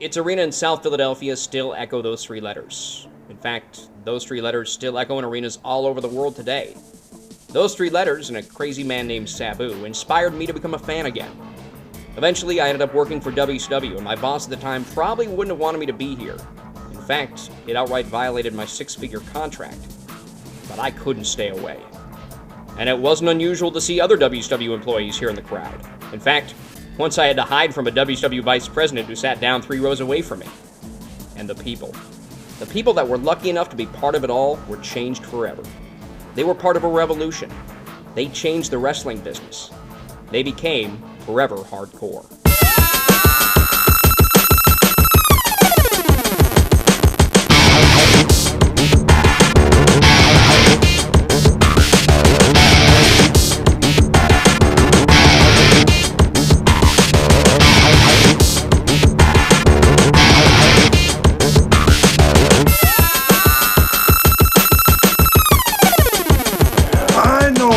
Its arena in South Philadelphia still echo those three letters. In fact, those three letters still echo in arenas all over the world today. Those three letters and a crazy man named Sabu inspired me to become a fan again. Eventually, I ended up working for WCW, and my boss at the time probably wouldn't have wanted me to be here. In fact, it outright violated my six-figure contract. But I couldn't stay away. And it wasn't unusual to see other WCW employees here in the crowd. In fact, once I had to hide from a WCW vice president who sat down 3 rows away from me. And the people that were lucky enough to be part of it all were changed forever. They were part of a revolution. They changed the wrestling business. They became forever hardcore.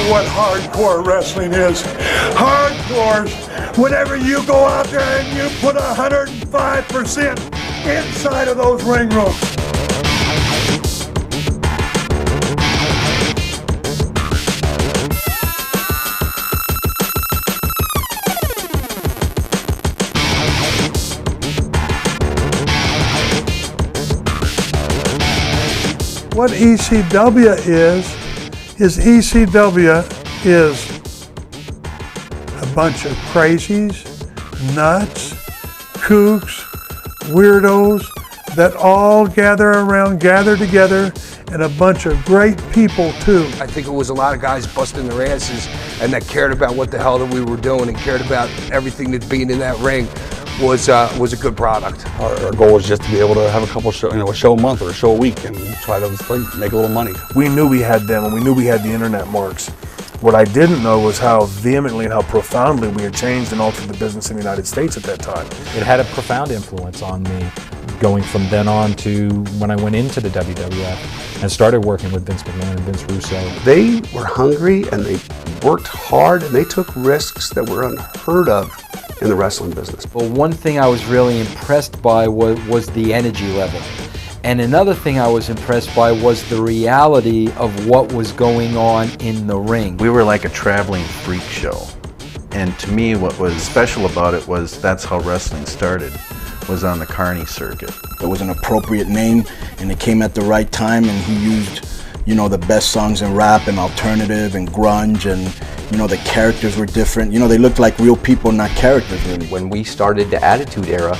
What hardcore wrestling is. Hardcore, whenever you go out there and you put 105% inside of those ring ropes. What ECW is ECW is a bunch of crazies, nuts, kooks, weirdos that all gather together, and a bunch of great people too. I think it was a lot of guys busting their asses and that cared about what the hell that we were doing and cared about everything that being in that ring was a good product. Our goal was just to be able to have a couple show, a show a month or a show a week, and try to make a little money. We knew we had them, and we knew we had the internet marks. What I didn't know was how vehemently and how profoundly we had changed and altered the business in the United States at that time. It had a profound influence on me, going from then on to when I went into the WWF and started working with Vince McMahon and Vince Russo. They were hungry and they worked hard and they took risks that were unheard of in the wrestling business. Well, one thing I was really impressed by was the energy level. And another thing I was impressed by was the reality of what was going on in the ring. We were like a traveling freak show. And to me, what was special about it was that's how wrestling started, was on the Carney circuit. It was an appropriate name, and it came at the right time, and he used, the best songs in rap and alternative and grunge, and the characters were different. They looked like real people, not characters, really. When we started the Attitude Era,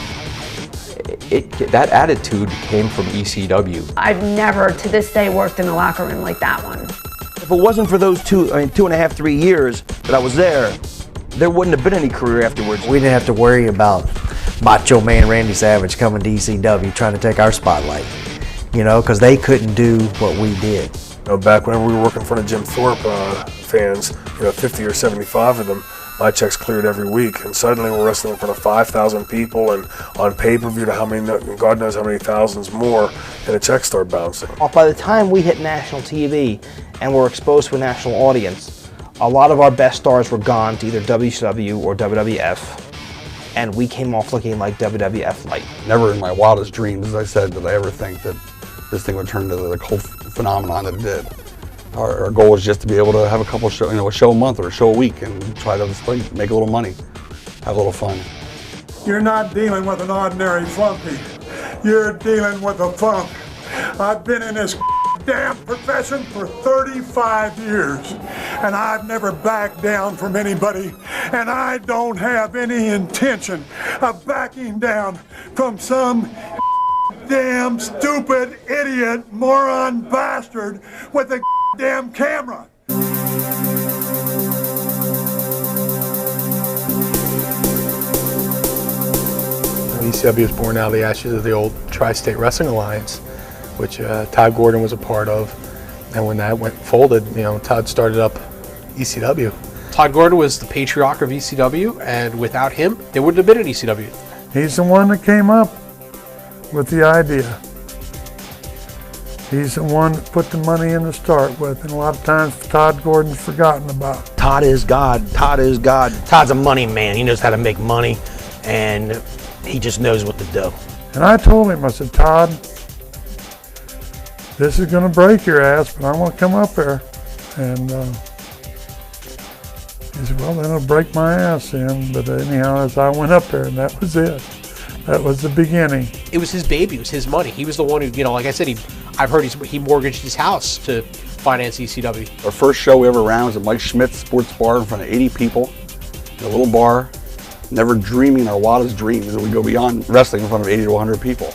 that attitude came from ECW. I've never, to this day, worked in a locker room like that one. If it wasn't for those 2.5, 3 years that I was there wouldn't have been any career afterwards. We didn't have to worry about Macho Man Randy Savage coming to ECW trying to take our spotlight, because they couldn't do what we did. Back whenever we were working in front of Jim Thorpe fans, 50 or 75 of them, my checks cleared every week, and suddenly we're wrestling in front of 5,000 people and on pay-per-view to how many, God knows how many thousands more, and the checks start bouncing. By the time we hit national TV and were exposed to a national audience, a lot of our best stars were gone to either WCW or WWF, and we came off looking like WWF light. Never in my wildest dreams, as I said, did I ever think that this thing would turn into the cult phenomenon that it did. Our goal was just to be able to have a couple show, a show a month or a show a week, and try to make a little money, have a little fun. You're not dealing with an ordinary flunky. You're dealing with a funk. I've been in this damn profession for 35 years, and I've never backed down from anybody, and I don't have any intention of backing down from some damn stupid idiot moron bastard with a damn camera. ECW was born out of the ashes of the old Tri-State Wrestling Alliance, which Todd Gordon was a part of. And when that went folded, Todd started up ECW. Todd Gordon was the patriarch of ECW, and without him, there wouldn't have been an ECW. He's the one that came up with the idea. He's the one that put the money in to start with, and a lot of times Todd Gordon's forgotten about. Todd is God. Todd is God. Todd's a money man. He knows how to make money, and he just knows what to do. And I told him, I said, Todd, this is going to break your ass, but I want to come up there. And he said, well, then it'll break my ass in. But anyhow, as I went up there, and that was it. That was the beginning. It was his baby. It was his money. He was the one who, like I said, I've heard he mortgaged his house to finance ECW. Our first show we ever ran was at Mike Schmidt's Sports Bar in front of 80 people in a little bar. Never dreaming in our wildest dreams that we'd go beyond wrestling in front of 80 to 100 people.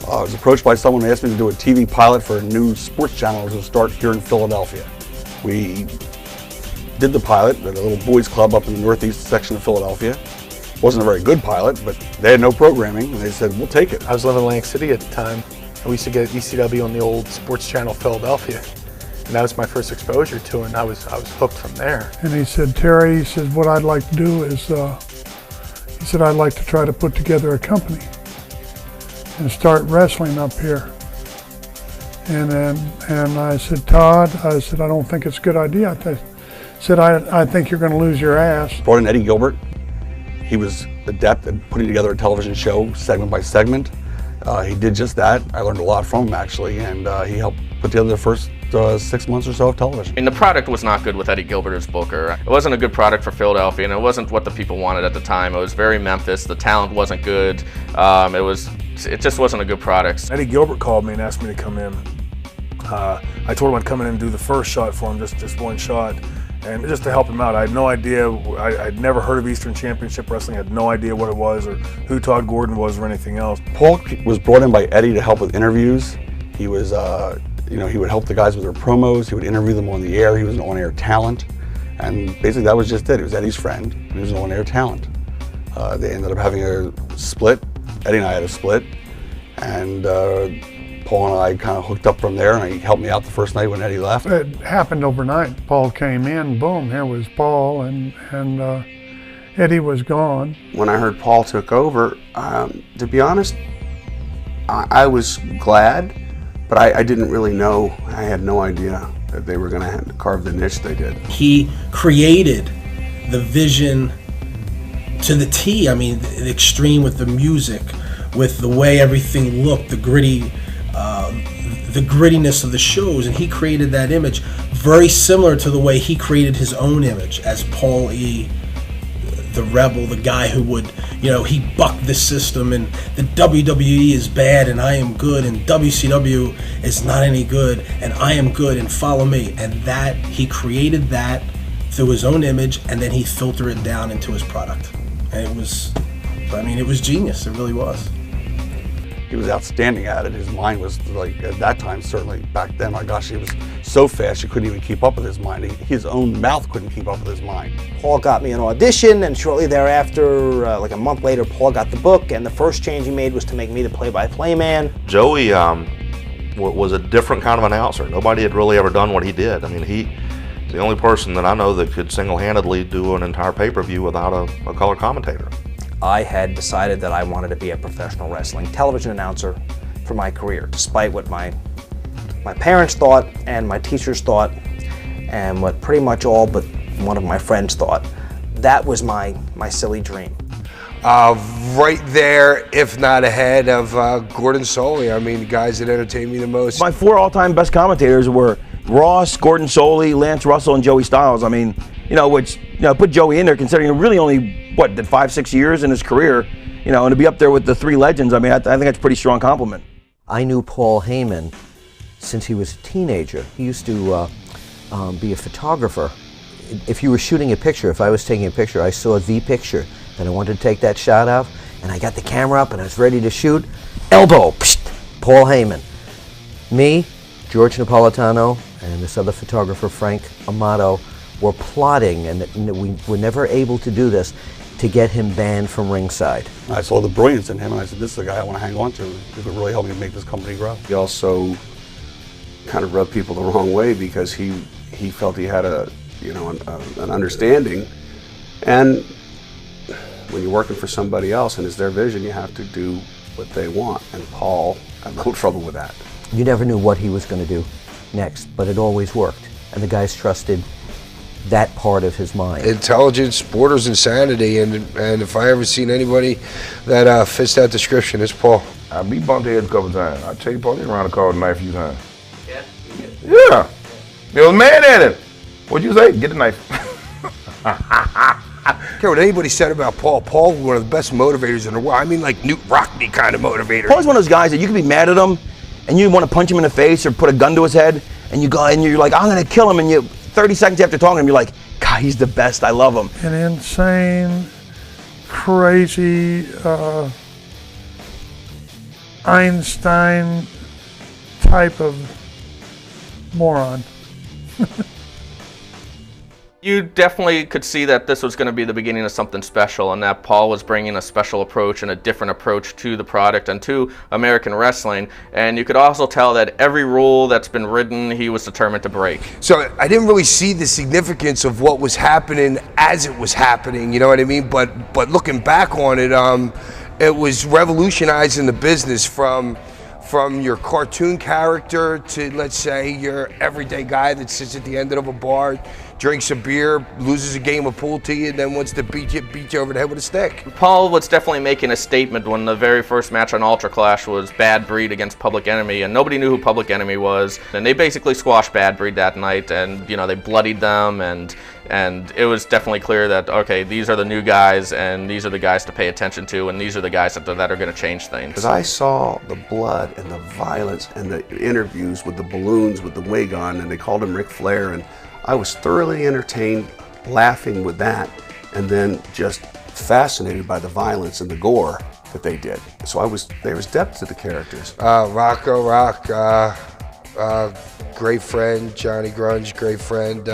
I was approached by someone who asked me to do a TV pilot for a new sports channel that was going to start here in Philadelphia. We did the pilot at a little boys club up in the northeast section of Philadelphia. Wasn't a very good pilot, but they had no programming, and they said, we'll take it. I was living in Atlantic City at the time, and we used to get ECW on the old sports channel Philadelphia. And that was my first exposure to it, and I was hooked from there. And he said, Terry, he says, what I'd like to do is, he said, I'd like to try to put together a company and start wrestling up here. And I said, Todd, I said, I don't think it's a good idea. I said, I think you're going to lose your ass. Brought in Eddie Gilbert. He was adept at putting together a television show segment by segment. He did just that. I learned a lot from him, actually, and he helped put together the first 6 months or so of television. And the product was not good with Eddie Gilbert as booker. It wasn't a good product for Philadelphia, and it wasn't what the people wanted at the time. It was very Memphis. The talent wasn't good. It just wasn't a good product. Eddie Gilbert called me and asked me to come in. I told him I'd come in and do the first shot for him, just one shot. And just to help him out. I had no idea, I'd never heard of Eastern Championship Wrestling, I had no idea what it was or who Todd Gordon was or anything else. Paul was brought in by Eddie to help with interviews. He was, he would help the guys with their promos, he would interview them on the air, he was an on-air talent. And basically that was just it, he was Eddie's friend, and he was an on-air talent. They ended up having a split, Eddie and I had a split, and Paul and I kind of hooked up from there, and he helped me out the first night when Eddie left. It happened overnight. Paul came in, boom, here was Paul, and Eddie was gone. When I heard Paul took over, to be honest, I was glad, but I didn't really know. I had no idea that they were going to carve the niche they did. He created the vision to the T. I mean, the extreme with the music, with the way everything looked, the grittiness of the shows, and he created that image very similar to the way he created his own image as Paul E., the rebel, the guy who would, he bucked the system, and the WWE is bad and I am good, and WCW is not any good and I am good and follow me. And that, he created that through his own image, and then he filtered it down into his product. And it was genius, it really was. He was outstanding at it. His mind was like, at that time, certainly back then, my gosh, he was so fast you couldn't even keep up with his mind. His own mouth couldn't keep up with his mind. Paul got me an audition, and shortly thereafter, like a month later, Paul got the book, and the first change he made was to make me the play-by-play man. Joey was a different kind of announcer. Nobody had really ever done what he did. I mean, he's the only person that I know that could single-handedly do an entire pay-per-view without a color commentator. I had decided that I wanted to be a professional wrestling television announcer for my career, despite what my parents thought and my teachers thought and what pretty much all but one of my friends thought. That was my silly dream. Right there, if not ahead of Gordon Soley. I mean, the guys that entertain me the most. My 4 all-time best commentators were Ross, Gordon Soley, Lance Russell, and Joey Styles. I mean, which put Joey in there considering really only, did 5-6 years in his career, and to be up there with the 3 legends, I mean, I think that's a pretty strong compliment. I knew Paul Heyman since he was a teenager. He used to be a photographer. If you were shooting a picture, if I was taking a picture, I saw the picture that I wanted to take that shot of, and I got the camera up and I was ready to shoot. Elbow, psht, Paul Heyman. Me, George Napolitano, and this other photographer, Frank Amato, were plotting, and we were never able to do this, to get him banned from ringside. I saw the brilliance in him, and I said, this is the guy I want to hang on to. It would really help me make this company grow. He also kind of rubbed people the wrong way because he felt he had an understanding, and when you're working for somebody else and it's their vision, you have to do what they want, and Paul had a little trouble with that. You never knew what he was going to do next, but it always worked, and the guys trusted that part of his mind. Intelligence, sporter's insanity, and if I ever seen anybody that fits that description, it's Paul. We bumped heads a couple times. I tell you, Paul, he around the car tonight a few times. Yeah. He was mad at him. What'd you say? Get the knife. I don't care what anybody said about Paul. Paul was one of the best motivators in the world. I mean, like Newt Rockney kind of motivator. Paul's one of those guys that you can be mad at him, and you want to punch him in the face or put a gun to his head, and you go and you're like, I'm gonna kill him, and you 30 seconds after talking to him, you're like, God, he's the best. I love him. An insane, crazy, Einstein type of moron. You definitely could see that this was going to be the beginning of something special, and that Paul was bringing a special approach and a different approach to the product and to American wrestling. And you could also tell that every rule that's been written, he was determined to break. So I didn't really see the significance of what was happening as it was happening, you know what I mean? But looking back on it, it was revolutionizing the business from your cartoon character to, let's say, your everyday guy that sits at the end of a bar, drinks a beer, loses a game of pool to you, and then wants to beat you over the head with a stick. Paul was definitely making a statement when the very first match on Ultra Clash was Bad Breed against Public Enemy, and nobody knew who Public Enemy was. And they basically squashed Bad Breed that night, and they bloodied them, and it was definitely clear that, okay, these are the new guys, and these are the guys to pay attention to, and these are the guys that are going to change things. Because I saw the blood and the violence and the interviews with the balloons with the wig on, and they called him Ric Flair, and I was thoroughly entertained, laughing with that, and then just fascinated by the violence and the gore that they did. So there was depth to the characters. Rocco Rock, great friend. Johnny Grunge, great friend.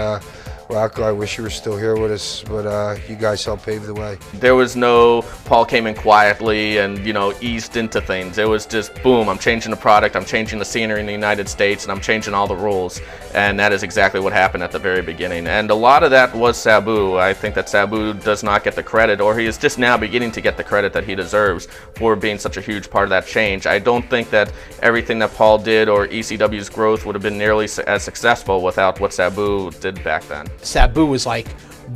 Rocco, I wish you were still here with us, but you guys helped pave the way. There was no Paul came in quietly and, eased into things. It was just, boom, I'm changing the product, I'm changing the scenery in the United States, and I'm changing all the rules. And that is exactly what happened at the very beginning. And a lot of that was Sabu. I think that Sabu does not get the credit, or he is just now beginning to get the credit that he deserves for being such a huge part of that change. I don't think that everything that Paul did or ECW's growth would have been nearly as successful without what Sabu did back then. Sabu was like,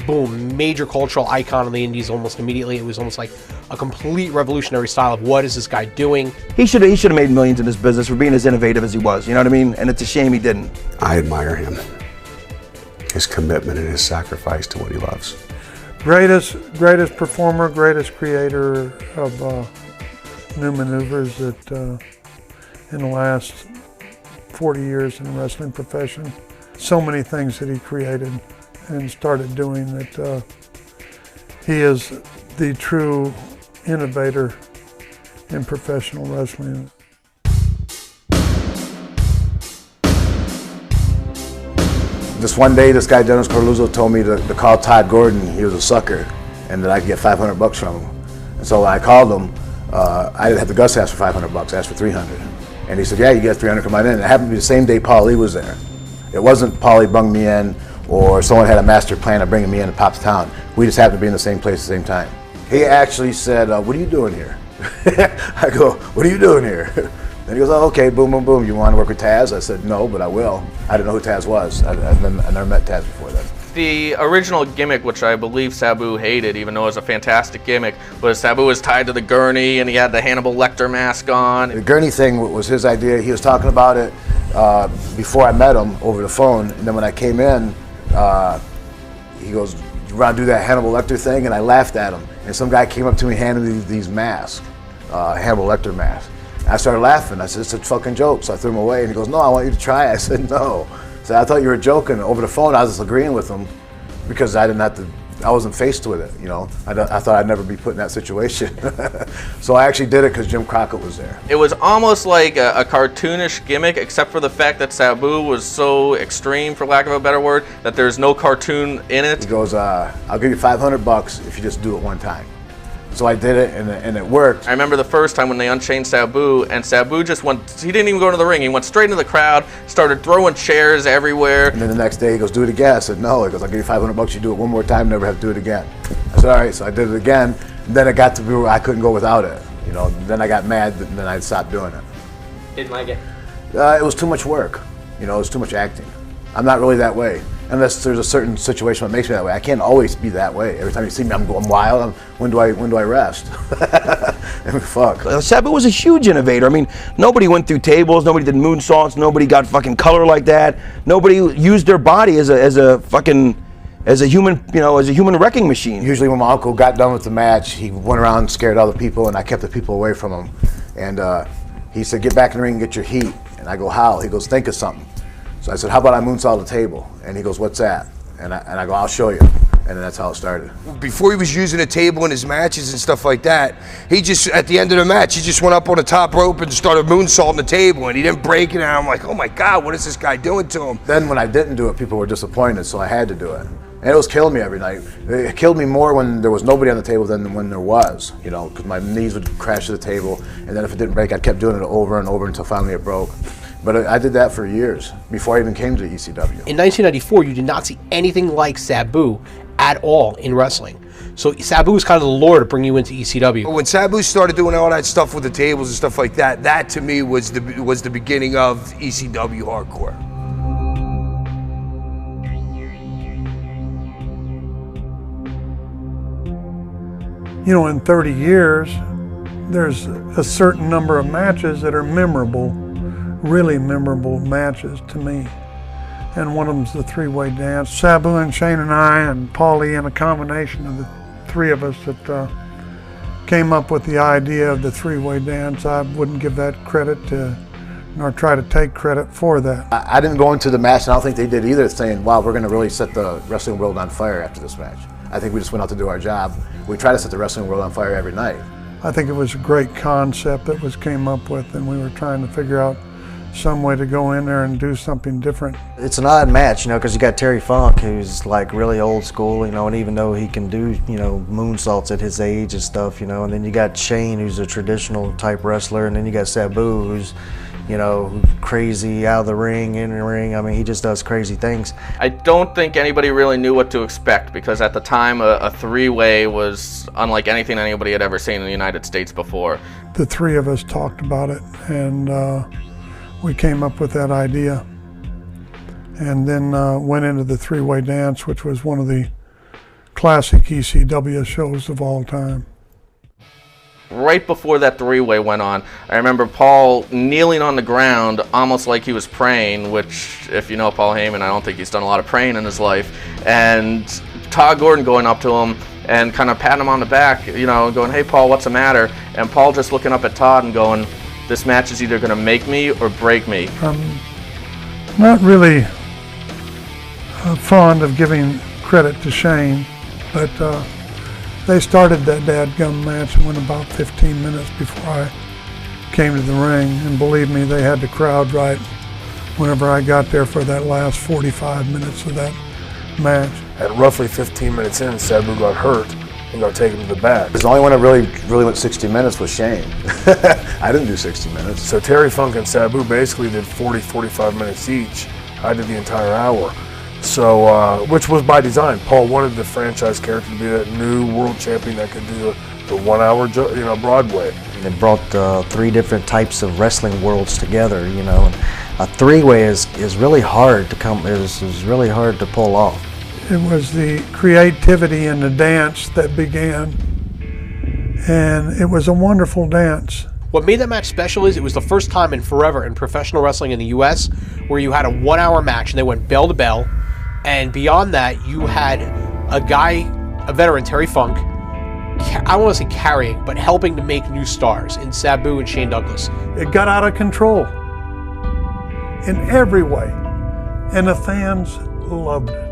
boom, major cultural icon in the indies almost immediately. It was almost like a complete revolutionary style of what is this guy doing. He should have made millions in this business for being as innovative as he was, you know what I mean? And it's a shame he didn't. I admire him. His commitment and his sacrifice to what he loves. Greatest performer, greatest creator of new maneuvers that in the last 40 years in the wrestling profession. So many things that he created and started doing that he is the true innovator in professional wrestling. This one day, this guy, Dennis Corluzzo, told me to call Todd Gordon. He was a sucker, and that I could get $500 from him. And so I called him. I didn't have the guts to ask for $500, I asked for $300. And he said, yeah, you get $300, come on in. And it happened to be the same day Paul Lee was there. It wasn't Paulie brung me in, or someone had a master plan of bringing me in to Pop's Town. We just happened to be in the same place at the same time. He actually said, what are you doing here? I go, what are you doing here? And he goes, oh, okay, boom, boom, boom. You want to work with Taz? I said, no, but I will. I didn't know who Taz was. I never met Taz before that. The original gimmick, which I believe Sabu hated, even though it was a fantastic gimmick, was Sabu was tied to the gurney and he had the Hannibal Lecter mask on. The gurney thing was his idea. He was talking about it before I met him over the phone, and then when I came in, he goes, you want to do that Hannibal Lecter thing? And I laughed at him. And some guy came up to me and handed me these masks, Hannibal Lecter masks. And I started laughing. I said, it's a fucking joke. So I threw them away, and he goes, no, I want you to try it. I said, no. So I thought you were joking. Over the phone, I was just agreeing with him because I wasn't faced with it, I thought I'd never be put in that situation. So I actually did it because Jim Crockett was there. It was almost like a cartoonish gimmick, except for the fact that Sabu was so extreme, for lack of a better word, that there's no cartoon in it. He goes, I'll give you $500 if you just do it one time. So I did it, and it worked. I remember the first time when they unchained Sabu, and Sabu just went, he didn't even go into the ring. He went straight into the crowd, started throwing chairs everywhere. And then the next day he goes, do it again. I said, no. He goes, I'll give you $500, you do it one more time, never have to do it again. I said, all right, so I did it again. And then it got to be where I couldn't go without it. Then I got mad, and then I stopped doing it. Didn't like it? It was too much work. It was too much acting. I'm not really that way. unless there's a certain situation that makes me that way. I can't always be that way. Every time you see me, I'm going wild. When do I rest? I mean, fuck. Sabu was a huge innovator. I mean, nobody went through tables, nobody did moonsaults, nobody got fucking color like that. Nobody used their body as a human, you know, as a human wrecking machine. Usually when my uncle got done with the match, he went around and scared other people, and I kept the people away from him. And he said, get back in the ring and get your heat. And I go, how? He goes, think of something. So I said, how about I moonsault the table? And he goes, what's that? And I go, I'll show you. And then that's how it started. Before he was using a table in his matches and stuff like that, he just, at the end of the match, he just went up on the top rope and started moonsaulting the table, and he didn't break it. And I'm like, oh my God, what is this guy doing to him? Then when I didn't do it, people were disappointed, so I had to do it. And it was killing me every night. It killed me more when there was nobody on the table than when there was, you know, because my knees would crash to the table, and then if it didn't break, I kept doing it over and over until finally it broke. But I did that for years, before I even came to ECW. In 1994, you did not see anything like Sabu at all in wrestling. So Sabu was kind of the lure to bring you into ECW. When Sabu started doing all that stuff with the tables and stuff like that, that to me was the beginning of ECW hardcore. You know, in 30 years, there's a certain number of matches that are memorable, really memorable matches to me. And one of them's the three-way dance. Sabu and Shane and I and Paulie, and a combination of the three of us that came up with the idea of the three-way dance. I wouldn't give that credit to, nor try to take credit for that. I didn't go into the match, and I don't think they did either, saying, wow, we're going to really set the wrestling world on fire after this match. I think we just went out to do our job. We try to set the wrestling world on fire every night. I think it was a great concept that was came up with, and we were trying to figure out some way to go in there and do something different. It's an odd match, you know, because you got Terry Funk, who's like really old school, you know, and even though he can do, you know, moonsaults at his age and stuff, you know, and then you got Shane, who's a traditional type wrestler, and then you got Sabu, who's, you know, crazy out of the ring, in the ring. I mean, he just does crazy things. I don't think anybody really knew what to expect, because at the time a three-way was unlike anything anybody had ever seen in the United States before. The three of us talked about it, and we came up with that idea, and then went into the three-way dance, which was one of the classic ECW shows of all time. Right before that three-way went on, I remember Paul kneeling on the ground almost like he was praying, which, if you know Paul Heyman, I don't think he's done a lot of praying in his life, and Todd Gordon going up to him and kind of patting him on the back, you know, going, hey Paul, what's the matter? And Paul just looking up at Todd and going, this match is either going to make me or break me. I'm not really fond of giving credit to Shane, but they started that dadgum match and went about 15 minutes before I came to the ring, and believe me, they had the crowd right whenever I got there for that last 45 minutes of that match. At roughly 15 minutes in, Sabu got hurt and got taken to the back. The only one that really went 60 minutes was Shane. I didn't do 60 minutes. So Terry Funk and Sabu basically did 40-45 minutes each. I did the entire hour. So, which was by design. Paul wanted the franchise character to be that new world champion that could do the 1 hour, you know, Broadway. And it brought three different types of wrestling worlds together, you know. And a three-way is really hard to is really hard to pull off. It was the creativity in the dance that began, and it was a wonderful dance. What made that match special is it was the first time in forever in professional wrestling in the U.S. where you had a 1 hour match and they went bell to bell, and beyond that you had a guy, a veteran, Terry Funk, I don't want to say carrying, but helping to make new stars in Sabu and Shane Douglas. It got out of control in every way, and the fans loved it.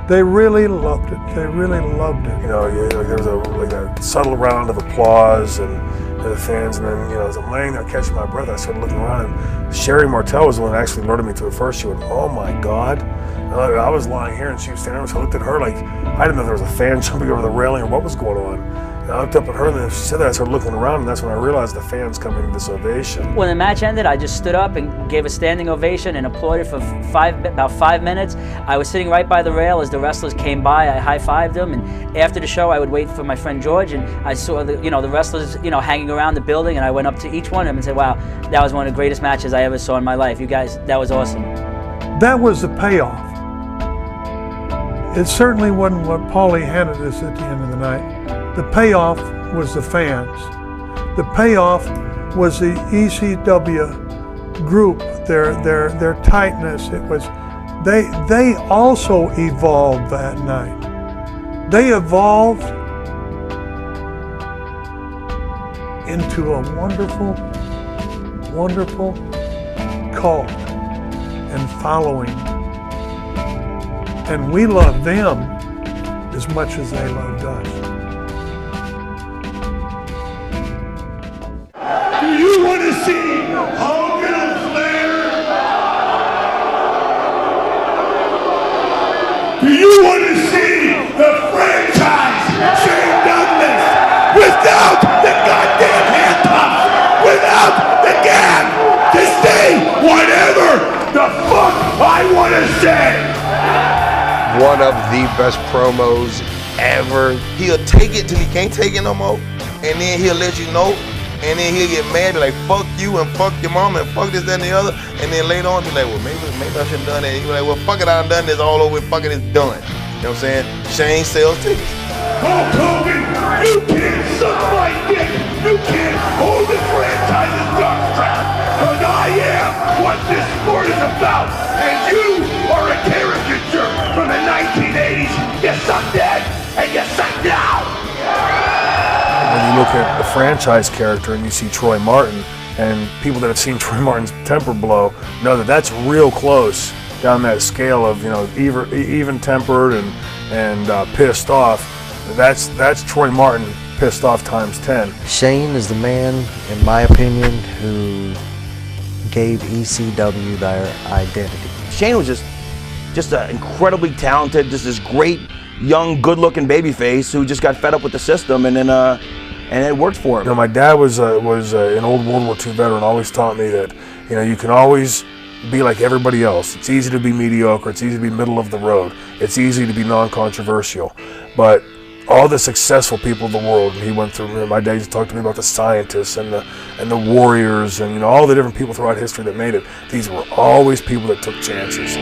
They really loved it. They really loved it. You know, there was a subtle round of applause and the fans, and then, you know, as I'm laying there catching my breath, I started looking around, and Sherry Martel was the one that actually alerted me to it first. She went, oh my God. And I was lying here and she was standing there, so I looked at her like, I didn't know there was a fan jumping over the railing or what was going on. And I looked up at her, and then she said that, I started looking around, and that's when I realized the fans coming to this ovation. When the match ended, I just stood up and gave a standing ovation and applauded for about 5 minutes. I was sitting right by the rail as the wrestlers came by. I high-fived them, and after the show, I would wait for my friend George, and I saw the wrestlers, hanging around the building, and I went up to each one of them and said, "Wow, that was one of the greatest matches I ever saw in my life. You guys, that was awesome." That was the payoff. It certainly wasn't what Paulie handed us at the end of the night. The payoff was the fans. The payoff was the ECW group, their tightness. It was they also evolved that night. They evolved into a wonderful, wonderful cult and following. And we loved them as much as they loved us. Do you want to see Hogan and Flair? Do you want to see the franchise Shane Douglas without the goddamn handcuffs, without the gap to say whatever the fuck I want to say? One of the best promos ever. He'll take it till he can't take it no more, and then he'll let you know, and then he'll get mad, be like, fuck you and fuck your mama and fuck this, that, and the other, and then later on be like, well, maybe I shouldn't have done that. He'll be like, well, fuck it, I done done this all over, fucking it's done. You know what I'm saying? Shane sells tickets. Hulk Hogan, you can't suck my dick. You can't hold the franchise's dark strap, because I am what this sport is about, and you are a caricature from the 1980s. You suck then, and you suck now. When you look at the franchise character and you see Troy Martin, and people that have seen Troy Martin's temper blow know that that's real close down that scale of, you know, even-tempered and pissed off. That's Troy Martin pissed off times 10. Shane is the man, in my opinion, who gave ECW their identity. Shane was just an incredibly talented, just this great, young, good-looking babyface who just got fed up with the system, and then and it worked for him. You know, my dad was an old World War II veteran. Always taught me that, you know, you can always be like everybody else. It's easy to be mediocre. It's easy to be middle of the road. It's easy to be non-controversial. But all the successful people of the world, and he went through, my dad used to talk to me about the scientists and the warriors and, you know, all the different people throughout history that made it. These were always people that took chances.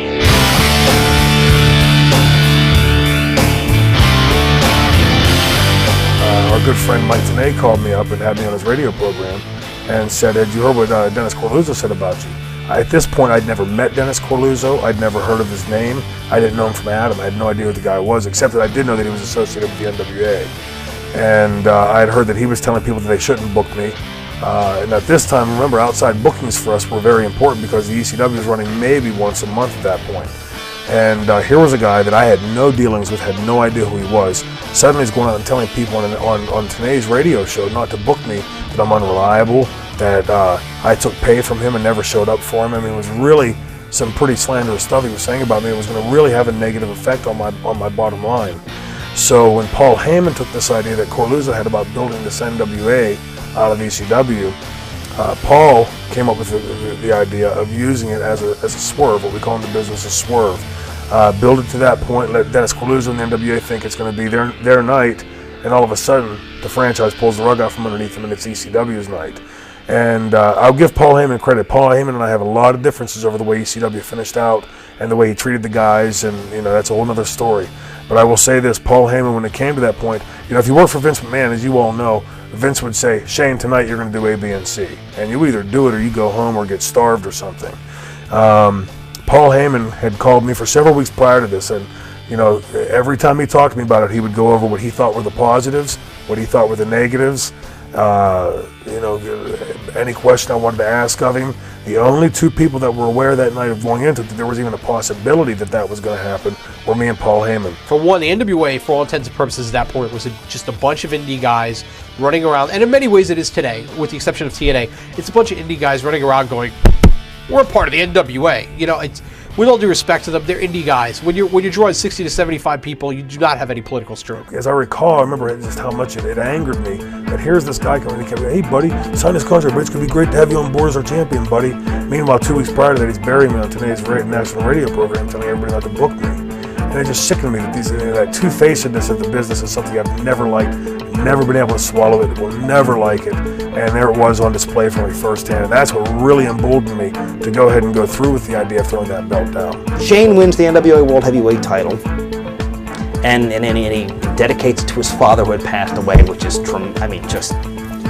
Our good friend Mike Tenay called me up and had me on his radio program and said, "Had you heard what Dennis Corluzzo said about you?" At this point, I'd never met Dennis Corluzzo. I'd never heard of his name. I didn't know him from Adam. I had no idea who the guy was, except that I did know that he was associated with the NWA. And I had heard that he was telling people that they shouldn't book me. And at this time, remember, outside bookings for us were very important because the ECW was running maybe once a month at that point. And here was a guy that I had no dealings with, had no idea who he was. Suddenly he's going out and telling people on Tenay's radio show not to book me, that I'm unreliable, that I took pay from him and never showed up for him. I mean, it was really some pretty slanderous stuff he was saying about me. It was going to really have a negative effect on my bottom line. So when Paul Heyman took this idea that Corluzzo had about building this NWA out of ECW, Paul came up with the idea of using it as a swerve, what we call in the business a swerve. Build it to that point, let Dennis Corluzzo and the NWA think it's going to be their night, and all of a sudden the franchise pulls the rug out from underneath them and it's ECW's night. And I'll give Paul Heyman credit. Paul Heyman and I have a lot of differences over the way ECW finished out and the way he treated the guys, and you know, that's a whole other story. But I will say this, Paul Heyman, when it came to that point, you know, if you work for Vince McMahon, as you all know, Vince would say, "Shane, tonight you're going to do A, B, and C." And you either do it or you go home or get starved or something. Paul Heyman had called me for several weeks prior to this, and you know, every time he talked to me about it, he would go over what he thought were the positives, what he thought were the negatives. You know, any question I wanted to ask of him. The only two people that were aware that night of going into it that there was even a possibility that that was going to happen were me and Paul Heyman. For one, the NWA, for all intents and purposes at that point, was just a bunch of indie guys running around, and in many ways it is today, with the exception of TNA. It's a bunch of indie guys running around going, "We're part of the NWA." You know, it's, with all due respect to them, they're indie guys. When you're drawing 60 to 75 people, you do not have any political stroke. As I recall, I remember just how much it angered me that here's this guy coming. He kept, "Hey, buddy, sign this contract, but it's going to be great to have you on board as our champion, buddy." Meanwhile, 2 weeks prior to that, he's burying me on today's national radio program, telling everybody not to book me. And it just sickened me that that two-facedness of the business is something I've never liked, never been able to swallow it, will never like it. And there it was on display for me firsthand. And that's what really emboldened me to go ahead and go through with the idea of throwing that belt down. Shane wins the NWA World Heavyweight title, and he dedicates it to his father who had passed away, which is, just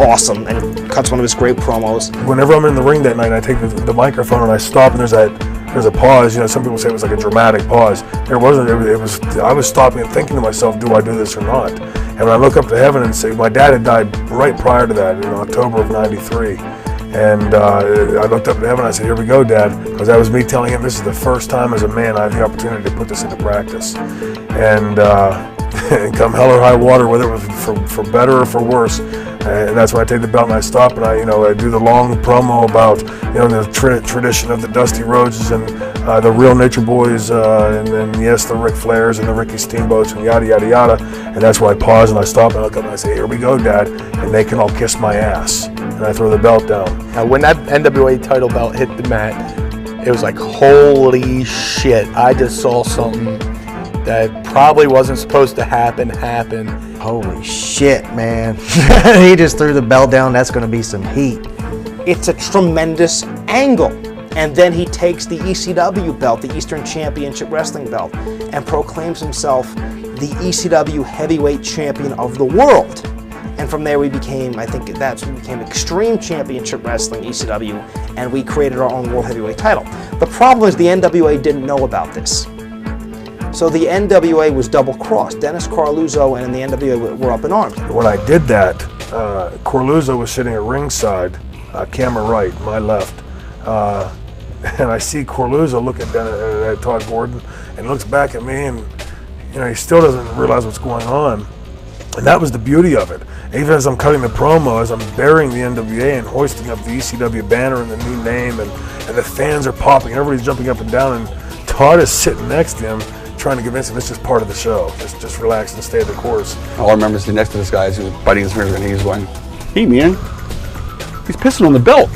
awesome, and cuts one of his great promos. Whenever I'm in the ring that night, I take the microphone and I stop, and there's a pause. You know, some people say it was like a dramatic pause. There wasn't. I was stopping and thinking to myself, do I do this or not? And when I look up to heaven and say, my dad had died right prior to that in October of '93. And I looked up to heaven and I said, here we go, Dad. Because that was me telling him this is the first time as a man I have the opportunity to put this into practice. And come hell or high water, whether it was for better or for worse. And that's when I take the belt and I stop and I do the long promo about the tradition of the Dusty Rhodes and the Real Nature Boys and then yes, the Ric Flairs and the Ricky Steamboats and yada yada yada. And that's why I pause and I stop and I look up and I say, here we go, Dad, and they can all kiss my ass. And I throw the belt down. When that NWA title belt hit the mat, it was like, holy shit! I just saw something that probably wasn't supposed to happen. Holy shit, man. He just threw the belt down. That's going to be some heat. It's a tremendous angle. And then he takes the ECW belt, the Eastern Championship Wrestling belt, and proclaims himself the ECW Heavyweight Champion of the world. And from there I think that's when we became Extreme Championship Wrestling, ECW, and we created our own World Heavyweight title. The problem is the NWA didn't know about this. So the NWA was double-crossed. Dennis Coralluzzo and the NWA were up in arms. When I did that, Coralluzzo was sitting at ringside, camera right, my left, and I see Coralluzzo look at Todd Gordon and looks back at me, and he still doesn't realize what's going on. And that was the beauty of it. Even as I'm cutting the promo, as I'm burying the NWA and hoisting up the ECW banner and the new name, and the fans are popping, everybody's jumping up and down, and Todd is sitting next to him, trying to convince him it's just part of the show. Just relax and stay the course. All I remember sitting next to this guy who was biting his finger and he's going, hey man, he's pissing on the belt.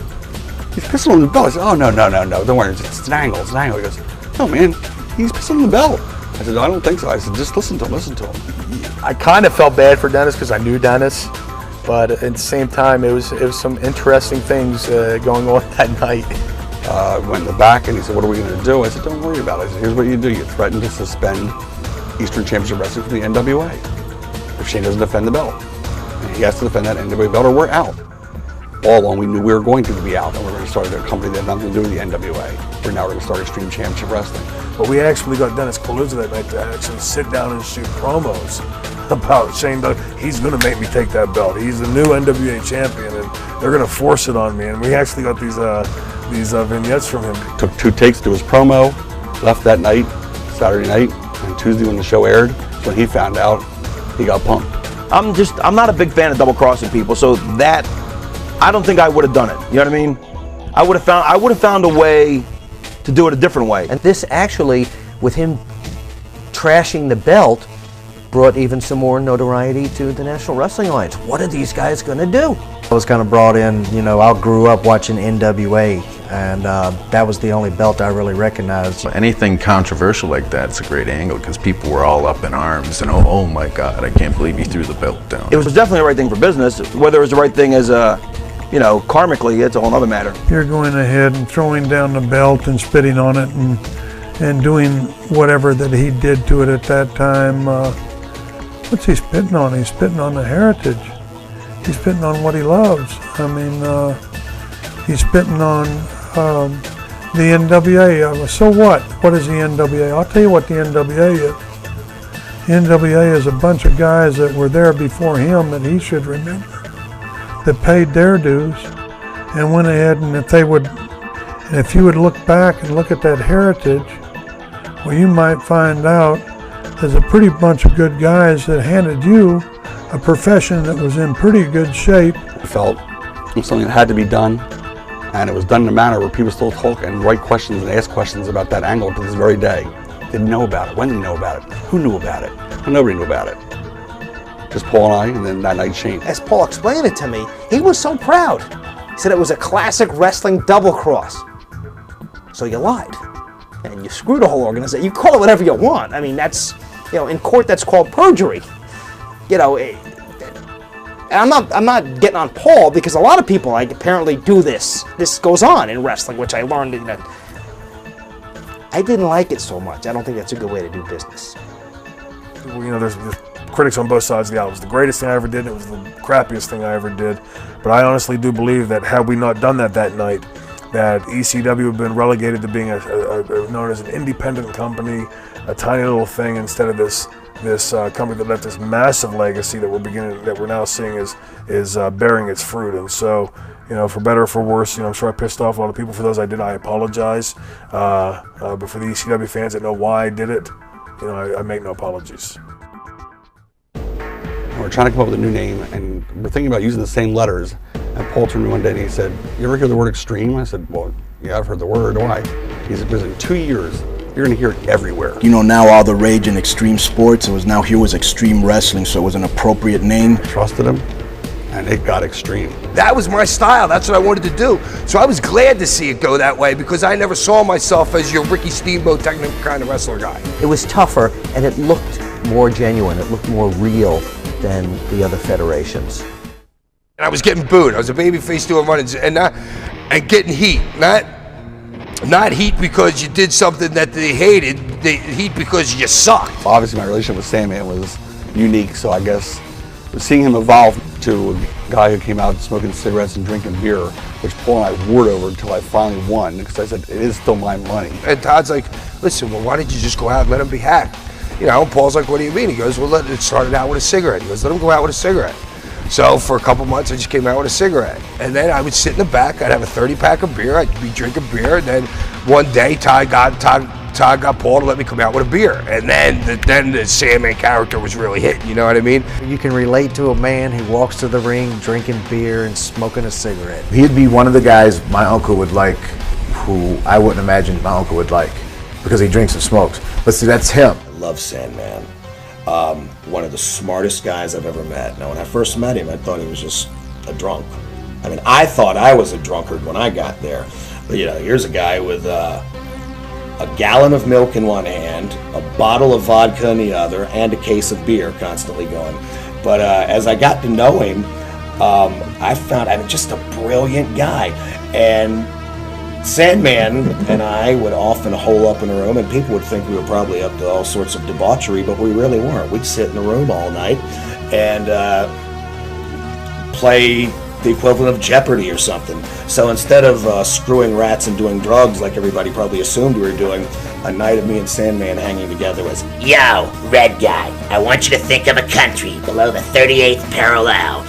He's pissing on the belt. I said, oh no, don't worry, it's an angle, He goes, no man, he's pissing on the belt. I said, no, I don't think so. I said, just listen to him. I kind of felt bad for Dennis because I knew Dennis, but at the same time, it was some interesting things going on that night. Went in the back and he said, what are we going to do? I said, don't worry about it. I said, here's what you do. You threaten to suspend Eastern Championship Wrestling for the NWA if Shane doesn't defend the belt. And he has to defend that NWA belt or we're out. All along we knew we were going to be out and we're going to start a company that had nothing to do with the NWA. We're now going to start Extreme Championship Wrestling. But we actually got Dennis Coralluzzo that night to actually sit down and shoot promos about Shane. He's going to make me take that belt. He's the new NWA champion, and they're going to force it on me. And we actually got these vignettes from him. Took 2 takes to his promo, left that night, Saturday night, and Tuesday when the show aired, when he found out, he got pumped. I'm not a big fan of double crossing people, so that I don't think I would have done it. You know what I mean? I would have found a way to do it a different way. And this actually, with him trashing the belt, brought even some more notoriety to the National Wrestling Alliance. What are these guys going to do? I was kind of brought in, I grew up watching NWA, and that was the only belt I really recognized. Anything controversial like that's a great angle because people were all up in arms and oh my God, I can't believe you threw the belt down. It was definitely the right thing for business. Whether it was the right thing as karmically, it's a whole other matter. You're going ahead and throwing down the belt and spitting on it and doing whatever that he did to it at that time. What's he spitting on? He's spitting on the heritage. He's spitting on what he loves. I mean, he's spitting on the NWA. So what? What is the NWA? I'll tell you what the NWA is. The NWA is a bunch of guys that were there before him that he should remember, that paid their dues and went ahead, and if you would look back and look at that heritage, well, you might find out there's a pretty bunch of good guys that handed you a profession that was in pretty good shape. I felt it was something that had to be done, and it was done in a manner where people still talk and write questions and ask questions about that angle to this very day. Didn't know about it. When did he know about it? Who knew about it? Well, nobody knew about it. Just Paul and I, and then that night Shane. As Paul explained it to me, he was so proud. He said it was a classic wrestling double cross. So you lied. and you screw the whole organization. You call it whatever you want. I mean, that's, you know, in court that's called perjury. You know, and I'm not getting on Paul, because a lot of people like apparently do this. This goes on in wrestling, which I learned in that. I didn't like it so much. I don't think that's a good way to do business. You know, there's critics on both sides of the aisle. It was the greatest thing I ever did, and it was the crappiest thing I ever did. But I honestly do believe that had we not done that night, that ECW would have been relegated to being known as an independent company, a tiny little thing, instead of this company that left this massive legacy that we're now seeing is bearing its fruit. And so, you know, for better or for worse, you know, I'm sure I pissed off a lot of people. For those I did, I apologize. But for the ECW fans that know why I did it, you know, I make no apologies. We're trying to come up with a new name, and we're thinking about using the same letters. And Paul turned to me one day and he said, "You ever hear the word extreme?" I said, "Well, yeah, I've heard the word. Why?" He said, "Because in 2 years, you're going to hear it everywhere." You know, now all the rage in extreme sports, here was extreme wrestling, so it was an appropriate name. I trusted him, and it got extreme. That was my style. That's what I wanted to do. So I was glad to see it go that way, because I never saw myself as your Ricky Steamboat technical kind of wrestler guy. It was tougher, and it looked more genuine. It looked more real than the other federations. And I was getting booed. I was a babyface doing run-ins, and getting heat. Not heat because you did something that they hated. Heat because you sucked. Obviously, my relationship with Sandman was unique, so I guess seeing him evolve to a guy who came out smoking cigarettes and drinking beer, which Paul and I warred over until I finally won, because I said, it is still my money. And Todd's like, "Listen, well, why didn't you just go out and let him be hacked?" You know, and Paul's like, "What do you mean?" He goes, "Well, it started out with a cigarette." He goes, "Let him go out with a cigarette." So for a couple months, I just came out with a cigarette. And then I would sit in the back, I'd have a 30-pack of beer, I'd be drinking beer, and then one day Todd got Paul to let me come out with a beer. And then the Sandman character was really hitting, you know what I mean? You can relate to a man who walks to the ring drinking beer and smoking a cigarette. He'd be one of the guys my uncle would like, who I wouldn't imagine my uncle would like, because he drinks and smokes. But see, that's him. I love Sandman. One of the smartest guys I've ever met. Now, when I first met him, I thought he was just a drunk. I mean, I thought I was a drunkard when I got there. But, you know, here's a guy with a gallon of milk in one hand, a bottle of vodka in the other, and a case of beer constantly going. But as I got to know him, I found I'm just a brilliant guy. And Sandman and I would often hole up in a room, and people would think we were probably up to all sorts of debauchery, but we really weren't. We'd sit in a room all night and play the equivalent of Jeopardy or something. So instead of screwing rats and doing drugs like everybody probably assumed we were doing, a night of me and Sandman hanging together was, "Yo, red guy, I want you to think of a country below the 38th parallel,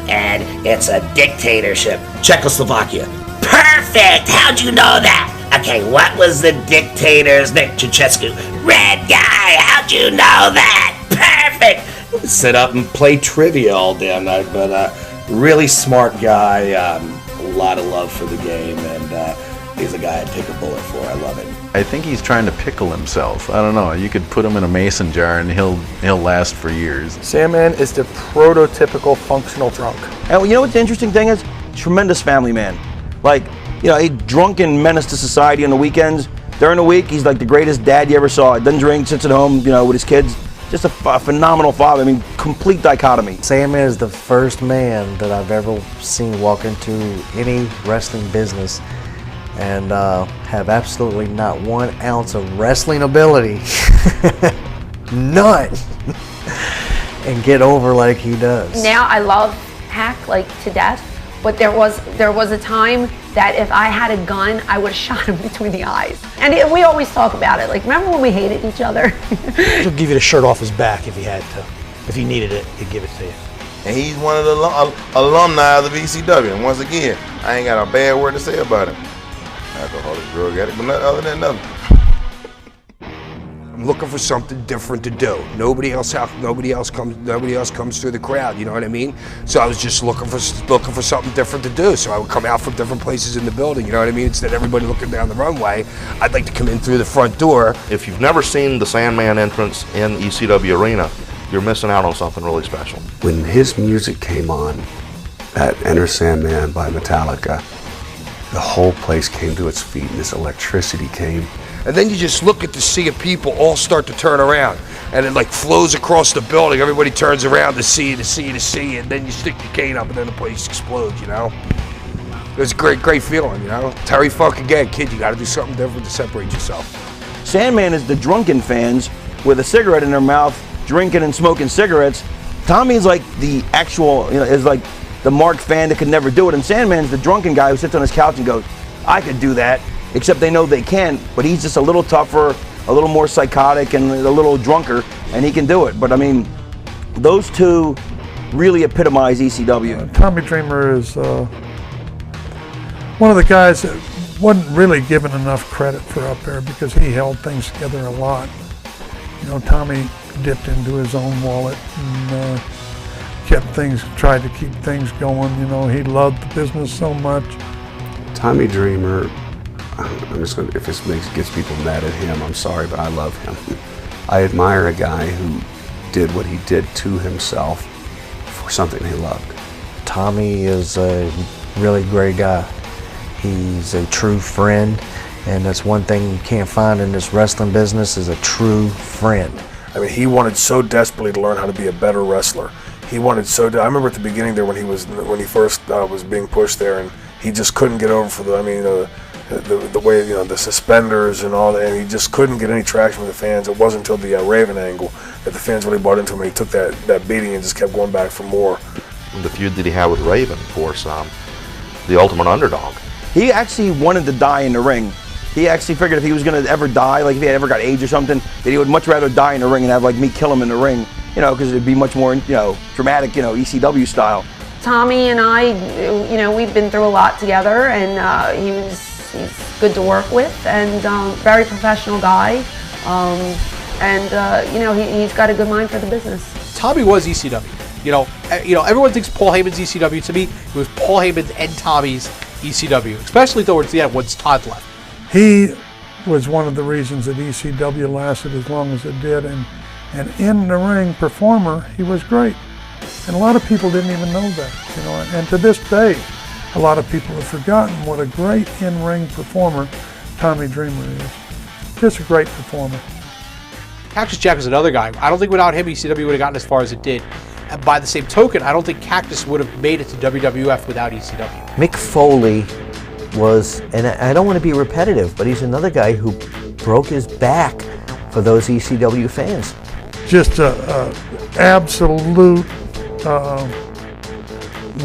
and it's a dictatorship." Czechoslovakia. Perfect! How'd you know that? Okay, what was the dictator's name? Ceausescu. Red guy, how'd you know that? Perfect! Sit up and play trivia all damn night, but really smart guy, a lot of love for the game, and he's a guy I'd take a bullet for. I love him. I think he's trying to pickle himself. I don't know. You could put him in a mason jar and he'll last for years. Sandman is the prototypical functional drunk. And you know what the interesting thing is? Tremendous family man. Like, you know, a drunken menace to society on the weekends. During the week, he's like the greatest dad you ever saw. Doesn't drink, sits at home, you know, with his kids. Just a phenomenal father. I mean, complete dichotomy. Sandman is the first man that I've ever seen walk into any wrestling business and have absolutely not 1 ounce of wrestling ability. None. And get over like he does. Now I love Hack like to death, but there was a time that if I had a gun, I would have shot him between the eyes. And we always talk about it. Like, remember when we hated each other? He'll give you the shirt off his back if he had to. If he needed it, he'd give it to you. And he's one of the alumni of the VCW. And once again, I ain't got a bad word to say about him. Alcoholic, drug addict, but other than nothing. I'm looking for something different to do. Nobody else comes through the crowd. You know what I mean? So I was just looking for something different to do. So I would come out from different places in the building. You know what I mean? Instead of everybody looking down the runway, I'd like to come in through the front door. If you've never seen the Sandman entrance in ECW Arena, you're missing out on something really special. When his music came on at Enter Sandman by Metallica, the whole place came to its feet and this electricity came. And then you just look at the sea of people all start to turn around. And it like flows across the building. Everybody turns around to see, and then you stick your cane up and then the place explodes, you know? It's a great feeling, you know? Terry Funk again, kid, you gotta do something different to separate yourself. Sandman is the drunken fans with a cigarette in their mouth, drinking and smoking cigarettes. Tommy's like the actual, is like the Mark fan that could never do it. And Sandman's the drunken guy who sits on his couch and goes, I could do that, except they know they can't, but he's just a little tougher, a little more psychotic, and a little drunker, and he can do it. But I mean, those two really epitomize ECW. Tommy Dreamer is one of the guys that wasn't really given enough credit for up there because he held things together a lot. Tommy dipped into his own wallet and tried to keep things going. He loved the business so much. Tommy Dreamer, I'm just gonna, if this gets people mad at him, I'm sorry, but I love him. I admire a guy who did what he did to himself for something he loved. Tommy is a really great guy. He's a true friend, and that's one thing you can't find in this wrestling business is a true friend. I mean, he wanted so desperately to learn how to be a better wrestler. He wanted I remember at the beginning there when he first was being pushed there, and he just couldn't get over for the way, the suspenders and all that, and he just couldn't get any traction with the fans. It wasn't until the Raven angle that the fans really bought into him, and he took that beating and just kept going back for more. The feud that he had with Raven, of course, the ultimate underdog. He actually wanted to die in the ring. He actually figured if he was going to ever die, like if he had ever got AIDS or something, that he would much rather die in the ring and have like me kill him in the ring, because it'd be much more, dramatic, ECW style. Tommy and I, we've been through a lot together, and he's good to work with, and very professional guy, he's got a good mind for the business. Tommy was ECW. Everyone thinks Paul Heyman's ECW. To me, it was Paul Heyman's and Tommy's ECW, especially towards the end once Todd left. He was one of the reasons that ECW lasted as long as it did, and in the ring performer, he was great. And a lot of people didn't even know that, and to this day, a lot of people have forgotten what a great in-ring performer Tommy Dreamer is. Just a great performer. Cactus Jack was another guy. I don't think without him, ECW would have gotten as far as it did. And by the same token, I don't think Cactus would have made it to WWF without ECW. Mick Foley was, and I don't want to be repetitive, but he's another guy who broke his back for those ECW fans. Just a absolute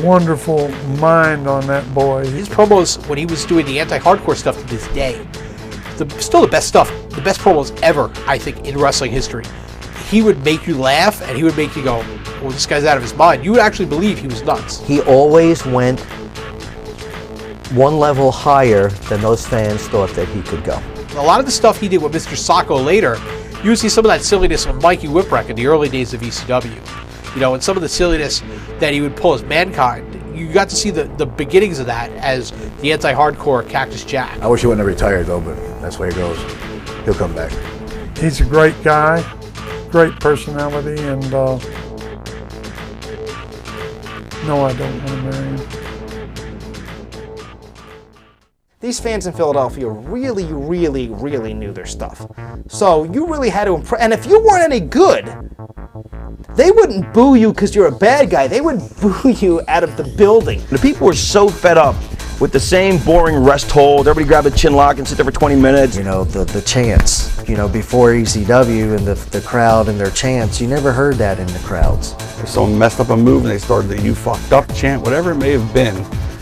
wonderful mind on that boy. His promos when he was doing the anti-hardcore stuff to this day, still the best stuff, the best promos ever, I think, in wrestling history. He would make you laugh, and he would make you go, well, this guy's out of his mind. You would actually believe he was nuts. He always went one level higher than those fans thought that he could go. A lot of the stuff he did with Mr. Sacco later, you would see some of that silliness with Mikey Whipwreck in the early days of ECW. And some of the silliness that he would pull as Mankind. You got to see the beginnings of that as the anti-hardcore Cactus Jack. I wish he wouldn't have retired though, but that's the way it goes. He'll come back. He's a great guy, great personality, and no, I don't want to marry him. These fans in Philadelphia really, really, really knew their stuff. So you really had to impress. And if you weren't any good, they wouldn't boo you because you're a bad guy. They would boo you out of the building. The people were so fed up with the same boring rest hold. Everybody grab a chin lock and sit there for 20 minutes. The chants, before ECW and the crowd and their chants, you never heard that in the crowds. If someone messed up a move and they started the "you fucked up" chant, whatever it may have been,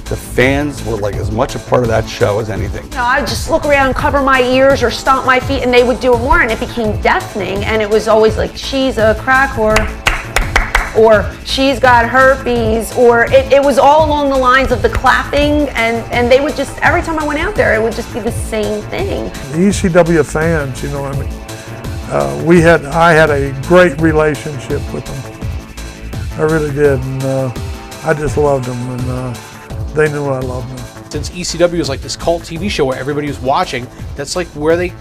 the fans were like as much a part of that show as anything. I would just look around, cover my ears, or stomp my feet, and they would do it more, and it became deafening, and it was always like, she's a crack whore, or she's got herpes, or it was all along the lines of the clapping, and they would just, every time I went out there, it would just be the same thing. The ECW fans, I had a great relationship with them. I really did, and I just loved them, and they knew I loved them. Since ECW was like this cult TV show where everybody was watching, that's like where they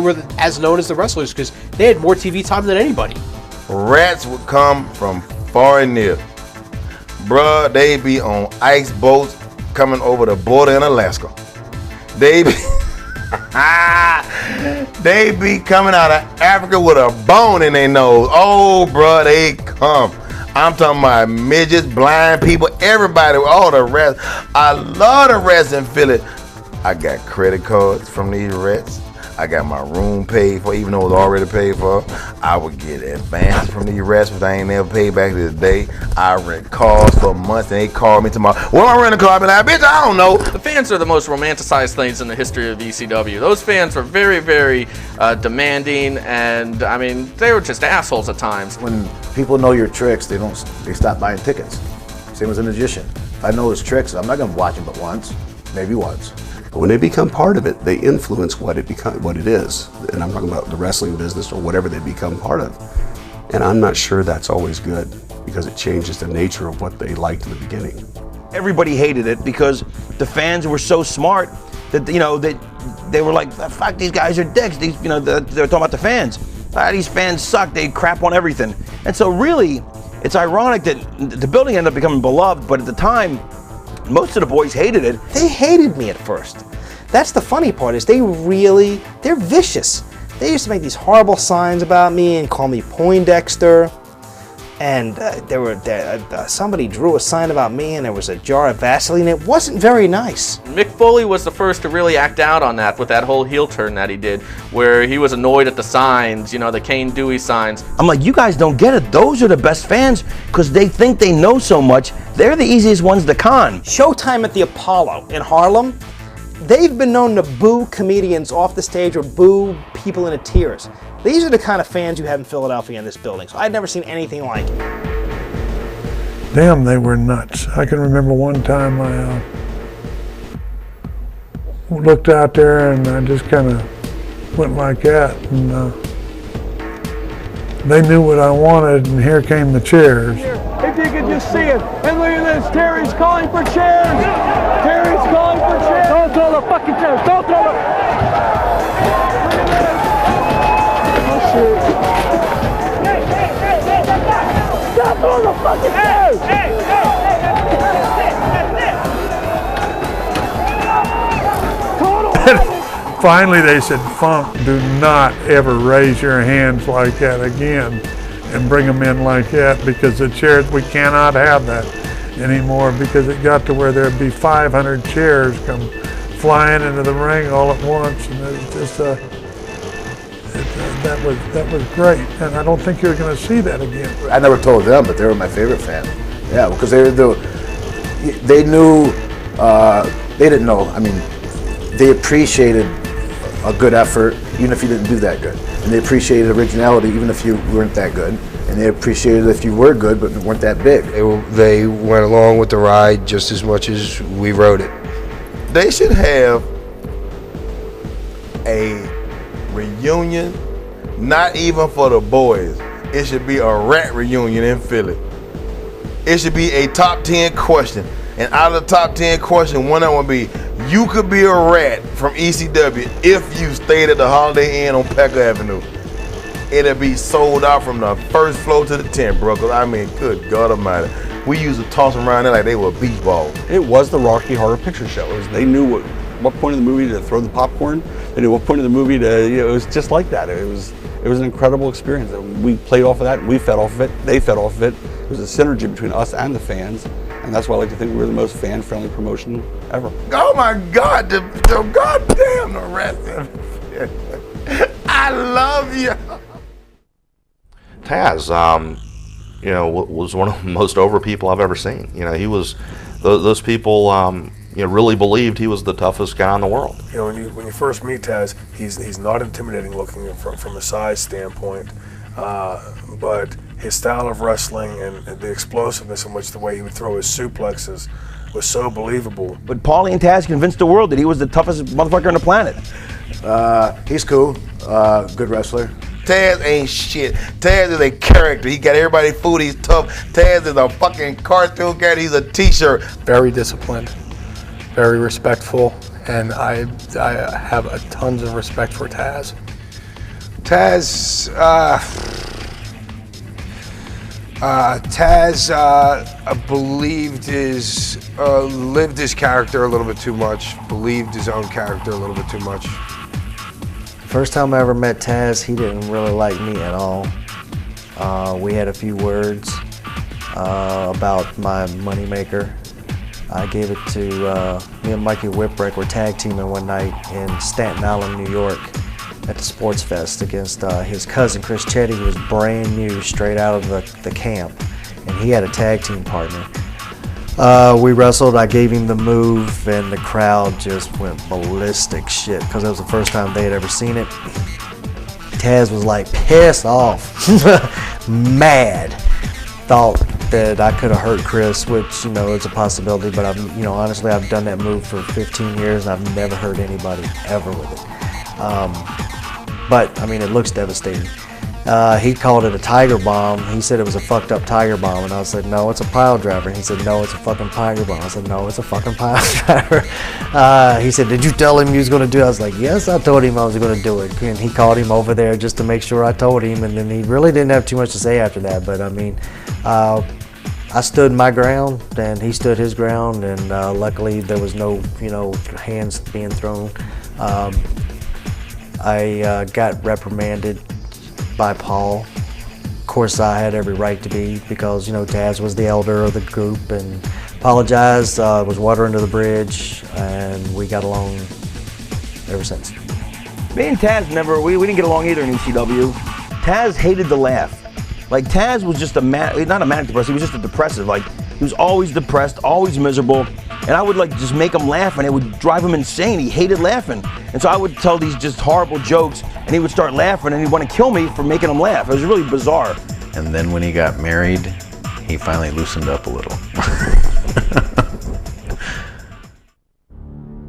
were as known as the wrestlers because they had more TV time than anybody. Rats would come from far and near. Bruh, they be on ice boats coming over the border in Alaska. They be, They be coming out of Africa with a bone in their nose. Oh, bro, they come. I'm talking about midgets, blind people, everybody, all the rest. I love the rest in Philly. I got credit cards from these rats. I got my room paid for, even though it was already paid for. I would get advances from these rats, which I ain't never paid back to this day. I rent cars for months, and they call me tomorrow. Well, I rent a car, I be like, bitch, I don't know. The fans are the most romanticized things in the history of ECW. Those fans were very, very demanding, and I mean, they were just assholes at times. When people know your tricks, they stop buying tickets. Same as a magician. If I know his tricks, I'm not gonna watch him but once, maybe once. But when they become part of it, they influence what it is. And I'm talking about the wrestling business or whatever they become part of. And I'm not sure that's always good because it changes the nature of what they liked in the beginning. Everybody hated it because the fans were so smart that, you know, they were like, fuck, these guys are dicks. These, you know, they're talking about the fans. These fans suck. They crap on everything. And so really, it's ironic that the building ended up becoming beloved, but at the time, most of the boys hated it. They hated me at first. That's the funny part, is they're vicious. They used to make these horrible signs about me and call me Poindexter. And somebody drew a sign about me and there was a jar of Vaseline. It wasn't very nice. Mick Foley was the first to really act out on that with that whole heel turn that he did, where he was annoyed at the signs, you know, the Kane Dewey signs. I'm like, you guys don't get it. Those are the best fans because they think they know so much. They're the easiest ones to con. Showtime at the Apollo in Harlem, they've been known to boo comedians off the stage or boo people into tears. These are the kind of fans you have in Philadelphia in this building, so I'd never seen anything like it. Damn, they were nuts. I can remember one time I looked out there and I just kind of went like that, and they knew what I wanted, and here came the chairs. If you could just see it. And look at this, Terry's calling for chairs. Terry's calling for chairs. Don't throw the fucking chairs. Don't throw the... Oh, shit. Stop throwing the fucking chairs. Finally, they said, Funk, do not ever raise your hands like that again and bring them in like that, because the chairs, we cannot have that anymore, because it got to where there'd be 500 chairs come flying into the ring all at once, and it was just that was great, and I don't think you're going to see that again. I never told them, but they were my favorite fan. Yeah, because they knew, they didn't know. I mean, they appreciated a good effort, even if you didn't do that good. And they appreciated originality, even if you weren't that good. And they appreciated if you were good, but weren't that big. They went along with the ride just as much as we rode it. They should have a reunion, not even for the boys. It should be a rat reunion in Philly. It should be a top 10 question. And out of the top 10 questions, one of them would be, you could be a rat from ECW if you stayed at the Holiday Inn on Pecker Avenue. It'll be sold out from the first floor to the 10th, bro. Cause I mean, good God Almighty. We used to toss them around there like they were beach balls. It was the Rocky Horror Picture Show. They knew what point of the movie to throw the popcorn. They knew what point of the movie to, you know, it was just like that. It was an incredible experience. We played off of that, we fed off of it, they fed off of it. It was a synergy between us and the fans. And that's why I like to think we were the most fan-friendly promotion ever. Oh my God, the goddamn the rest. I love you. Taz, you know, was one of the most over people I've ever seen. You know, he was, those people, you know, really believed he was the toughest guy in the world. You know, when you first meet Taz, he's not intimidating looking from a size standpoint, but his style of wrestling and the explosiveness in which the way he would throw his suplexes was so believable. But Paulie and Taz convinced the world that he was the toughest motherfucker on the planet. He's cool, good wrestler. Taz ain't shit. Taz is a character. He got everybody food. He's tough. Taz is a fucking cartoon character. He's a t-shirt. Very disciplined, very respectful, and I have tons of respect for Taz. Taz lived his character a little bit too much, believed his own character a little bit too much. First time I ever met Taz, he didn't really like me at all. We had a few words about my moneymaker. I gave it to me and Mikey Whipwreck were tag teaming one night in Staten Island, New York at the Sports Fest against his cousin Chris Chetty, who was brand new, straight out of the camp, and he had a tag team partner. We wrestled, I gave him the move, and the crowd just went ballistic shit because it was the first time they had ever seen it. Taz was like pissed off, mad, thought that I could have hurt Chris, which, you know, it's a possibility, but honestly, I've done that move for 15 years and I've never hurt anybody ever with it. But I mean, it looks devastating. He called it a tiger bomb. He said it was a fucked up tiger bomb, and I said, no, it's a pile driver. And he said, no, it's a fucking tiger bomb. I said, no, it's a fucking pile driver. He said, did you tell him you was going to do it? I was like, yes, I told him I was going to do it. And he called him over there just to make sure I told him, and then he really didn't have too much to say after that. But I mean, I stood my ground, and he stood his ground, and luckily there was no, hands being thrown. I got reprimanded by Paul. Of course, I had every right to be because, Taz was the elder of the group, and apologized, was water under the bridge, and we got along ever since. Me and Taz we didn't get along either in ECW. Taz hated to laugh. Like, Taz was just not a manic depressive, he was just a depressive. Like, he was always depressed, always miserable, and I would just make him laugh, and it would drive him insane. He hated laughing. And so I would tell these just horrible jokes, and he would start laughing, and he'd want to kill me for making him laugh. It was really bizarre. And then when he got married, he finally loosened up a little.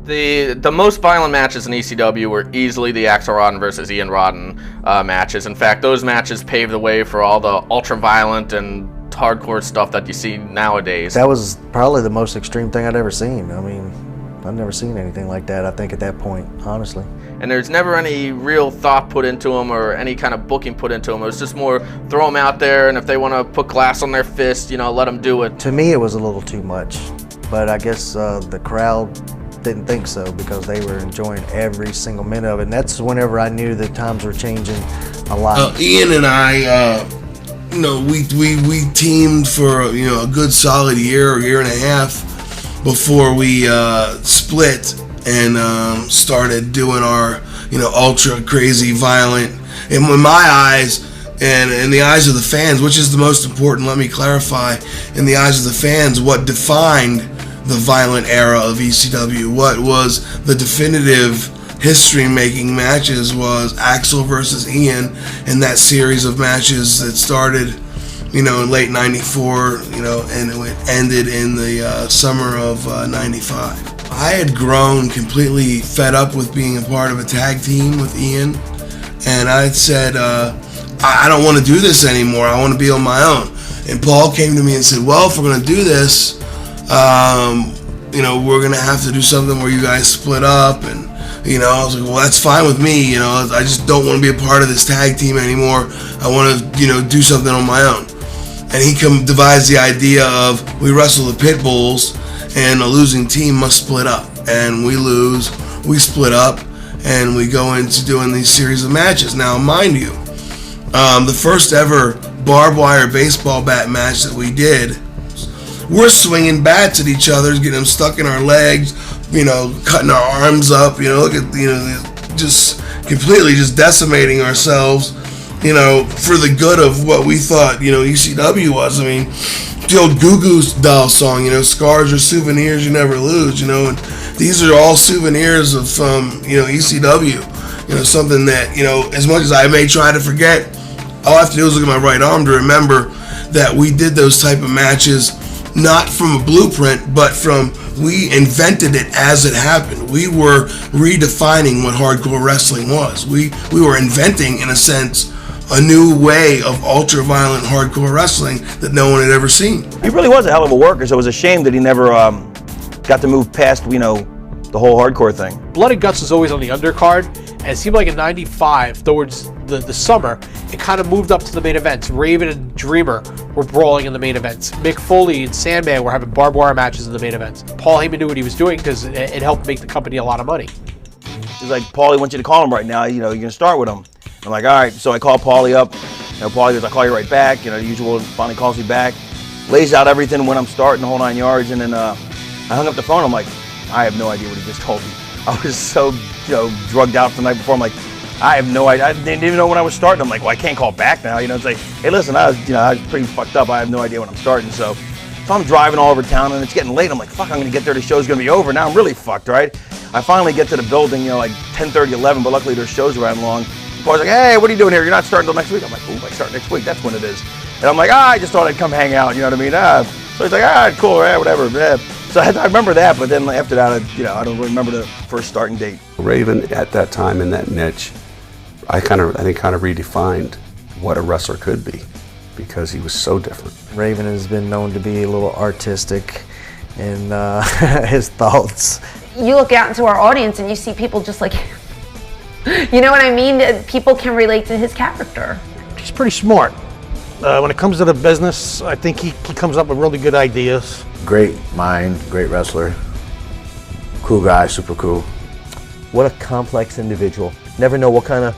The most violent matches in ECW were easily the Axel Rotten versus Ian Rotten matches. In fact, those matches paved the way for all the ultra-violent and hardcore stuff that you see nowadays. That was probably the most extreme thing I'd ever seen. I mean, I've never seen anything like that, I think, at that point, honestly. And there's never any real thought put into them or any kind of booking put into them. It was just more throw them out there, and if they want to put glass on their fist, let them do it. To me, it was a little too much, but I guess the crowd didn't think so because they were enjoying every single minute of it. And that's whenever I knew that times were changing a lot. Ian and I, we teamed for a good solid year and a half before we split and started doing our ultra crazy violent, and in my eyes and in the eyes of the fans, which is the most important, let me clarify, in the eyes of the fans, what defined the violent era of ECW, what was the definitive history-making matches was Axel versus Ian, and that series of matches that started in late 94, and it ended in the summer of 95. I had grown completely fed up with being a part of a tag team with Ian, and I had said, I don't want to do this anymore, I want to be on my own. And Paul came to me and said, well, if we're going to do this, we're going to have to do something where you guys split up. And I was like, well, that's fine with me, I just don't want to be a part of this tag team anymore. I want to, do something on my own. And he devised the idea of we wrestle the pit bulls and a losing team must split up. And we lose, we split up, and we go into doing these series of matches. Now, mind you, the first ever barbed wire baseball bat match that we did, we're swinging bats at each other, getting them stuck in our legs, cutting our arms up, look at, just completely just decimating ourselves, for the good of what we thought, ECW was. I mean, the old Goo Goo Doll song, scars are souvenirs you never lose, and these are all souvenirs of, ECW, something that, as much as I may try to forget, all I have to do is look at my right arm to remember that we did those type of matches not from a blueprint, but we invented it as it happened. We were redefining what hardcore wrestling was. We were inventing, in a sense, a new way of ultra-violent hardcore wrestling that no one had ever seen. He really was a hell of a worker, so it was a shame that he never got to move past, the whole hardcore thing. Blood and Guts was always on the undercard, and it seemed like in '95, towards the summer, it kind of moved up to the main events. Raven and Dreamer were brawling in the main events. Mick Foley and Sandman were having barbed wire matches in the main events. Paul Heyman knew what he was doing because it helped make the company a lot of money. He's like, Paulie wants you to call him right now. You know, you're gonna start with him. I'm like, all right. So I call Paulie up. You know, Paulie goes, I'll call you right back. You know, the usual. Finally calls me back, lays out everything when I'm starting the whole 9 yards, and then I hung up the phone. I'm like, I have no idea what he just told me. I was so, you know, drugged out the night before. I'm like, I have no idea. I didn't even know when I was starting. I'm like, well, I can't call back now. You know, it's like, hey, listen, I was pretty fucked up. I have no idea when I'm starting. So I'm driving all over town, and it's getting late. I'm like, fuck, I'm gonna get there. The show's gonna be over. Now I'm really fucked, right? I finally get to the building, you know, like 10:30, 11. But luckily their shows ran long. Paul's like, hey, what are you doing here? You're not starting until next week. I'm like, ooh, I start next week. That's when it is. And I'm like, I just thought I'd come hang out. You know what I mean? So he's like, cool, whatever. So I remember that, but then after that, I don't really remember the first starting date. Raven at that time in that niche, I think kind of redefined what a wrestler could be, because he was so different. Raven has been known to be a little artistic in his thoughts. You look out into our audience and you see people just like, you know what I mean? People can relate to his character. He's pretty smart. When it comes to the business, I think he comes up with really good ideas. Great mind, great wrestler. Cool guy, super cool. What a complex individual. Never know what kind of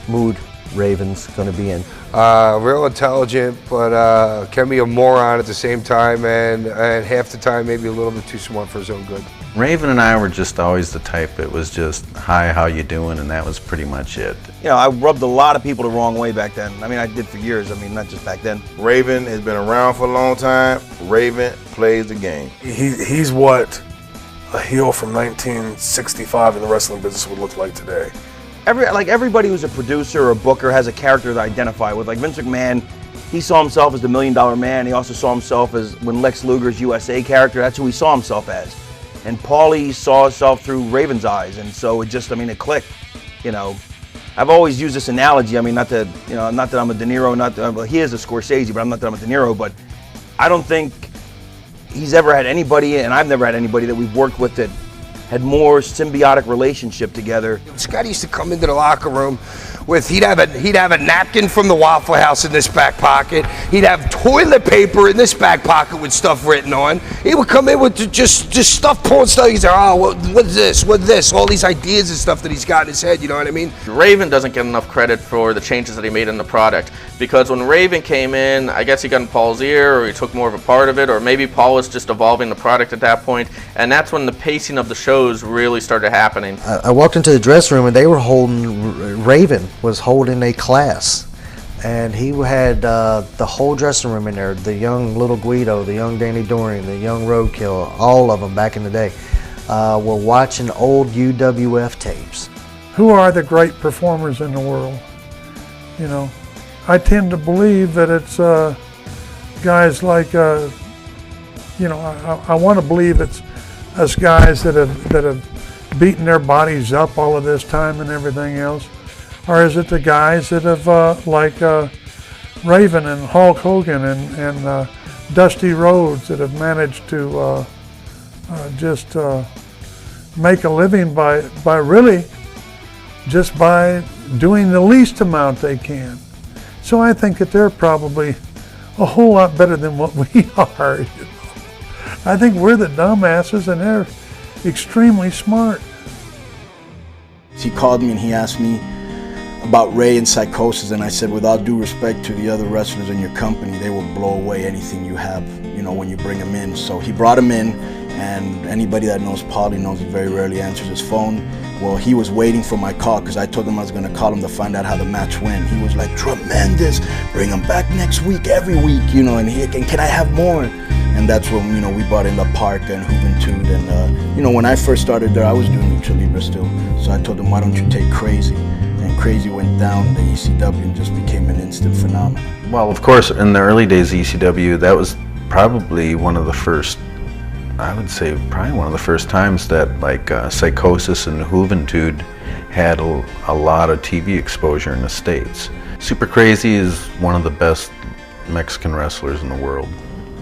mood Raven's going to be in. Real intelligent, but can be a moron at the same time, and half the time maybe a little bit too smart for his own good. Raven and I were just always the type, it was just, hi, how you doing, and that was pretty much it. You know, I rubbed a lot of people the wrong way back then. I mean, I did for years. I mean, not just back then. Raven has been around for a long time. Raven plays the game. He's what a heel from 1965 in the wrestling business would look like today. Everybody who's a producer or a booker has a character to identify with. Like Vince McMahon, he saw himself as the $1 Million Man. He also saw himself as, when Lex Luger's USA character, that's who he saw himself as. And Paulie saw himself through Raven's eyes, and so it just, I mean, it clicked. You know, I've always used this analogy. I mean, not that I'm a De Niro, well, he is a Scorsese, but I'm not that I'm a De Niro. But I don't think he's ever had anybody, and I've never had anybody that we've worked with that had more symbiotic relationship together. Scott used to come into the locker room with, he'd have a napkin from the Waffle House in this back pocket. He'd have toilet paper in this back pocket with stuff written on. He would come in with just stuff, pulling stuff. He's like, oh, what's this? All these ideas and stuff that he's got in his head, you know what I mean? Raven doesn't get enough credit for the changes that he made in the product, because when Raven came in, I guess he got in Paul's ear, or he took more of a part of it, or maybe Paul was just evolving the product at that point, and that's when the pacing of the shows really started happening. I walked into the dressing room and they were holding, Raven was holding a class, and he had the whole dressing room in there, the young little Guido, the young Danny Dorian, the young Roadkill, all of them back in the day, were watching old UWF tapes. Who are the great performers in the world? You know, I tend to believe that it's guys like, you know, I want to believe it's us guys that have beaten their bodies up all of this time and everything else, or is it the guys that have like Raven and Hulk Hogan and Dusty Rhodes that have managed to just make a living by really just by doing the least amount they can. So I think that they're probably a whole lot better than what we are. You know? I think we're the dumbasses and they're extremely smart. He called me and he asked me about Ray and Psychosis, and I said, without due respect to the other wrestlers in your company, they will blow away anything you have, you know, when you bring them in. So he brought him in, and anybody that knows Paulie knows he very rarely answers his phone. Well, he was waiting for my call because I told him I was going to call him to find out how the match went. He was like, tremendous, bring him back next week, every week, you know, and can I have more? And that's when, you know, we brought in the Park and Juventud, and you know, when I first started there, I was doing Lucha Libre still. So I told him, why don't you take Crazy? And Crazy went down the ECW and just became an instant phenomenon. Well, of course, in the early days of ECW, that was probably one of the first, I would say probably one of the first times that like Psychosis and Juventud had a lot of TV exposure in the States. Super Crazy is one of the best Mexican wrestlers in the world.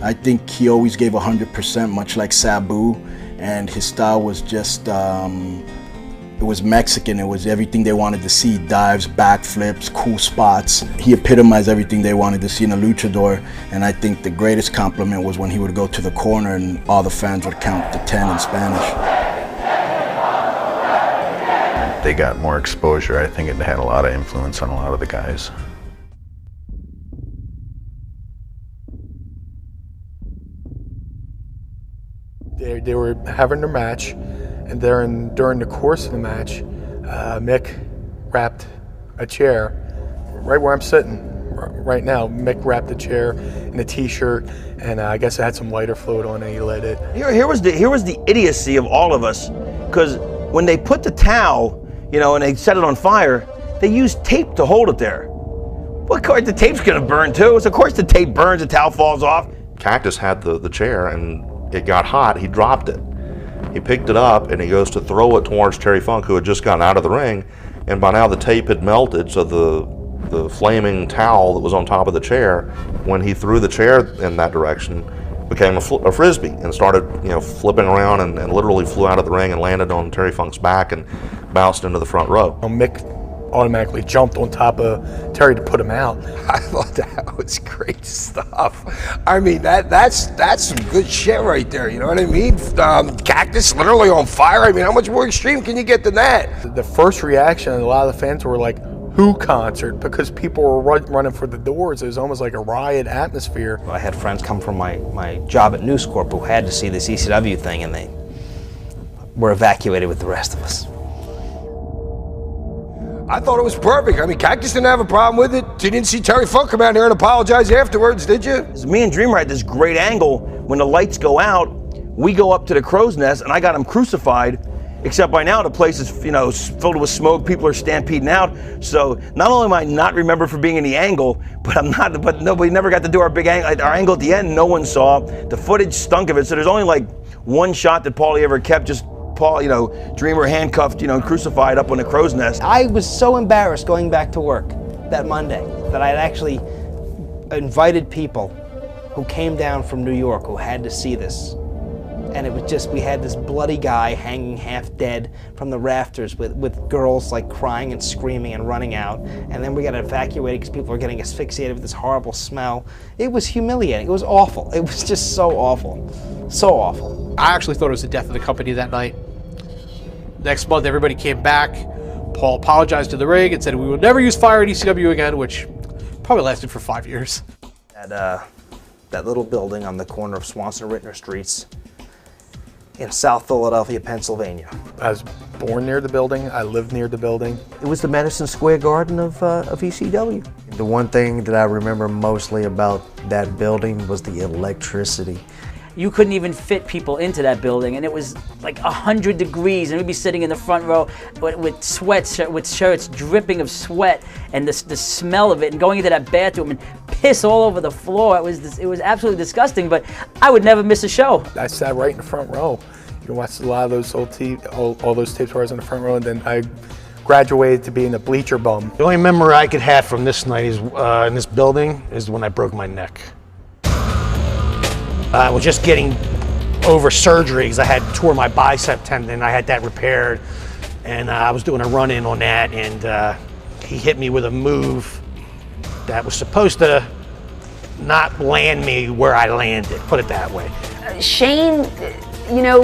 I think he always gave 100%, much like Sabu, and his style was just, it was Mexican. It was everything they wanted to see: dives, backflips, cool spots. He epitomized everything they wanted to see in a luchador, and I think the greatest compliment was when he would go to the corner and all the fans would count to 10 in Spanish. they got more exposure. I think it had a lot of influence on a lot of the guys. They were having their match, and during the course of the match, Mick wrapped a chair right where I'm sitting right now. Mick wrapped a chair in a t-shirt, and I guess it had some lighter fluid on it. He lit it. Here was the idiocy of all of us, because when they put the towel, and they set it on fire, they used tape to hold it there. Well, of course the tape's gonna burn too. So of course the tape burns, the towel falls off. Cactus had the chair, and it got hot. He dropped it. He picked it up, and he goes to throw it towards Terry Funk, who had just gotten out of the ring, and by now the tape had melted, so the flaming towel that was on top of the chair, when he threw the chair in that direction, became a frisbee and started, flipping around and literally flew out of the ring and landed on Terry Funk's back and bounced into the front row. Mick automatically jumped on top of Terry to put him out. I thought that was great stuff. I mean, that's some good shit right there. You know what I mean? Cactus literally on fire. I mean, how much more extreme can you get than that? The first reaction of a lot of the fans were like, "Who concert?" Because people were running for the doors. It was almost like a riot atmosphere. I had friends come from my job at News Corp who had to see this ECW thing, and they were evacuated with the rest of us. I thought it was perfect. I mean, Cactus didn't have a problem with it. You didn't see Terry Funk come out here and apologize afterwards, did you? Me and Dreamer had this great angle. When the lights go out, we go up to the crow's nest, and I got him crucified. Except by now the place is, filled with smoke. People are stampeding out. So not only am I not remembered for being in the angle, but nobody never got to do our big angle. Our angle at the end, no one saw. The footage stunk of it. So there's only like one shot that Paulie ever kept. Just Paul, Dreamer handcuffed, crucified up on the crow's nest. I was so embarrassed going back to work that Monday that I had actually invited people who came down from New York who had to see this. And it was just, we had this bloody guy hanging half dead from the rafters with girls like crying and screaming and running out. And then we got evacuated because people were getting asphyxiated with this horrible smell. It was humiliating. It was awful. It was just so awful. So awful. I actually thought it was the death of the company that night. Next month, everybody came back. Paul apologized to the ring and said, "We will never use fire in ECW again," which probably lasted for 5 years. That little building on the corner of Swanson and Rittner Streets in South Philadelphia, Pennsylvania. I was born near the building. I lived near the building. It was the Madison Square Garden of ECW. The one thing that I remember mostly about that building was the electricity. You couldn't even fit people into that building, and it was like 100 degrees, and we'd be sitting in the front row with shirts dripping of sweat, and the smell of it, and going into that bathroom and piss all over the floor. It was absolutely disgusting, but I would never miss a show. I sat right in the front row. You can watch a lot of those old all those tapes where I was in the front row, and then I graduated to being a bleacher bum. The only memory I could have from this night is in this building is when I broke my neck. I was just getting over surgery because I had tore my bicep tendon. I had that repaired, and I was doing a run-in on that, and he hit me with a move that was supposed to not land me where I landed, put it that way. Shane,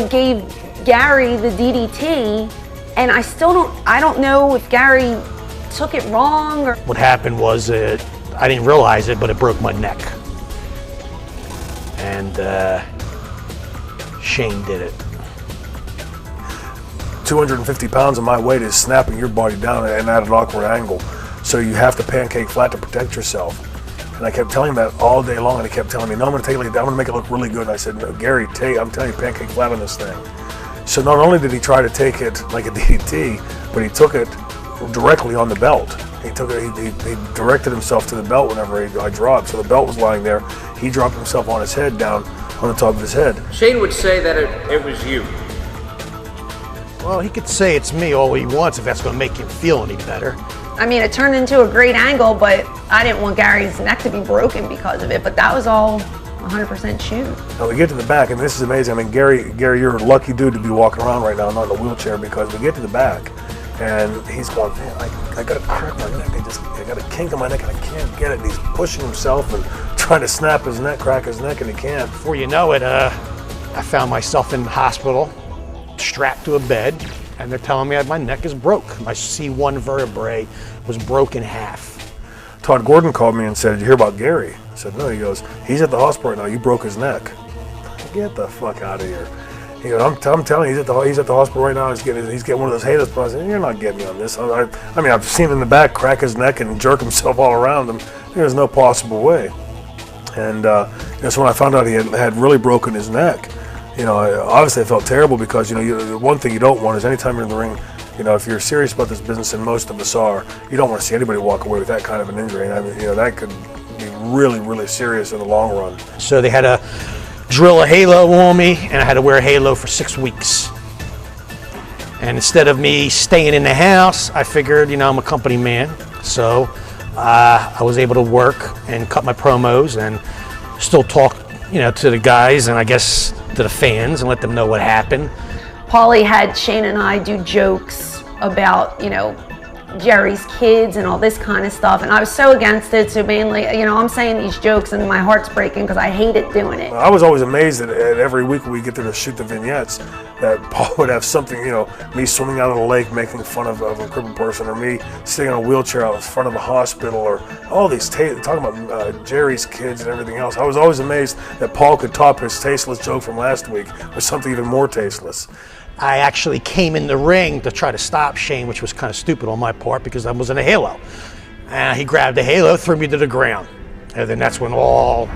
gave Gary the DDT, and I don't know if Gary took it wrong or. What happened was I didn't realize it, but it broke my neck. And Shane did it. 250 pounds of my weight is snapping your body down and at an awkward angle. So you have to pancake flat to protect yourself. And I kept telling him that all day long, and he kept telling me, "No, I'm gonna take it like that. I'm gonna make it look really good." And I said, "No, Gary, I'm telling you, pancake flat on this thing." So not only did he try to take it like a DDT, but he took it directly on the belt. He directed himself to the belt whenever I dropped. So the belt was lying there. He dropped himself on his head, down on the top of his head. Shane would say that it was you. Well, he could say it's me all he wants if that's going to make him feel any better. I mean, it turned into a great angle, but I didn't want Gary's neck to be broken because of it, but that was all 100% shoot. Now we get to the back, and this is amazing. I mean, Gary, you're a lucky dude to be walking around right now, not in a wheelchair, because we get to the back, and he's going, "Man, I got a crack my neck. I got a kink in my neck, and I can't get it." And he's pushing himself and trying to snap his neck, crack his neck, and he can't. Before you know it, I found myself in the hospital, strapped to a bed, and they're telling me my neck is broke. My C1 vertebrae was broken in half. Todd Gordon called me and said, "Did you hear about Gary?" I said, "No." He goes, "He's at the hospital right now. You broke his neck." Get the fuck out of here. He goes, I'm telling you, he's at the hospital right now. He's getting one of those haters. I said, "You're not getting me on this." I mean, I've seen him in the back crack his neck and jerk himself all around him. There's no possible way. And so when I found out he had really broken his neck, obviously I felt terrible because the one thing you don't want is anytime you're in the ring, if you're serious about this business, and most of us are, you don't want to see anybody walk away with that kind of an injury. And I mean, that could be really, really serious in the long run. So they had to drill a halo on me, and I had to wear a halo for 6 weeks. And instead of me staying in the house, I figured, I'm a company man, so I was able to work and cut my promos and still talk, to the guys and I guess to the fans and let them know what happened. Paulie had Shane and I do jokes about, Jerry's kids and all this kind of stuff, and I was so against it. So mainly, I'm saying these jokes and my heart's breaking because I hated doing it. I was always amazed that every week when we get there to shoot the vignettes, that Paul would have something, me swimming out of the lake making fun of a crippled person, or me sitting in a wheelchair out in front of the hospital, or all these talking about Jerry's kids and everything else. I was always amazed that Paul could top his tasteless joke from last week with something even more tasteless. I actually came in the ring to try to stop Shane, which was kind of stupid on my part because I was in a halo. He grabbed the halo, threw me to the ground. And then that's when all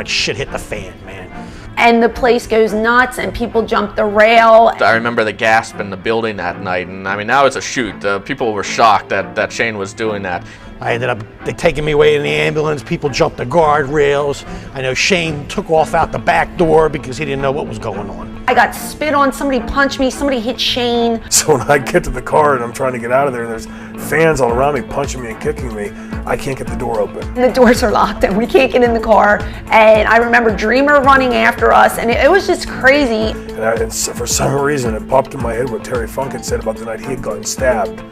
shit hit the fan, man. And the place goes nuts and people jump the rail. I remember the gasp in the building that night, and I mean, that was a shoot. People were shocked that Shane was doing that. I ended up taking me away in the ambulance. People jumped the guardrails. I know Shane took off out the back door because he didn't know what was going on. I got spit on, somebody punched me, somebody hit Shane. So when I get to the car and I'm trying to get out of there and there's fans all around me punching me and kicking me, I can't get the door open. And the doors are locked and we can't get in the car. And I remember Dreamer running after us, and it was just crazy. And for some reason, it popped in my head what Terry Funk had said about the night he had gotten stabbed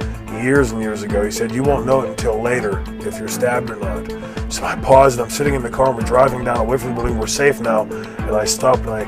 years and years ago. He said, "You won't know it until later if you're stabbed or not." So I paused and I'm sitting in the car and we're driving down away from the building. We're safe now. And I stop and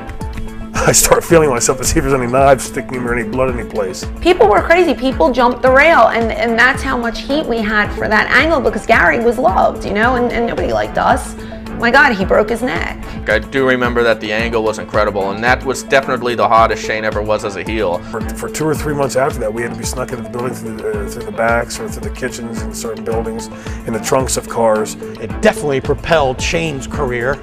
I start feeling myself to see if there's any knives sticking or any blood any place. People were crazy. People jumped the rail, and that's how much heat we had for that angle because Gary was loved, and nobody liked us. My God, he broke his neck. I do remember that the angle was incredible, and that was definitely the hottest Shane ever was as a heel. For 2 or 3 months after that, we had to be snuck into the building through the backs or through the kitchens in certain buildings, in the trunks of cars. It definitely propelled Shane's career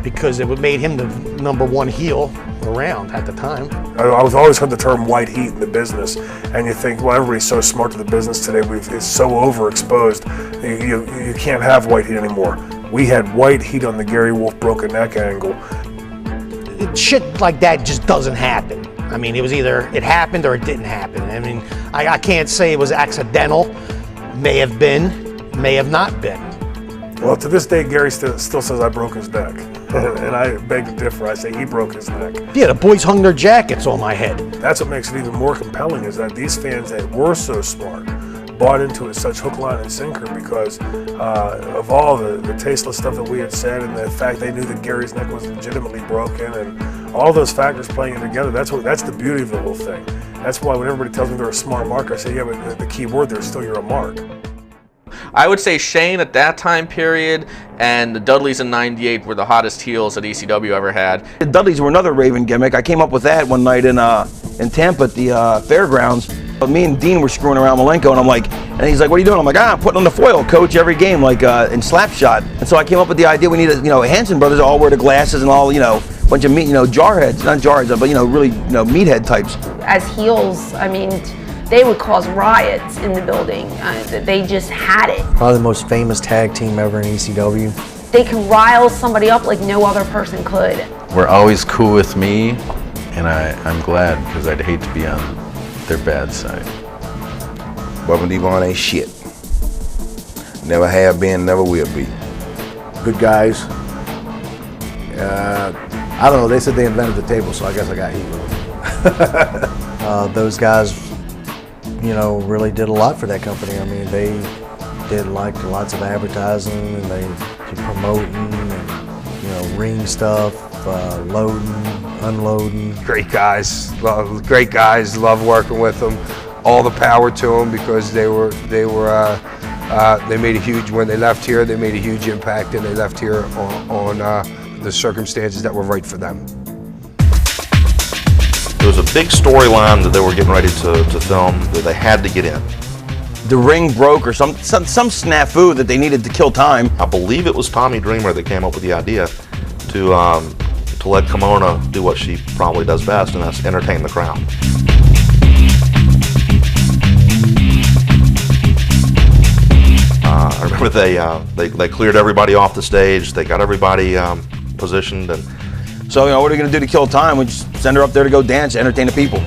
because it made him the #1 heel around at the time. I've always heard the term white heat in the business, and you think, well, everybody's so smart to the business today, it's so overexposed, you can't have white heat anymore. We had white heat on the Gary Wolf broken neck angle. Shit like that just doesn't happen. I mean, it was either it happened or it didn't happen. I mean, I can't say it was accidental. May have been, may have not been. Well, to this day, Gary still says I broke his neck. And I beg to differ. I say he broke his neck. Yeah, the boys hung their jackets on my head. That's what makes it even more compelling, is that these fans that were so smart bought into it such hook, line, and sinker because of all the tasteless stuff that we had said, and the fact they knew that Gary's neck was legitimately broken, and all those factors playing together. That's the beauty of the whole thing. That's why when everybody tells me they're a smart mark, I say, yeah, but the key word there is still you're a mark. I would say Shane at that time period and the Dudleys in '98 were the hottest heels that ECW ever had. The Dudleys were another Raven gimmick. I came up with that one night in Tampa at the fairgrounds. Me and Dean were screwing around Malenko, and I'm like, and he's like, "What are you doing?" I'm like, "I'm putting on the foil, coach, every game, like in Slapshot." And so I came up with the idea we needed, Hanson brothers all wear the glasses and all, bunch of meat, jarheads, not jarheads, but really, meathead types. As heels, I mean, they would cause riots in the building. They just had it. Probably the most famous tag team ever in ECW. They can rile somebody up like no other person could. We're always cool with me, and I'm glad because I'd hate to be on their bad side. Bubba Devon ain't shit. Never have been, never will be. Good guys. I don't know, they said they invented the table, so I guess I got heat with them. Those guys, really did a lot for that company. I mean, they did lots of advertising, and they did promoting, and ring stuff, loading, unloading. Great guys, love working with them. All the power to them because they made a huge, when they left here, they made a huge impact, and they left here on the circumstances that were right for them. There was a big storyline that they were getting ready to film that they had to get in. The ring broke or some snafu that they needed to kill time. I believe it was Tommy Dreamer that came up with the idea to let Kimona do what she probably does best, and that's entertain the crowd. I remember they cleared everybody off the stage. They got everybody positioned, and so what are we gonna do to kill time? We just send her up there to go dance, entertain the people.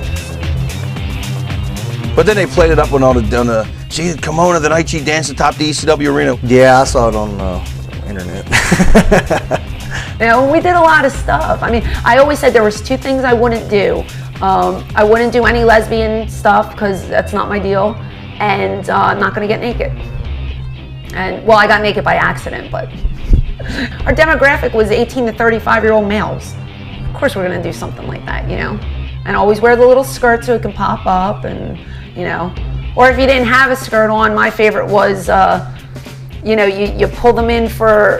But then they played it up on she had Kimona the night she danced atop the ECW arena. Yeah, I saw it on the internet. We did a lot of stuff. I mean, I always said there was two things I wouldn't do. I wouldn't do any lesbian stuff because that's not my deal, and I'm not gonna get naked. And well, I got naked by accident, but our demographic was 18 to 35-year-old males. Of course we're gonna do something like that, and always wear the little skirt so it can pop up, and or if you didn't have a skirt on, my favorite was you pull them in for,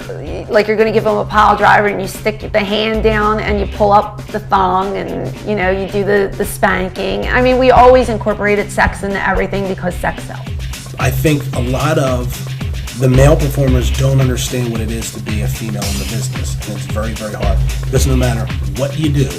like you're gonna give them a pile driver, and you stick the hand down and you pull up the thong, and you do the spanking. I mean, we always incorporated sex into everything because sex sells. I think a lot of the male performers don't understand what it is to be a female in the business, and it's very, very hard. Because no matter what you do,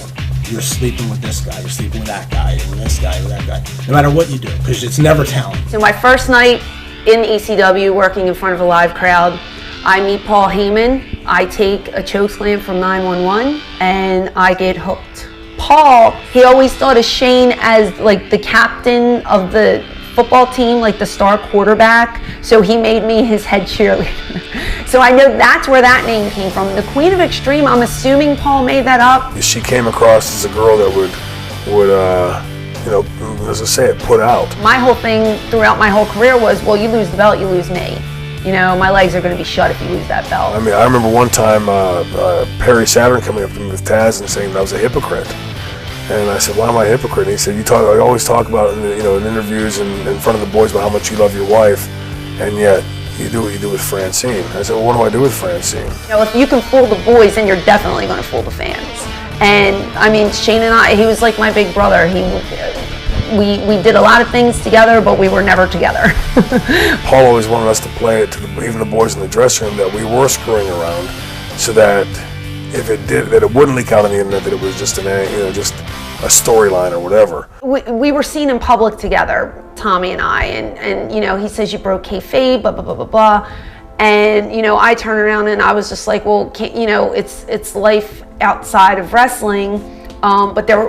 you're sleeping with this guy, you're sleeping with that guy, and this guy, with that guy. No matter what you do, because it's never talent. So my first night in ECW, working in front of a live crowd, I meet Paul Heyman. I take a chokeslam from 911, and I get hooked. Paul, he always thought of Shane as like the captain of the football team, like the star quarterback, so he made me his head cheerleader. So I know that's where that name came from. The Queen of Extreme, I'm assuming Paul made that up. She came across as a girl that would as I say, it put out. My whole thing throughout my whole career was, well, you lose the belt, you lose me. My legs are going to be shut if you lose that belt. I mean, I remember one time Perry Saturn coming up to me with Taz and saying that I was a hypocrite. And I said, why am I a hypocrite? And he said, you always talk about in interviews and in front of the boys about how much you love your wife, and yet you do what you do with Francine. I said, well, what do I do with Francine? If you can fool the boys, then you're definitely going to fool the fans. And I mean, Shane and he was like my big brother. We did a lot of things together, but we were never together. Paul always wanted us to play it to even the boys in the dressing room that we were screwing around, so that if it did, that it wouldn't leak out on the internet, that it was just just a storyline or whatever. We were seen in public together, Tommy and I, and he says you broke kayfabe, blah blah blah blah blah, and I turn around and I was just like, well, it's life outside of wrestling, but there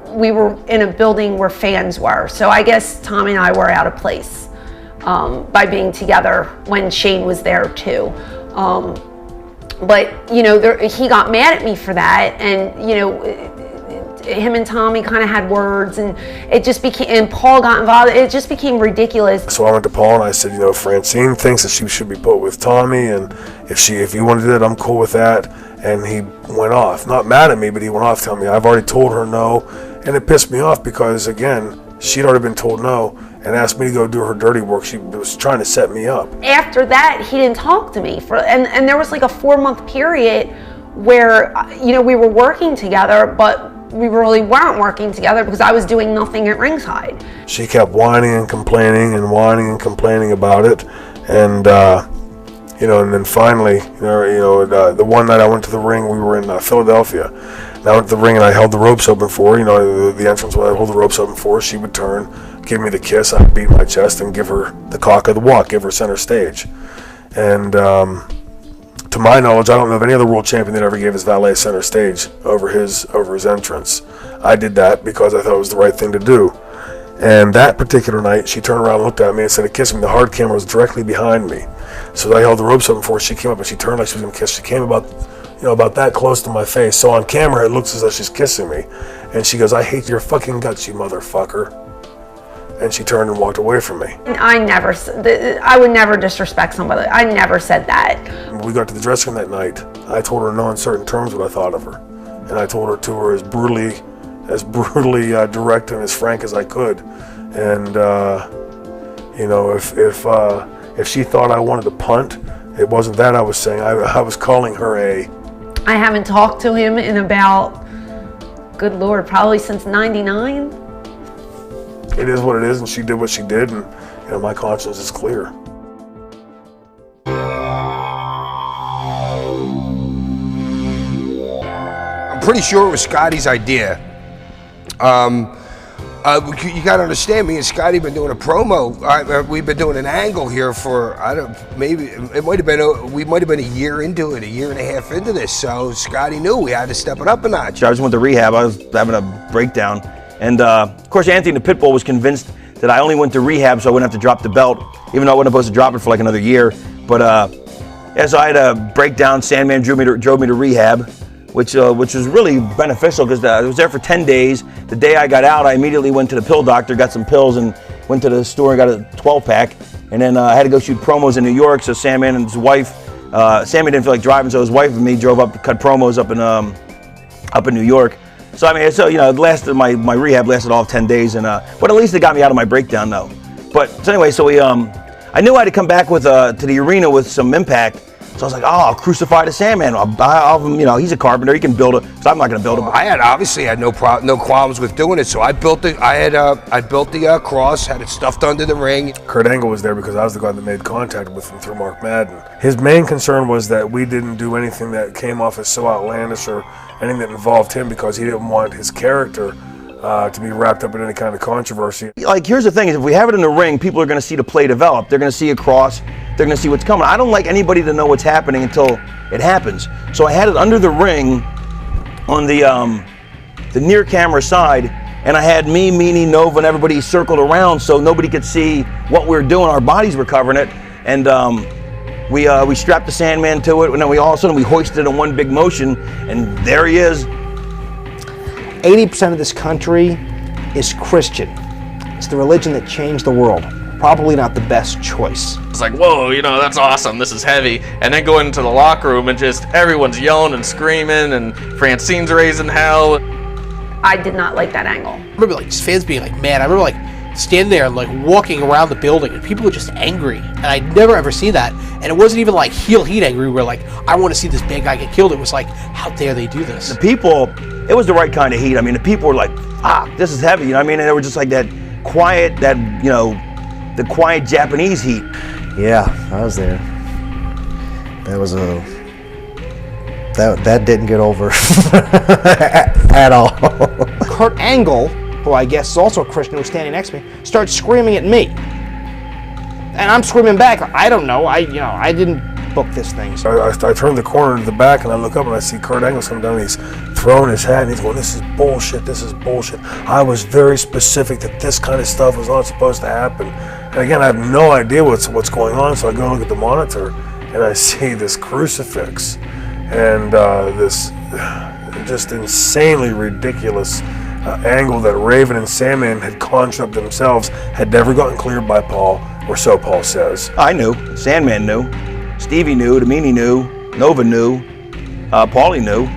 we were in a building where fans were, so I guess Tommy and I were out of place by being together when Shane was there too. But he got mad at me for that, and him and Tommy kind of had words, and it just became, and Paul got involved. It just became ridiculous. So I went to Paul and I said, Francine thinks that she should be put with Tommy, and if you want to do that, I'm cool with that. And he went off, not mad at me, but he went off telling me I've already told her no, and it pissed me off because again, she'd already been told no and asked me to go do her dirty work. She was trying to set me up. After that, he didn't talk to me and there was like a 4-month period where we were working together, but we really weren't working together because I was doing nothing at ringside. She kept whining and complaining about it, and and then finally, the one night I went to the ring, we were in Philadelphia. And I went to the ring and I held the ropes open for her. The entrance where I hold the ropes open for her, she would turn, give me the kiss, I'd beat my chest and give her the cock of the walk, give her center stage. And to my knowledge, I don't know of any other world champion that ever gave his valet center stage over his entrance. I did that because I thought it was the right thing to do. And that particular night, she turned around and looked at me and said, kiss me. The hard camera was directly behind me. So I held the ropes open for her. She came up and she turned like she was going to kiss. She came about that close to my face. So on camera, it looks as though she's kissing me. And she goes, I hate your fucking guts, you motherfucker. And she turned and walked away from me. I would never disrespect somebody. I never said that. When we got to the dressing room that night, I told her in no uncertain terms what I thought of her. and I told her to her as brutally direct and as frank as I could. And you know, if she thought I wanted to punt, it wasn't that I was saying. I was calling her a. I haven't talked to him in about, good Lord, probably since '99. It is what it is, and she did what she did, and you know, my conscience is clear. I'm pretty sure it was Scotty's idea. You gotta understand, me and Scotty been doing a promo. We've been doing an angle here for, maybe it might have been, we might have been a year into it, a year and a half into this. So Scotty knew we had to step it up a notch. I just went to rehab. I was having a breakdown. And of course, Anthony the Pitbull was convinced that I only went to rehab so I wouldn't have to drop the belt, even though I wasn't supposed to drop it for like another year. But yeah, so I had a breakdown. Sandman drove me to rehab, which was really beneficial because I was there for 10 days. The day I got out, I immediately went to the pill doctor, got some pills, and went to the store and got a 12-pack. And then I had to go shoot promos in New York, so Sandman and his wife, Sandman didn't feel like driving, so his wife and me drove up to cut promos up in New York. So I mean, so you know, my rehab lasted all of 10 days, and but at least it got me out of my breakdown, though. But so anyway, so I knew I had to come back with to the arena with some impact. So I was like, oh, I'll crucify the Sandman. I'll you know, he's a carpenter. He can build it. So I'm not going to build it. I obviously had no qualms with doing it. So I built the cross, had it stuffed under the ring. Kurt Angle was there because I was the guy that made contact with him through Mark Madden. His main concern was that we didn't do anything that came off as so outlandish or anything that involved him, because he didn't want his character to be wrapped up in any kind of controversy. Like, here's the thing, is if we have it in the ring, people are going to see the play develop. They're going to see a cross. They're going to see what's coming. I don't like anybody to know what's happening until it happens. So I had it under the ring on the near camera side, and I had me, Meanie, Nova, and everybody circled around so nobody could see what we were doing. Our bodies were covering it, and we strapped the Sandman to it, and then all of a sudden we hoisted it in one big motion, and there he is. 80% of this country is Christian. It's the religion that changed the world. Probably not the best choice. It's like, whoa, you know, that's awesome, this is heavy. And then go into the locker room and just everyone's yelling and screaming and Francine's raising hell. I did not like that angle. I remember like just fans being like mad. I remember like standing there and like walking around the building and people were just angry. And I'd never ever seen that. And it wasn't even like heel heat angry where like, I want to see this bad guy get killed. It was like, how dare they do this? The people, it was the right kind of heat. I mean, the people were like, this is heavy. You know what I mean? And they were just like that quiet, you know, the quiet Japanese heat. Yeah, I was there. That was that didn't get over at all. Kurt Angle, who I guess is also a Christian, who was standing next to me, starts screaming at me. And I'm screaming back. I don't know. I didn't book this thing. So I turn the corner to the back and I look up and I see Kurt Angle come down and he's throwing his hat and he's going, this is bullshit, this is bullshit. I was very specific that this kind of stuff was not supposed to happen. And again, I have no idea what's going on, so I go and look at the monitor and I see this crucifix and this just insanely ridiculous angle that Raven and Sandman had conjured up themselves had never gotten cleared by Paul, or so Paul says. I knew. Sandman knew. Stevie knew. Domini knew. Nova knew. Paulie knew.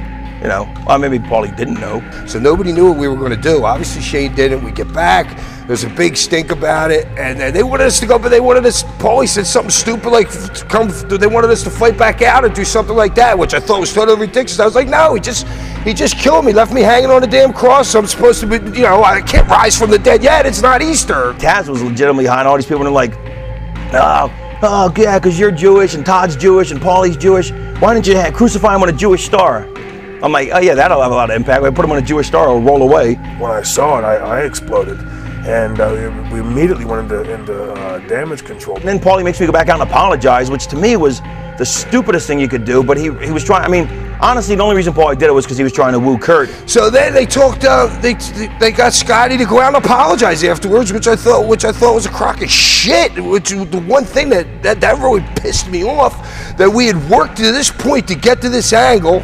You know, well, maybe Paulie didn't know. So nobody knew what we were going to do. Obviously, Shane didn't. We get back. There's a big stink about it, and they wanted us to go, but they wanted us. Paulie said something stupid like, they wanted us to fight back out or do something like that, which I thought was totally ridiculous. I was like, no, he just killed me, left me hanging on the damn cross. So I'm supposed to be, you know, I can't rise from the dead yet. It's not Easter. Taz was legitimately high, and all these people were like, oh yeah, because you're Jewish and Todd's Jewish and Paulie's Jewish. Why didn't you crucify him on a Jewish star? I'm like, oh yeah, that'll have a lot of impact. I put him on a Jewish star, it'll roll away. When I saw it, I exploded. And we immediately went into damage control. And then Paulie makes me go back out and apologize, which to me was the stupidest thing you could do. But he was trying. I mean, honestly, the only reason Paulie did it was because he was trying to woo Kurt. So then they talked. They got Scotty to go out and apologize afterwards, which I thought was a crock of shit. Which the one thing that really pissed me off, that we had worked to this point to get to this angle.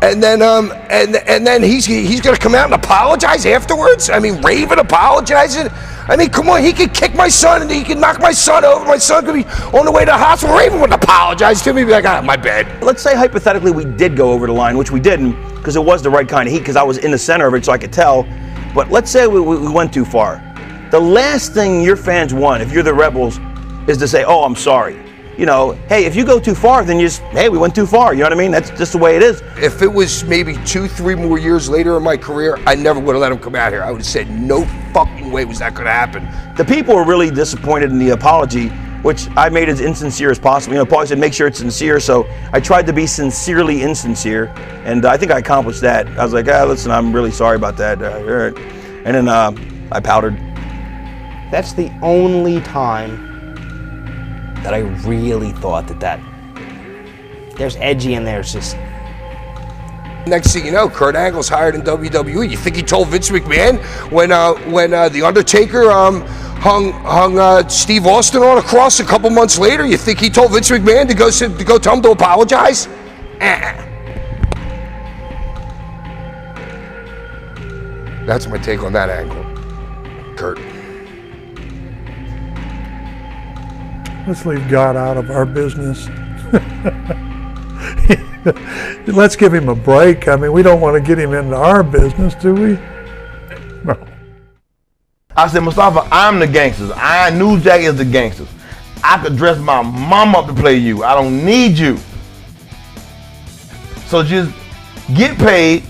And then he's gonna come out and apologize afterwards. I mean, Raven apologizing. I mean, come on, he could kick my son and he could knock my son over. My son could be on the way to the hospital. Raven wouldn't apologize to me, be like, my bad. Let's say hypothetically we did go over the line, which we didn't, because it was the right kind of heat, because I was in the center of it so I could tell. But let's say we went too far. The last thing your fans want, if you're the Rebels, is to say, oh, I'm sorry. You know, hey, if you go too far, then you just, hey, we went too far. You know what I mean? That's just the way it is. If it was maybe 2-3 more years later in my career, I never would have let him come out here. I would have said, no fucking way was that going to happen. The people were really disappointed in the apology, which I made as insincere as possible. You know, Paulie said, make sure it's sincere, so I tried to be sincerely insincere, and I think I accomplished that. I was like, listen, I'm really sorry about that. And then I powdered. That's the only time that I really thought that there's edgy and there's just. Next thing you know, Kurt Angle's hired in WWE. You think he told Vince McMahon when The Undertaker hung Steve Austin on a cross a couple months later? You think he told Vince McMahon to go tell him to apologize? That's my take on that angle, Kurt. Let's leave God out of our business. Let's give him a break. I mean, we don't want to get him into our business, do we? No. I said, Mustafa, I'm the gangsters. New Jack is the gangsters. I could dress my mom up to play you. I don't need you. So just get paid,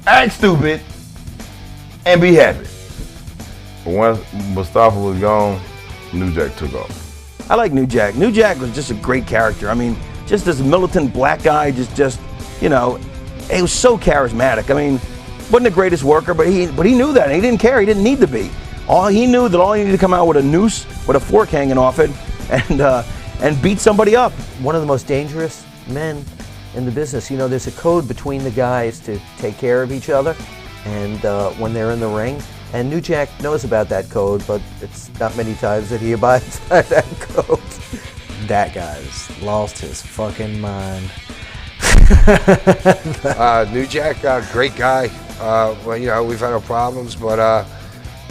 act stupid, and be happy. Once Mustafa was gone, New Jack took off. I like New Jack. New Jack was just a great character. I mean, just this militant black guy, just you know, he was so charismatic. I mean, wasn't the greatest worker, but he knew that, and he didn't care. He didn't need to be. He knew that all he needed to come out with a noose, with a fork hanging off it, and beat somebody up. One of the most dangerous men in the business. You know, there's a code between the guys to take care of each other, and when they're in the ring. And New Jack knows about that code, but it's not many times that he abides by that code. That guy's lost his fucking mind. New Jack, great guy. Well, you know, we've had our problems, but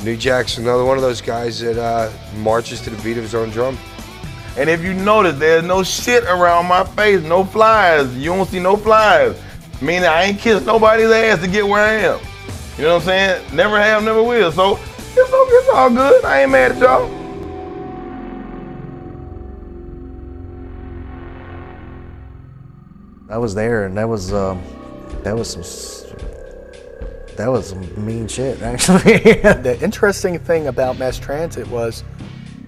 New Jack's another one of those guys that marches to the beat of his own drum. And if you notice, there's no shit around my face, no flies. You don't see no flies. Meaning I ain't kissed nobody's ass to get where I am. You know what I'm saying? Never have, never will. So it's all good. I ain't mad at y'all. I was there, and that was some mean shit, actually. The interesting thing about Mass Transit was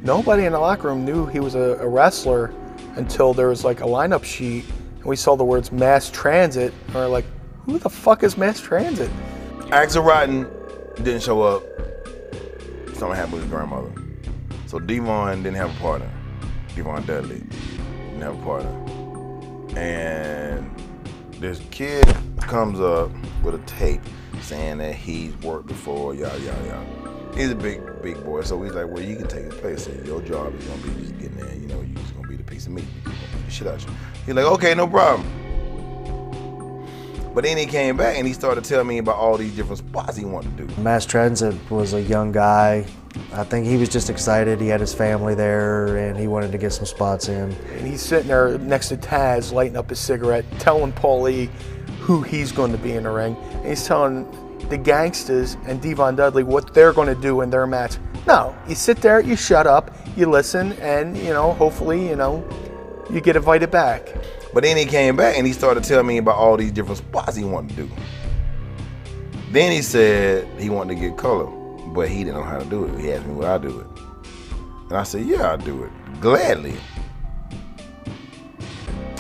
nobody in the locker room knew he was a wrestler until there was like a lineup sheet, and we saw the words Mass Transit, and we're like, who the fuck is Mass Transit? Axel Rotten didn't show up. Something happened with his grandmother. So Devon didn't have a partner. Devon Dudley didn't have a partner. And this kid comes up with a tape saying that he's worked before, yada, yada, yada. He's a big boy, so he's like, well, you can take his place. So your job is gonna be just getting there, you know, you're just gonna be the piece of meat. You're gonna beat the shit out you. He's like, okay, no problem. But then he came back and he started telling me about all these different spots he wanted to do. Mass Transit was a young guy. I think he was just excited. He had his family there and he wanted to get some spots in. And he's sitting there next to Taz, lighting up his cigarette, telling Paulie who he's going to be in the ring. And he's telling the Gangsters and Devon Dudley what they're going to do in their match. No, you sit there, you shut up, you listen, and, you know, hopefully, you know, you get invited back. But then he came back and he started telling me about all these different spots he wanted to do. Then he said he wanted to get color, but he didn't know how to do it. He asked me would I do it. And I said, yeah, I'll do it, gladly.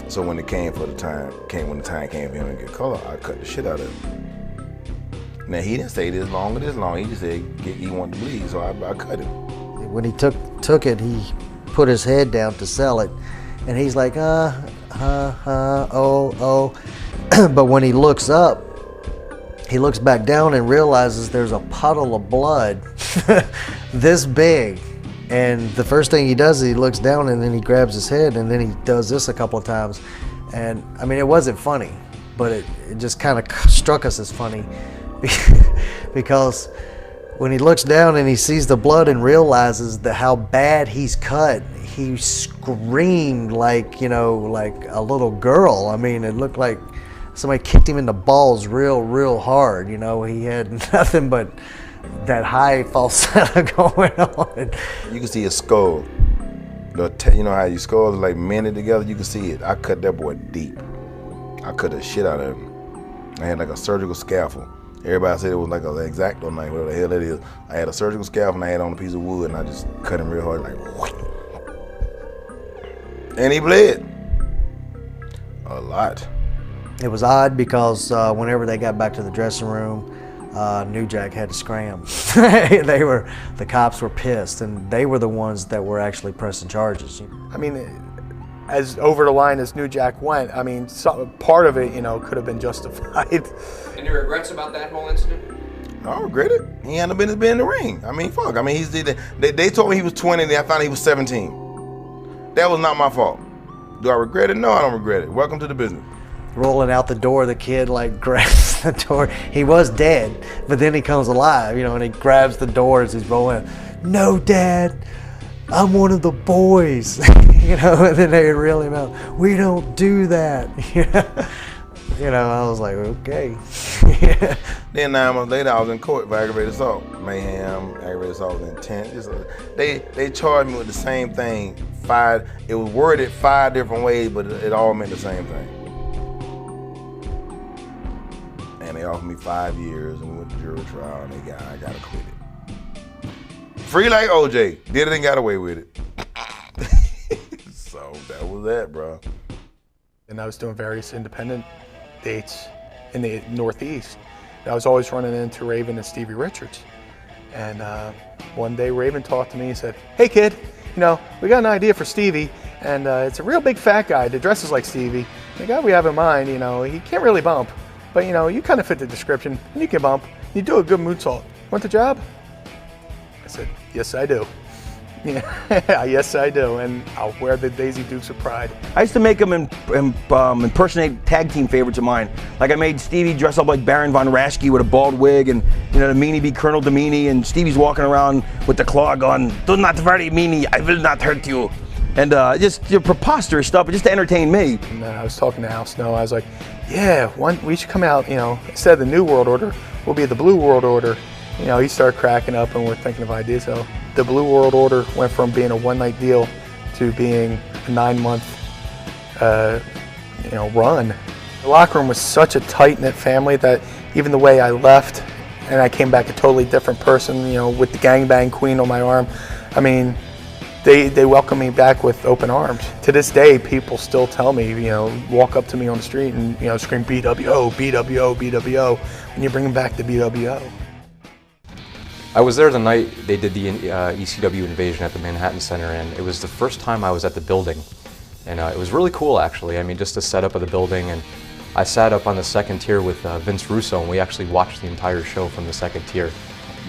So when it came when the time came for him to get color, I cut the shit out of him. Now he didn't say this long or this long. He just said he wanted to bleed, so I cut him. When he took it, he put his head down to sell it, and he's like, oh. But when he looks up, he looks back down and realizes there's a puddle of blood this big. And the first thing he does is he looks down and then he grabs his head and then he does this a couple of times. And I mean, it wasn't funny, but it just kind of struck us as funny because when he looks down and he sees the blood and realizes how bad he's cut, he screamed like, you know, like a little girl. I mean, it looked like somebody kicked him in the balls real hard. You know, he had nothing but that high falsetto going on. You can see his skull. You know how your skulls are like mended together? You can see it. I cut that boy deep. I cut the shit out of him. I had like a surgical scaffold. Everybody said it was like an X-Acto knife, whatever the hell it is. I had a surgical scalpel and I had on a piece of wood and I just cut him real hard, like, whoosh. And he bled. A lot. It was odd because whenever they got back to the dressing room, New Jack had to scram. The cops were pissed, and they were the ones that were actually pressing charges. I mean, as over the line as New Jack went, I mean, part of it, you know, could have been justified. Any regrets about that whole incident? I don't regret it. He had no business being in the ring. I mean, fuck. I mean, they told me he was 20 and I found out he was 17. That was not my fault. Do I regret it? No, I don't regret it. Welcome to the business. Rolling out the door, the kid like grabs the door. He was dead, but then he comes alive, you know, and he grabs the door as he's rolling. No, Dad, I'm one of the boys, you know. And then they reel him out. We don't do that, you know. I was like, okay. Then 9 months later, I was in court for aggravated assault, mayhem, aggravated assault with intent. They charged me with the same thing. It was worded 5 different ways, but it all meant the same thing. And they offered me 5 years and went to jury trial, and I got acquitted. Free like OJ, did it and got away with it. So that was that, bro. And I was doing various independent dates in the Northeast. And I was always running into Raven and Stevie Richards. And one day Raven talked to me and said, "Hey kid, you know, we got an idea for Stevie, and it's a real big fat guy that dresses like Stevie. The guy we have in mind, you know, he can't really bump. But you know, you kind of fit the description, and you can bump. You do a good moonsault. Want the job?" I said, "Yes, I do." Yeah, yes, I do, and I'll wear the Daisy Dukes of Pride. I used to make them impersonate tag team favorites of mine. Like I made Stevie dress up like Baron von Raschke with a bald wig, and you know, the meanie be Colonel Domini, and Stevie's walking around with the claw going, "Do not worry, meanie, I will not hurt you." And just preposterous stuff, just to entertain me. And I was talking to Al Snow. I was like, "Yeah, we should come out. You know, instead of the New World Order, we'll be the Blue World Order." You know, he started cracking up, and we're thinking of ideas. So the Blue World Order went from being a one-night deal to being a 9-month, you know, run. The locker room was such a tight-knit family that even the way I left, and I came back a totally different person. You know, with the gangbang queen on my arm. I mean, they welcome me back with open arms. To this day, people still tell me, you know, walk up to me on the street and, you know, scream BWO, BWO, BWO, when you bring them back to BWO. I was there the night they did the ECW invasion at the Manhattan Center, and it was the first time I was at the building. And it was really cool, actually. I mean, just the setup of the building, and I sat up on the second tier with Vince Russo, and we actually watched the entire show from the second tier.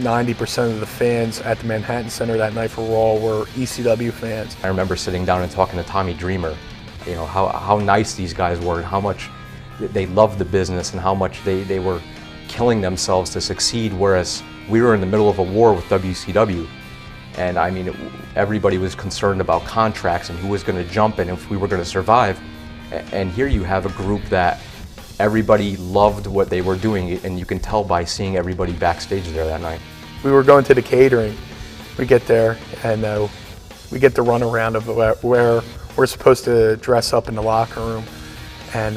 90% of the fans at the Manhattan Center that night for Raw were ECW fans. I remember sitting down and talking to Tommy Dreamer, you know, how nice these guys were and how much they loved the business and how much they were killing themselves to succeed, whereas we were in the middle of a war with WCW. And I mean, everybody was concerned about contracts and who was going to jump and if we were going to survive. And here you have a group that everybody loved what they were doing, and you can tell by seeing everybody backstage there that night. We were going to the catering. We get there, and we get the runaround of where we're supposed to dress up in the locker room. And,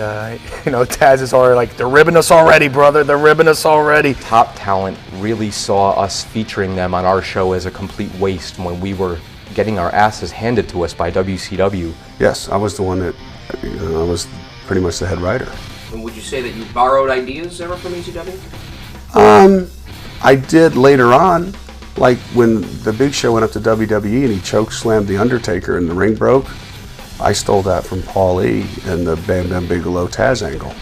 you know, Taz is already like, "They're ribbing us already, brother. They're ribbing us already." Top talent really saw us featuring them on our show as a complete waste when we were getting our asses handed to us by WCW. Yes, I was the one that, you know, I was pretty much the head writer. And would you say that you borrowed ideas ever from ECW? I did later on, like when the Big Show went up to WWE and he choke slammed the Undertaker and the ring broke. I stole that from Paul E. and the Bam Bam Bigelow Taz angle.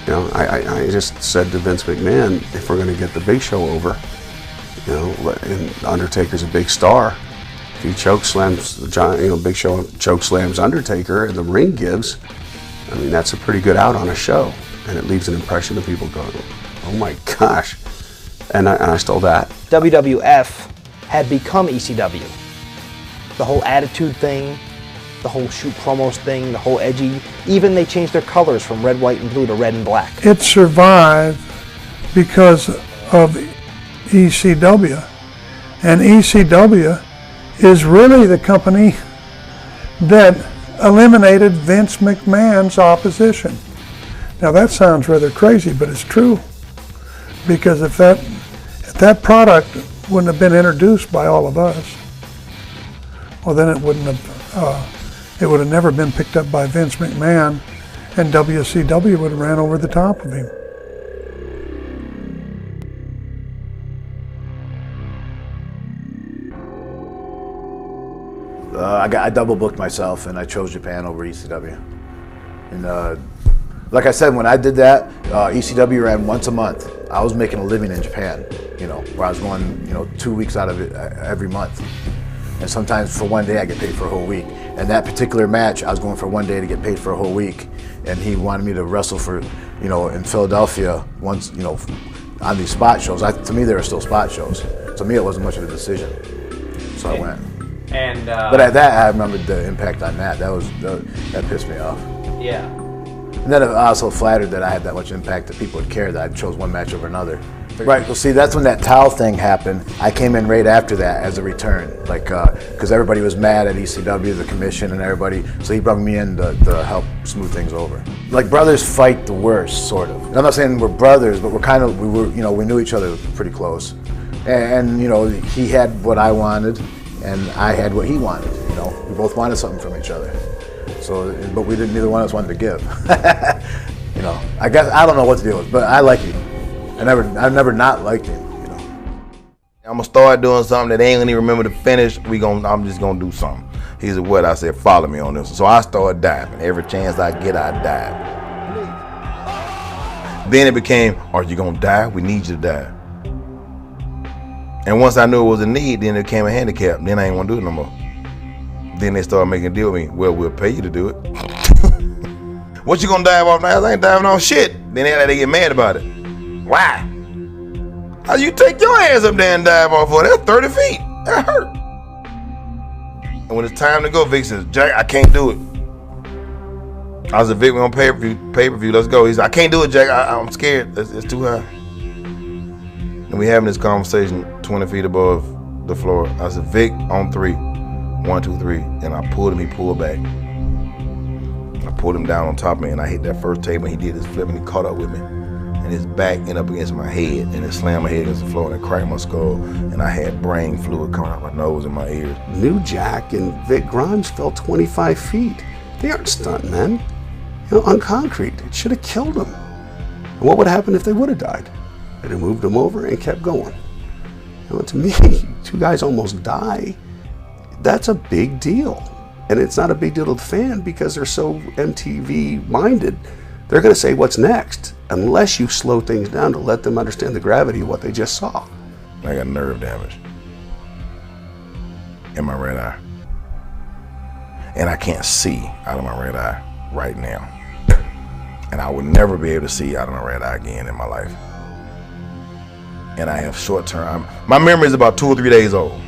You know, I just said to Vince McMahon, if we're going to get the Big Show over, you know, and Undertaker's a big star, if he choke slams, you know, Big Show choke slams Undertaker and the ring gives, I mean, that's a pretty good out on a show, and it leaves an impression of people going, "Oh my gosh, And I stole that. WWF had become ECW. The whole attitude thing, the whole shoot promos thing, the whole edgy, even they changed their colors from red, white, and blue to red and black. It survived because of ECW. And ECW is really the company that eliminated Vince McMahon's opposition. Now that sounds rather crazy, but it's true. Because if that product wouldn't have been introduced by all of us, well then it would have never been picked up by Vince McMahon, and WCW would have ran over the top of him. I double booked myself, and I chose Japan over ECW. And like I said, when I did that, ECW ran once a month. I was making a living in Japan, you know, where I was going, you know, 2 weeks out of it every month. And sometimes for one day I get paid for a whole week. And that particular match, I was going for one day to get paid for a whole week. And he wanted me to wrestle for, you know, in Philadelphia once, you know, on these spot shows. To me, they were still spot shows. To me, it wasn't much of a decision. So I went. And but at that, I remembered the impact on that. That pissed me off. Yeah. And then I was so flattered that I had that much impact that people would care that I chose one match over another. Right, well see, that's when that towel thing happened. I came in right after that as a return, like, because everybody was mad at ECW, the commission and everybody, so he brought me in to help smooth things over. Like, brothers fight the worst, sort of. And I'm not saying we're brothers, but we knew each other pretty close. And you know, he had what I wanted, and I had what he wanted, you know. We both wanted something from each other. So, but neither one of us wanted to give. You know, I guess, I don't know what to deal with, but I like him. I've never not liked him, you know. I'm gonna start doing something that they ain't gonna even remember to finish. I'm just gonna do something. He said, what? I said, follow me on this. So I started diving. Every chance I get, I dive. Then it became, are you gonna dive? We need you to dive. And once I knew it was a need, then it became a handicap. Then I ain't wanna do it no more. Then they started making a deal with me. Well, we'll pay you to do it. What you gonna dive off now? I ain't diving off shit. Then they get mad about it. Why? How you take your ass up there and dive off of it? That's 30 feet. That hurt. And when it's time to go, Vic says, Jack, I can't do it. I said, Vic, we on pay-per-view, let's go. He said, I can't do it, Jack. I'm scared. It's too high. And we having this conversation 20 feet above the floor. I said, Vic, on 3. 1, 2, 3. And I pulled him, he pulled back. I pulled him down on top of me, and I hit that first table, and he did his flip, and he caught up with me. And his back ended up against my head, and it slammed my head against the floor, and it cracked my skull, and I had brain fluid coming out my nose and my ears. New Jack and Vic Grimes fell 25 feet. They aren't stuntmen. You know, on concrete. It should have killed them. And what would happen if they would have died? They'd have moved them over and kept going. You know, to me, 2 guys almost die. That's a big deal. And it's not a big deal to the fan because they're so MTV minded. They're going to say, what's next? Unless you slow things down to let them understand the gravity of what they just saw. I got nerve damage in my right eye. And I can't see out of my right eye right now. And I would never be able to see out of my right eye again in my life. And I have short-term, my memory is about 2 or 3 days old.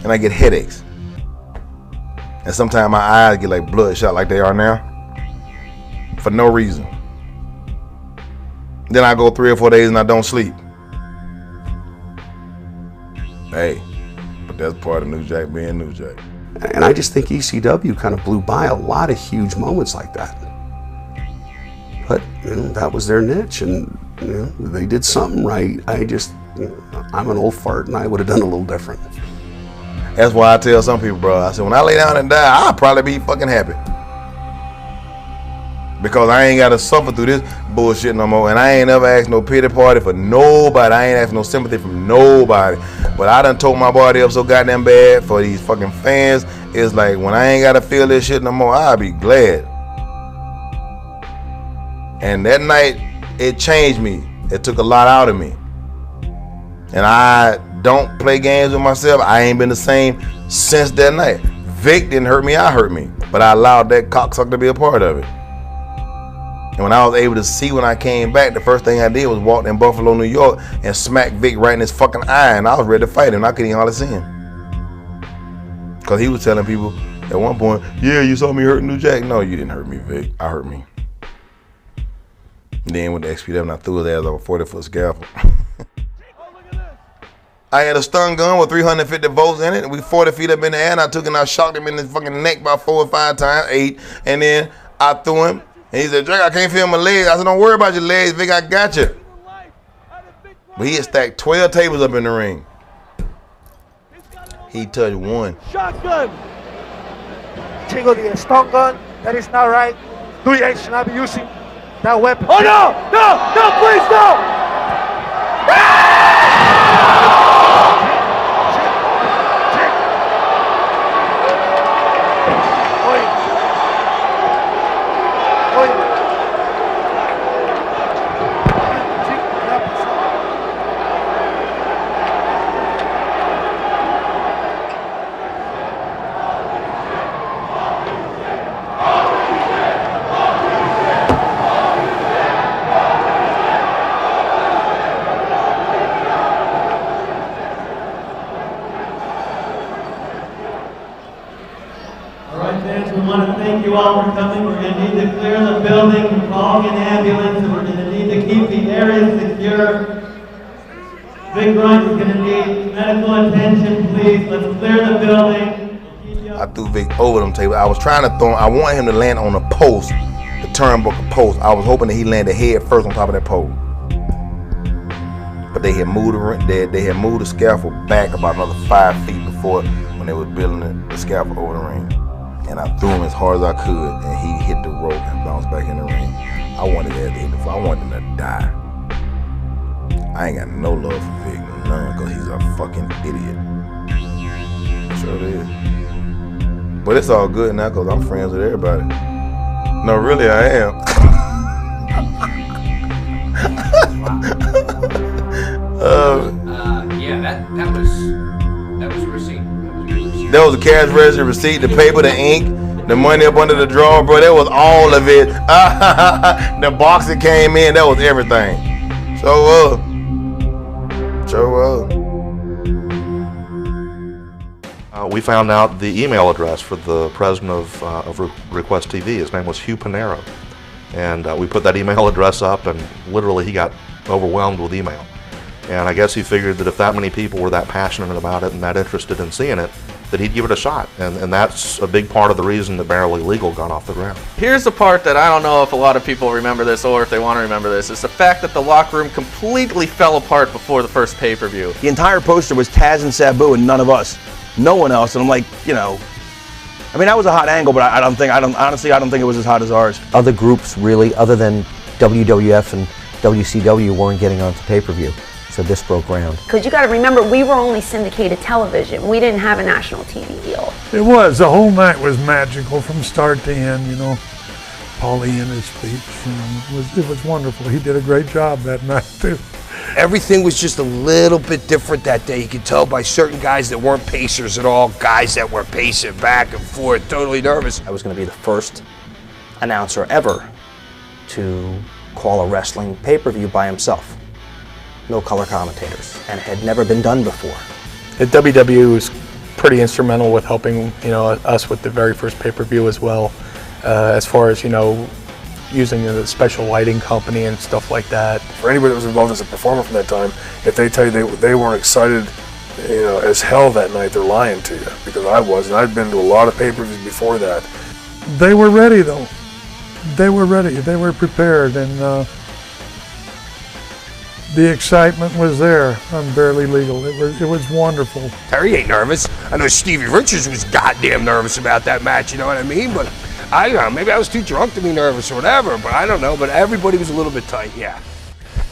And I get headaches. And sometimes my eyes get like bloodshot like they are now. For no reason. Then I go 3 or 4 days and I don't sleep. Hey, but that's part of New Jack being New Jack. And I just think ECW kind of blew by a lot of huge moments like that. But you know, that was their niche, and you know, they did something right. I'm an old fart, and I would have done a little different. That's why I tell some people, bro, I said, when I lay down and die, I'll probably be fucking happy. Because I ain't got to suffer through this bullshit no more. And I ain't ever asked no pity party for nobody. I ain't asked no sympathy from nobody. But I done tore my body up so goddamn bad for these fucking fans. It's like, when I ain't got to feel this shit no more, I'll be glad. And that night, it changed me. It took a lot out of me. And I don't play games with myself. I ain't been the same since that night. Vic didn't hurt me, I hurt me. But I allowed that cocksucker to be a part of it. And when I was able to see when I came back, the first thing I did was walk in Buffalo, New York, and smack Vic right in his fucking eye, and I was ready to fight him. I couldn't even hardly see him. Because he was telling people at one point, yeah, you saw me hurt New Jack. No, you didn't hurt me, Vic. I hurt me. Then with the XPW, and I threw his ass over a 40-foot scaffold. I had a stun gun with 350 volts in it, and we 40 feet up in the air, and I took it and I shocked him in his fucking neck about 4 or 5 times, 8, and then I threw him, and he said, Drake, I can't feel my legs. I said, don't worry about your legs, Vic, I got you. But he had stacked 12 tables up in the ring. He touched one. Shotgun. Tingle the stun gun. That is not right. 3H should not be using that weapon. Oh no! No! No! Please no! Thank you all for coming. We're going to need to clear the building, call an ambulance, and we're going to need to keep the area secure. Big Grunt is going to need medical attention, please. Let's clear the building. I threw Vic over them tables. I was trying to throw him. I wanted him to land on a post, the turnbuckle post. I was hoping that he landed head first on top of that pole. But they had moved the scaffold back about another 5 feet before when they were building the scaffold over the ring. And I threw him as hard as I could, and he hit the rope and bounced back in the ring. I wanted that to hit the floor. I wanted him to die. I ain't got no love for Vic, none, because he's a fucking idiot. Sure is. But it's all good now, because I'm friends with everybody. No, really, I am. Yeah, that was a receipt. That was a cash register receipt, the paper, the ink, the money up under the drawer, bro. That was all of it. The box that came in, that was everything. So we found out the email address for the president of Request TV. His name was Hugh Panero. And we put that email address up, and literally he got overwhelmed with email. And I guess he figured that if that many people were that passionate about it and that interested in seeing it, that he'd give it a shot. And that's a big part of the reason that Barely Legal got off the ground. Here's the part that I don't know if a lot of people remember this or if they want to remember this. It's the fact that the locker room completely fell apart before the first pay-per-view. The entire poster was Taz and Sabu and none of us. No one else. And I'm like, you know, I mean, that was a hot angle, but honestly, I don't think it was as hot as ours. Other groups really, other than WWF and WCW, weren't getting onto pay-per-view. So this broke ground. Because you got to remember, we were only syndicated television. We didn't have a national TV deal. It was. The whole night was magical from start to end, you know. Paulie in his speech, you know, it was wonderful. He did a great job that night, too. Everything was just a little bit different that day. You could tell by certain guys that weren't pacers at all, guys that were pacing back and forth, totally nervous. I was going to be the first announcer ever to call a wrestling pay-per-view by himself. No color commentators, and it had never been done before. The WWE was pretty instrumental with helping, you know, us with the very first pay-per-view as well, as far as, you know, using the special lighting company and stuff like that. For anybody that was involved as a performer from that time, if they tell you they weren't excited, you know, as hell that night, they're lying to you, because I was, and I'd been to a lot of pay-per-views before that. They were ready, though. They were ready. They were prepared, and the excitement was there on Barely Legal. It was wonderful. Terry ain't nervous. I know Stevie Richards was goddamn nervous about that match, you know what I mean? But I don't know, maybe I was too drunk to be nervous or whatever, but I don't know, but everybody was a little bit tight, yeah.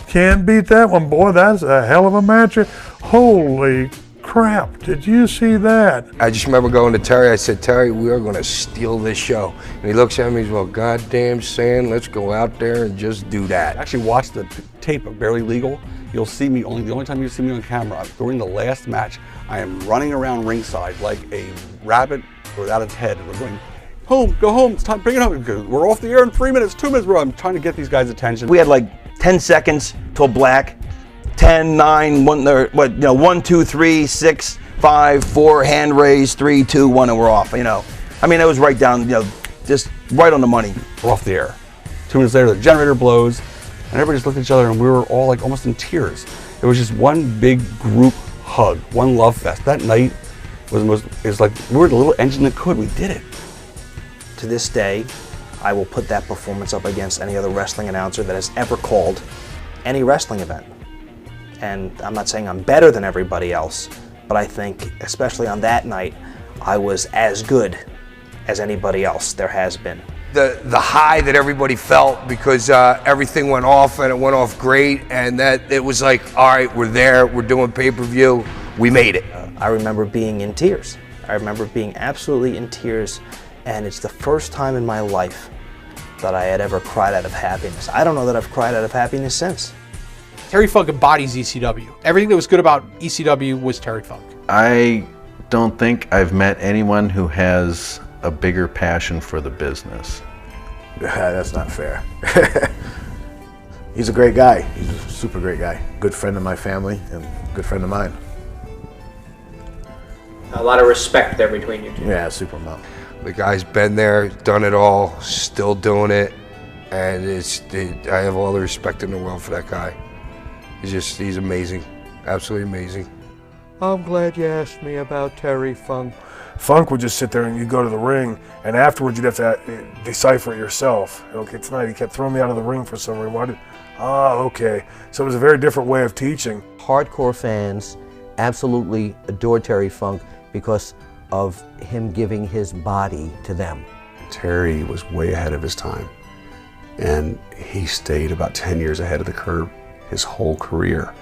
Can't beat that one, boy. That's a hell of a match. Holy crap, did you see that? I just remember going to Terry, I said, Terry, we are gonna steal this show. And he looks at me, he's well, goddamn Sam, let's go out there and just do that. Actually watch the tape of Barely Legal. You'll see me, the only time you see me on camera, during the last match, I am running around ringside like a rabbit without its head. We're going home, go home, it's time, bring it home. We're off the air in 3 minutes, 2 minutes, bro. I'm trying to get these guys' attention. We had like 10 seconds till black. 10, 9, 1, 1, 2, 3, 6, 5, 4, hand raise, 3, 2, 1, and we're off, you know. I mean, it was right down, just right on the money. We're off the air. 2 minutes later, the generator blows, and everybody just looked at each other, and we were all like almost in tears. It was just one big group hug, one love fest. That night was like, we were the little engine that could. We did it. To this day, I will put that performance up against any other wrestling announcer that has ever called any wrestling event. And I'm not saying I'm better than everybody else, but I think, especially on that night, I was as good as anybody else there has been. The high that everybody felt because everything went off and it went off great, and that it was like, all right, we're there, we're doing pay-per-view, we made it. I remember being in tears. I remember being absolutely in tears, and it's the first time in my life that I had ever cried out of happiness. I don't know that I've cried out of happiness since. Terry Funk embodies ECW. Everything that was good about ECW was Terry Funk. I don't think I've met anyone who has a bigger passion for the business. That's not fair. He's a great guy. He's a super great guy. Good friend of my family and good friend of mine. A lot of respect there between you two. Yeah, super amount. The guy's been there, done it all, still doing it, and I have all the respect in the world for that guy. He's amazing, absolutely amazing. I'm glad you asked me about Terry Funk. Funk would just sit there and you'd go to the ring, and afterwards you'd have to decipher it yourself. Okay, tonight he kept throwing me out of the ring for some reason. Okay. So it was a very different way of teaching. Hardcore fans absolutely adore Terry Funk because of him giving his body to them. Terry was way ahead of his time, and he stayed about 10 years ahead of the curve his whole career.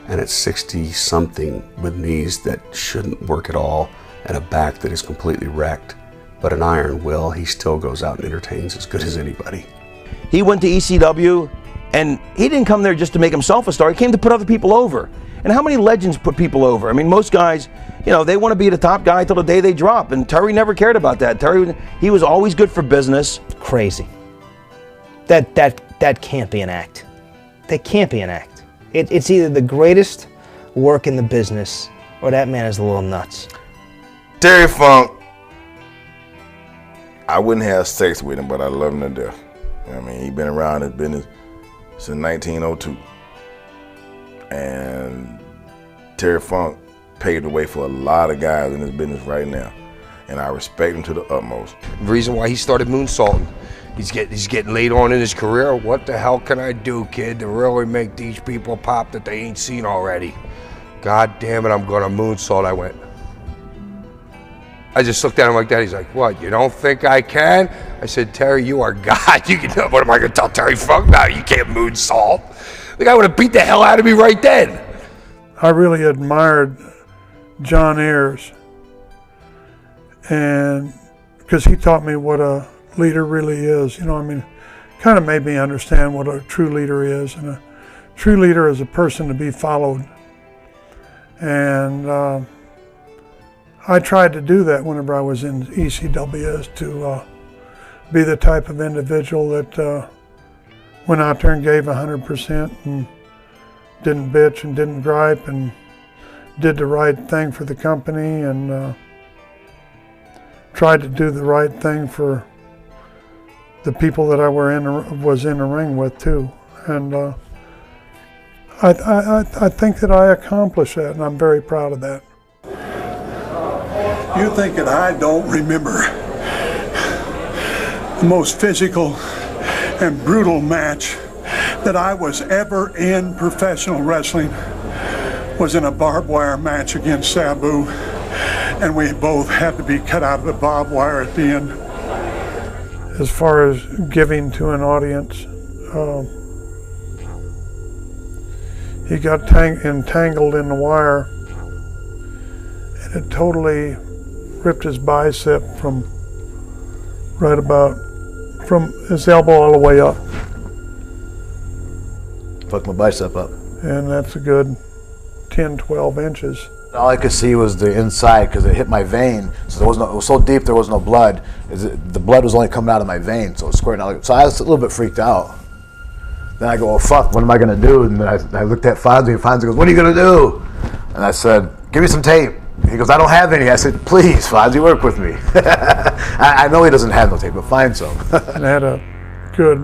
And at 60-something, with knees that shouldn't work at all and a back that is completely wrecked, but an iron will, he still goes out and entertains as good as anybody. He went to ECW, and he didn't come there just to make himself a star. He came to put other people over. And how many legends put people over? I mean, most guys, they want to be the top guy till the day they drop, and Terry never cared about that. Terry, he was always good for business. Crazy. That can't be an act. That can't be an act. It's either the greatest work in the business or that man is a little nuts. Terry Funk, I wouldn't have sex with him, but I love him to death. I mean, he's been around his business since 1902. And Terry Funk paved the way for a lot of guys in this business right now. And I respect him to the utmost. The reason why he started moonsaulting, he's getting late on in his career. What the hell can I do, kid, to really make these people pop that they ain't seen already? God damn it, I'm gonna moonsault. I just looked at him like that. He's like, what, you don't think I can? I said, Terry, you are God. You can, what am I gonna tell Terry Funk? No, you can't moonsault. The guy would have beat the hell out of me right then. I really admired John Ayers, and because he taught me what a leader really is. Kind of made me understand what a true leader is, and a true leader is a person to be followed. And I tried to do that whenever I was in ECW, is to be the type of individual that went out there and gave 100% and didn't bitch and didn't gripe and did the right thing for the company and tried to do the right thing for the people that I was in the ring with too. And I think that I accomplished that, and I'm very proud of that. You think that I don't remember the most physical and brutal match that I was ever in professional wrestling was in a barbed wire match against Sabu, and we both had to be cut out of the barbed wire at the end. As far as giving to an audience, he got entangled in the wire, and it totally ripped his bicep from his elbow all the way up. Fucked my bicep up. And that's a good 10, 12 inches. All I could see was the inside because it hit my vein. So there was no. It was so deep there was no blood. The blood was only coming out of my vein, so it was squirting out. So I was a little bit freaked out. Then I go, oh fuck, what am I gonna do? And then I looked at Fonzie, and Fonzie goes, what are you gonna do? And I said, give me some tape. He goes, I don't have any. I said, please, Fonzie, work with me. I know he doesn't have no tape, but find some. And I had a good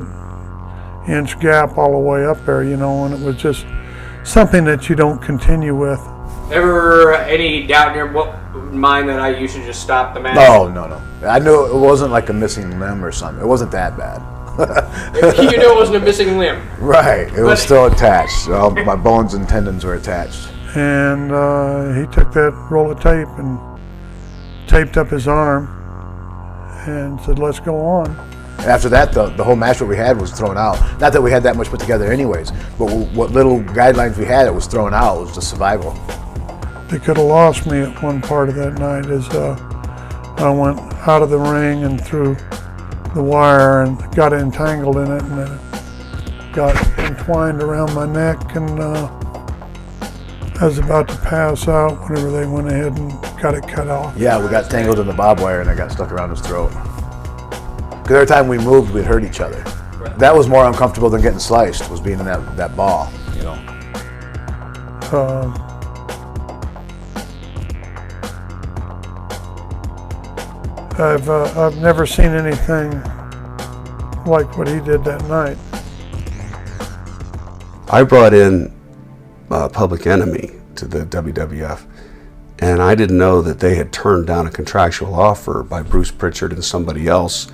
inch gap all the way up there, you know, and it was just something that you don't continue with. Ever any doubt in your mind that you should just stop the match? No. I knew it wasn't like a missing limb or something. It wasn't that bad. You knew it wasn't a missing limb. Right. It was still attached. All my bones and tendons were attached. And he took that roll of tape and taped up his arm and said, let's go on. And after that, the whole match that we had was thrown out. Not that we had that much put together anyways, but what little guidelines we had, it was thrown out. It was just survival. They could have lost me at one part of that night as I went out of the ring and through the wire and got entangled in it, and then it got entwined around my neck, and I was about to pass out whenever they went ahead and got it cut off. Yeah, we got tangled in the barbed wire and I got stuck around his throat. Because every time we moved, we'd hurt each other. That was more uncomfortable than getting sliced, was being in that ball, you know. I've never seen anything like what he did that night. I brought in Public Enemy to the WWF, and I didn't know that they had turned down a contractual offer by Bruce Pritchard and somebody else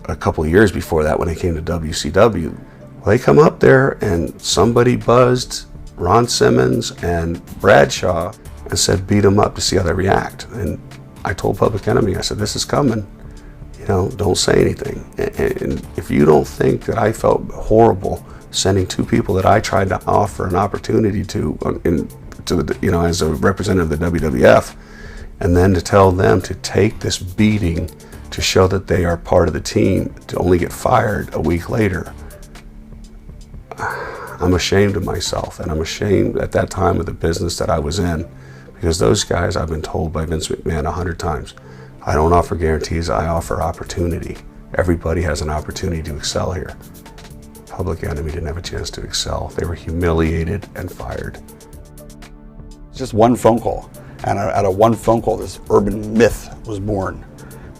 a couple of years before that when they came to WCW. Well, they come up there and somebody buzzed Ron Simmons and Bradshaw and said beat them up to see how they react. And I told Public Enemy, I said, this is coming, you know, don't say anything. And if you don't think that I felt horrible sending two people that I tried to offer an opportunity to you know, as a representative of the WWF, and then to tell them to take this beating to show that they are part of the team, to only get fired a week later, I'm ashamed of myself, and I'm ashamed at that time of the business that I was in, because those guys, I've been told by Vince McMahon 100 times, I don't offer guarantees, I offer opportunity. Everybody has an opportunity to excel here. Public Enemy didn't have a chance to excel. They were humiliated and fired. Just one phone call, and out of one phone call, this urban myth was born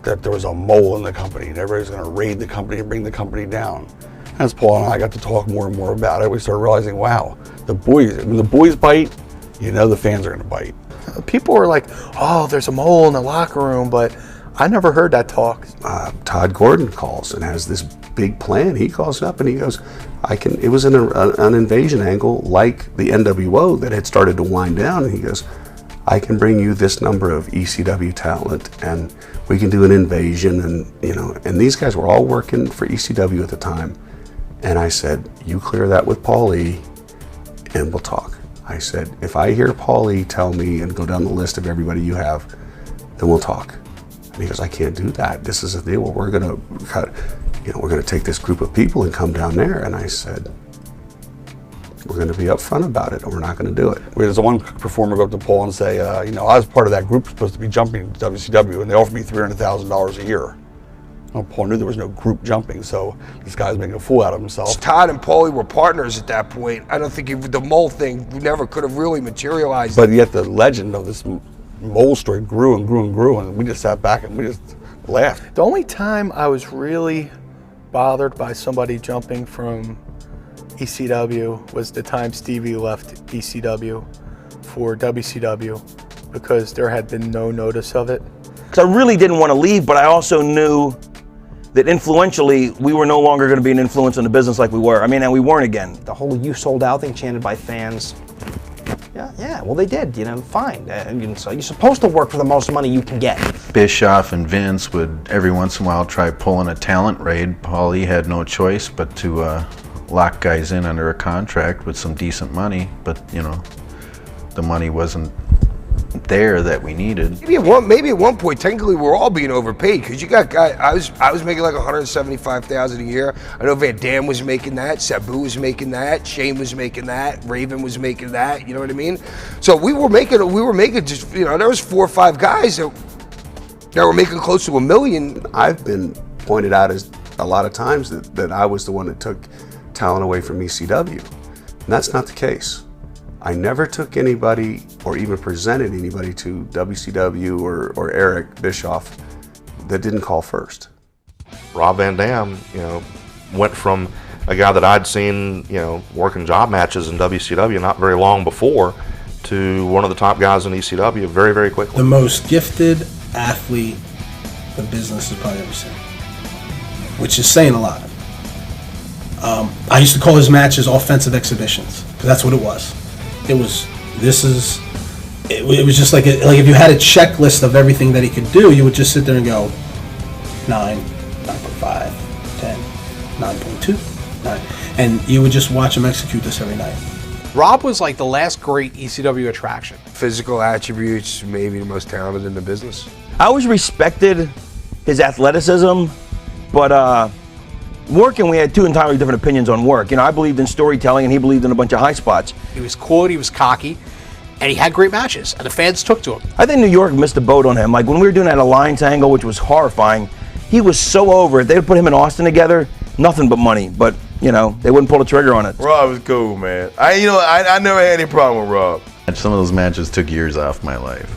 that there was a mole in the company and everybody's going to raid the company and bring the company down. As Paul and I got to talk more and more about it, we started realizing, wow, when the boys bite, you know the fans are going to bite. People were like, oh, there's a mole in the locker room, but I never heard that talk. Todd Gordon calls and has this big plan. He calls up and he goes, it was an invasion angle like the NWO that had started to wind down, and he goes, I can bring you this number of ECW talent and we can do an invasion, and you know, and these guys were all working for ECW at the time. And I said, you clear that with Paul E and we'll talk. I said, if I hear Paul E tell me and go down the list of everybody you have, then we'll talk. And he goes, I can't do that. This is a deal where we're gonna cut, you know, we're gonna take this group of people and come down there. And I said, we're going to be upfront about it, or we're not going to do it. There's one performer go up to Paul and say, you know, I was part of that group supposed to be jumping to WCW, and they offered me $300,000 a year. Well, Paul knew there was no group jumping, so this guy's making a fool out of himself. Todd and Paulie were partners at that point. I don't think the mole thing never could have really materialized. But yet the legend of this mole story grew and grew and grew, and we just sat back and we just laughed. The only time I was really bothered by somebody jumping from ECW was the time Stevie left ECW for WCW, because there had been no notice of it. Because I really didn't want to leave, but I also knew that influentially we were no longer going to be an influence in the business like we were. I mean, and we weren't again. The whole "you sold out" thing chanted by fans. Yeah, well they did, you know, fine. So you're supposed to work for the most money you can get. Bischoff and Vince would every once in a while try pulling a talent raid. Paulie had no choice but to lock guys in under a contract with some decent money, but you know, the money wasn't there that we needed. Maybe at one point, technically, we're all being overpaid because you got guys. I was making like $175,000 a year. I know Van Dam was making that, Sabu was making that, Shane was making that, Raven was making that. You know what I mean? So we were making just, you know, there was 4 or 5 guys that were making close to $1 million. I've been pointed out as a lot of times that I was the one that took talent away from ECW, and that's not the case. I never took anybody or even presented anybody to WCW or Eric Bischoff that didn't call first. Rob Van Dam, you know, went from a guy that I'd seen, you know, working job matches in WCW not very long before to one of the top guys in ECW very, very quickly. The most gifted athlete the business has probably ever seen, which is saying a lot. I used to call his matches offensive exhibitions because that's what it was. It was just like if you had a checklist of everything that he could do, you would just sit there and go 9, 9.5, 10, 9.2, 9, and you would just watch him execute this every night. Rob was like the last great ECW attraction. Physical attributes, maybe the most talented in the business. I always respected his athleticism, but working, we had 2 entirely different opinions on work. You know, I believed in storytelling and he believed in a bunch of high spots. He was cool, he was cocky, and he had great matches, and the fans took to him. I think New York missed the boat on him. Like when we were doing that Alliance angle, which was horrifying, he was so over. If they would put him and Austin together, nothing but money. But, you know, they wouldn't pull the trigger on it. Rob was cool, man. I never had any problem with Rob. Some of those matches took years off my life.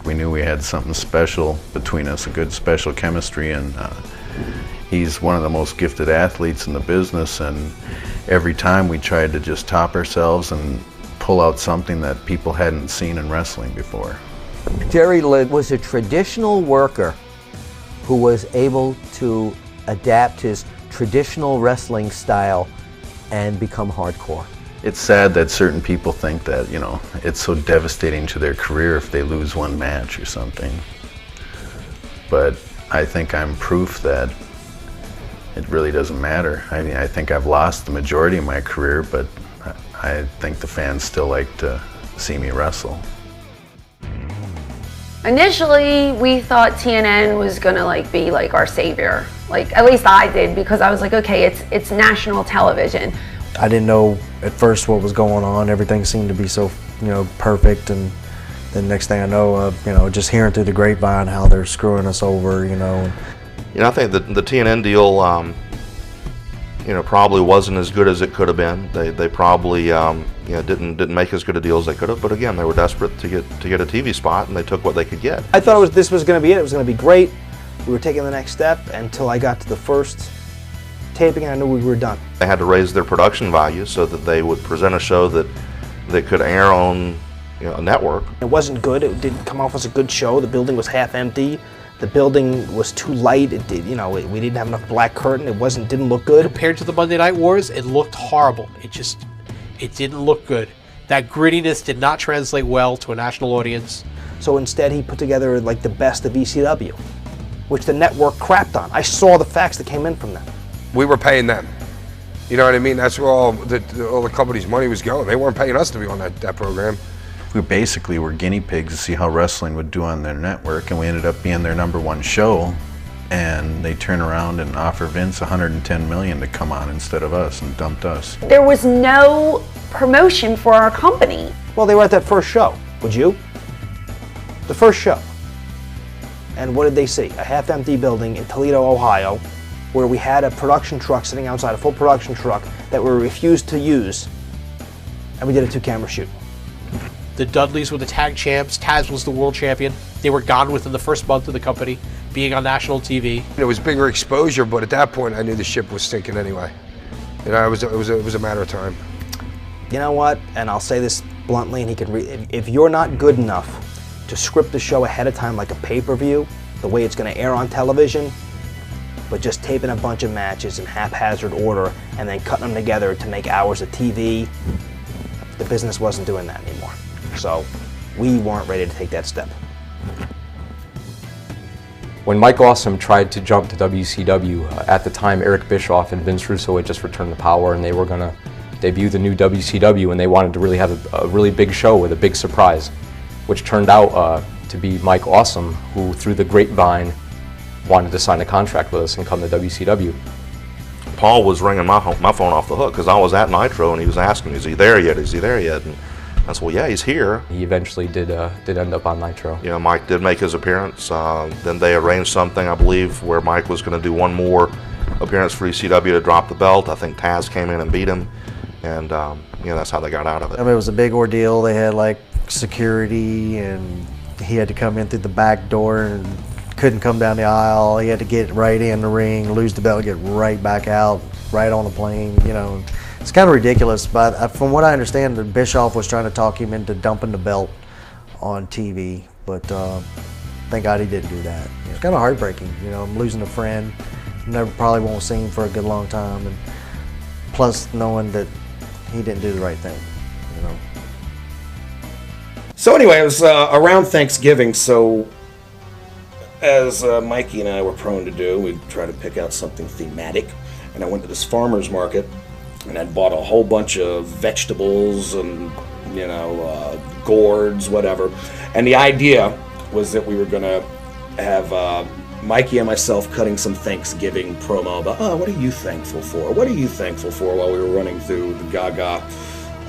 We knew we had something special between us, a good special chemistry, and he's one of the most gifted athletes in the business, and every time we tried to just top ourselves and pull out something that people hadn't seen in wrestling before. Jerry was a traditional worker who was able to adapt his traditional wrestling style and become hardcore. It's sad that certain people think that, you know, it's so devastating to their career if they lose one match or something. But I think I'm proof that it really doesn't matter. I mean, I think I've lost the majority of my career, but I think the fans still like to see me wrestle. Initially, we thought TNN was gonna be our savior. At least I did, because I was like, okay, it's national television. I didn't know at first what was going on. Everything seemed to be so, you know, perfect, and then next thing I know, you know, just hearing through the grapevine how they're screwing us over, you know. You know, I think that the TNN deal, you know, probably wasn't as good as it could have been. They probably, you know, didn't make as good a deal as they could have. But again, they were desperate to get a TV spot, and they took what they could get. I thought this was going to be it. It was going to be great. We were taking the next step until I got to the first taping, and I knew we were done. They had to raise their production value so that they would present a show that could air on, you know, a network. It wasn't good. It didn't come off as a good show. The building was half empty. The building was too light. It did, you know, we didn't have enough black curtain. It didn't look good. Compared to the Monday Night Wars, it looked horrible. It didn't look good. That grittiness did not translate well to a national audience. So instead, he put together like the best of ECW, which the network crapped on. I saw the facts that came in from them. We were paying them. You know what I mean? That's where all the company's money was going. They weren't paying us to be on that program. We basically were guinea pigs to see how wrestling would do on their network, and we ended up being their #1 show, and they turn around and offer Vince $110 million to come on instead of us, and dumped us. There was no promotion for our company. Well, they were at that first show. Would you? The first show. And what did they see? A half-empty building in Toledo, Ohio, where we had a production truck sitting outside, a full production truck that we refused to use, and we did a 2-camera shoot. The Dudleys were the tag champs. Taz was the world champion. They were gone within the first month of the company being on national TV. It was bigger exposure, but at that point, I knew the ship was sinking anyway. You know, it was a matter of time. You know what? And I'll say this bluntly, and he can if you're not good enough to script the show ahead of time like a pay-per-view, the way it's going to air on television, but just taping a bunch of matches in haphazard order and then cutting them together to make hours of TV, the business wasn't doing that anymore. So we weren't ready to take that step. When Mike Awesome tried to jump to WCW, at the time Eric Bischoff and Vince Russo had just returned to power, and they were going to debut the new WCW, and they wanted to really have a really big show with a big surprise. which turned out to be Mike Awesome, who through the grapevine wanted to sign a contract with us and come to WCW. Paul was ringing my phone off the hook because I was at Nitro and he was asking me, is he there yet? Is he there yet? And I said, well, yeah, he's here. He eventually did end up on Nitro. Yeah, Mike did make his appearance. Then they arranged something, I believe, where Mike was going to do one more appearance for ECW to drop the belt. I think Taz came in and beat him, and that's how they got out of it. I mean, it was a big ordeal. They had like security, and he had to come in through the back door and couldn't come down the aisle. He had to get right in the ring, lose the belt, get right back out, right on the plane. It's kind of ridiculous. But from what I understand, Bischoff was trying to talk him into dumping the belt on TV. But thank God he didn't do that. It's kind of heartbreaking. I'm losing a friend. Probably won't see him for a good long time, and plus knowing that he didn't do the right thing. So anyway, it was around Thanksgiving, so as Mikey and I were prone to do, we try to pick out something thematic, and I went to this farmer's market, and I bought a whole bunch of vegetables and, gourds, whatever, and the idea was that we were going to have Mikey and myself cutting some Thanksgiving promo about, what are you thankful for? What are you thankful for, while we were running through the Gaga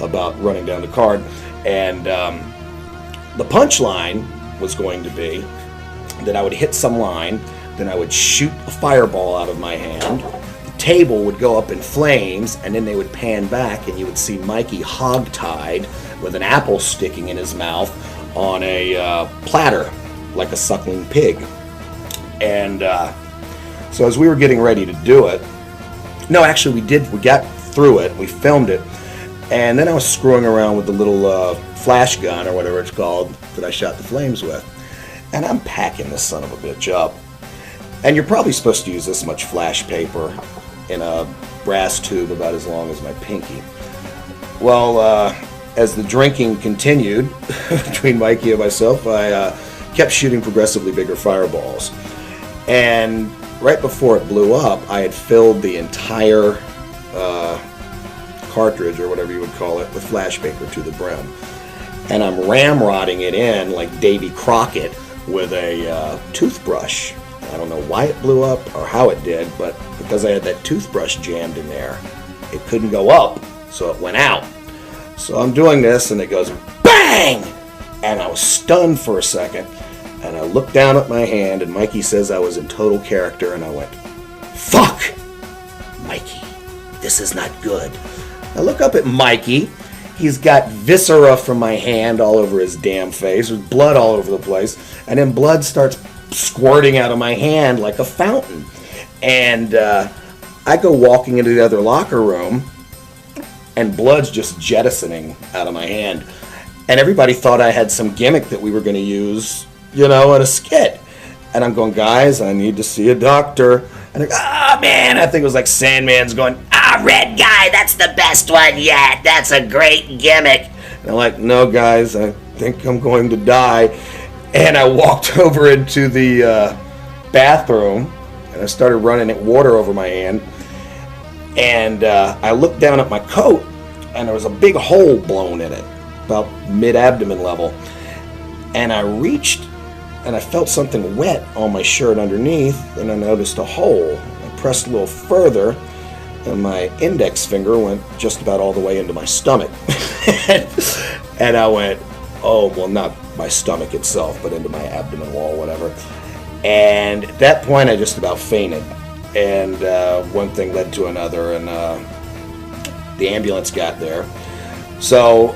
about running down the card. And the punchline was going to be that I would hit some line, then I would shoot a fireball out of my hand, the table would go up in flames, and then they would pan back and you would see Mikey hog-tied with an apple sticking in his mouth on a platter like a suckling pig. And so as we were getting ready to do it, no, actually we got through it, we filmed it, and then I was screwing around with the little flash gun or whatever it's called that I shot the flames with, and I'm packing this son of a bitch up. And you're probably supposed to use this much flash paper in a brass tube about as long as my pinky. Well, as the drinking continued between Mikey and myself, I kept shooting progressively bigger fireballs. And right before it blew up, I had filled the entire cartridge, or whatever you would call it, with flash paper to the brim. And I'm ramrodding it in like Davy Crockett with a toothbrush. I don't know why it blew up or how it did, but because I had that toothbrush jammed in there, it couldn't go up, so it went out. So I'm doing this, and it goes BANG! And I was stunned for a second. And I looked down at my hand, and Mikey says I was in total character, and I went, fuck! Mikey, this is not good. I look up at Mikey. He's got viscera from my hand all over his damn face, with blood all over the place, and then blood starts squirting out of my hand like a fountain. And I go walking into the other locker room, and blood's just jettisoning out of my hand. And everybody thought I had some gimmick that we were going to use, in a skit. And I'm going, guys, I need to see a doctor. And they're, man, I think it was like Sandman's going, red guy, that's the best one yet. That's a great gimmick. And I'm like, no, guys, I think I'm going to die. And I walked over into the bathroom, and I started running water over my hand. And I looked down at my coat, and there was a big hole blown in it, about mid-abdomen level. And I reached, and I felt something wet on my shirt underneath, and I noticed a hole. I pressed a little further, and my index finger went just about all the way into my stomach. And I went, oh, well, not my stomach itself, but into my abdomen wall, whatever. And at that point, I just about fainted. And one thing led to another, and the ambulance got there. So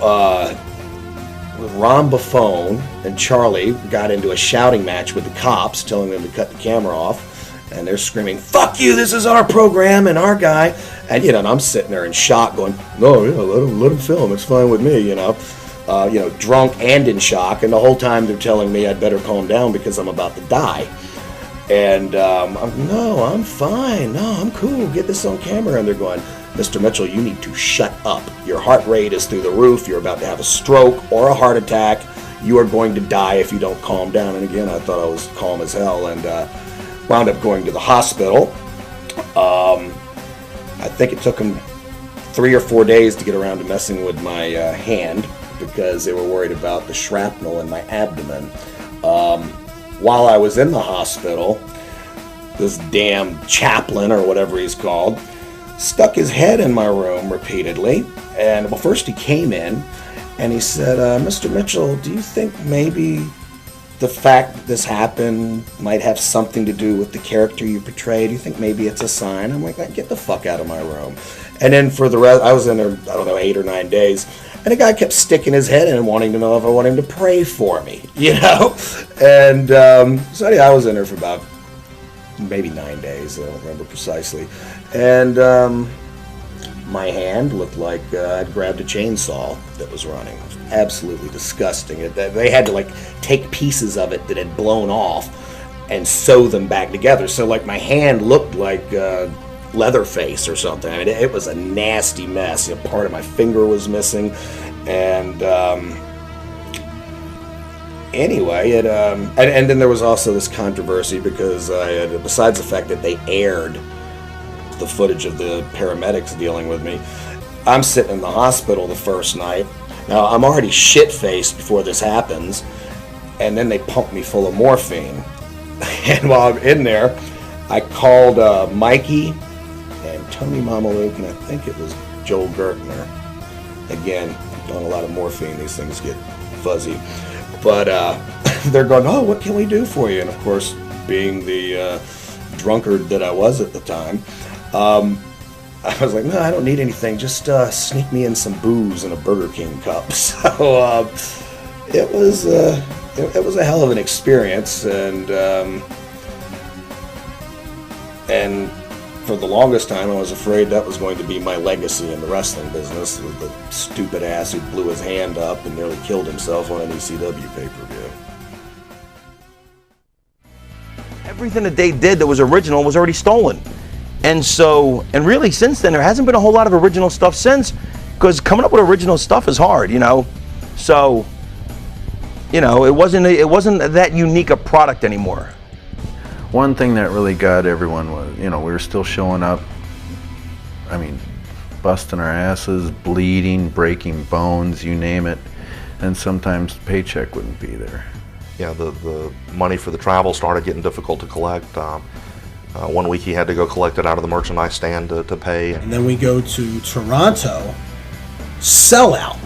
Ron Buffone and Charlie got into a shouting match with the cops, telling them to cut the camera off. And they're screaming, fuck you, this is our program and our guy. And, and I'm sitting there in shock going, no, let him film, it's fine with me, drunk and in shock. And the whole time they're telling me I'd better calm down because I'm about to die. And no, I'm fine, no, I'm cool, get this on camera. And they're going, Mr. Mitchell, you need to shut up. Your heart rate is through the roof, you're about to have a stroke or a heart attack. You are going to die if you don't calm down. And again, I thought I was calm as hell, and wound up going to the hospital. I think it took him 3 or 4 days to get around to messing with my hand, because they were worried about the shrapnel in my abdomen. While I was in the hospital, this damn chaplain, or whatever he's called, stuck his head in my room repeatedly. And well, first he came in and he said, Mr. Mitchell, do you think maybe the fact that this happened might have something to do with the character you portray? Do you think maybe it's a sign? I'm like, get the fuck out of my room. And then for the rest, I was in there, I don't know, 8 or 9 days. And the guy kept sticking his head in and wanting to know if I want him to pray for me, you know? And so anyway, I was in there for about maybe 9 days, I don't remember precisely. And my hand looked like I'd grabbed a chainsaw that was running. It was absolutely disgusting. They had to like take pieces of it that had blown off and sew them back together. So like my hand looked like Leatherface or something. I mean, it was a nasty mess. You know, part of my finger was missing, and anyway, and then there was also this controversy because besides the fact that they aired the footage of the paramedics dealing with me, I'm sitting in the hospital the first night. Now I'm already shit-faced before this happens, and then they pump me full of morphine. And while I'm in there, I called Mikey and Tony Mamaluke, and I think it was Joel Gertner. Again, on a lot of morphine, these things get fuzzy. But they're going, oh, what can we do for you? And of course, being the drunkard that I was at the time, I was like, no, I don't need anything. Just sneak me in some booze in a Burger King cup. So it was a hell of an experience, and for the longest time, I was afraid that was going to be my legacy in the wrestling business, with the stupid ass who blew his hand up and nearly killed himself on an ECW pay-per-view. Everything that they did that was original was already stolen. And so, and really since then, there hasn't been a whole lot of original stuff since, because coming up with original stuff is hard, you know? So, you know, it wasn't that unique a product anymore. One thing that really got everyone was, you know, we were still showing up, I mean, busting our asses, bleeding, breaking bones, you name it, and sometimes the paycheck wouldn't be there. Yeah, the money for the travel started getting difficult to collect. One week he had to go collect it out of the merchandise stand to pay. And then we go to Toronto, sellout,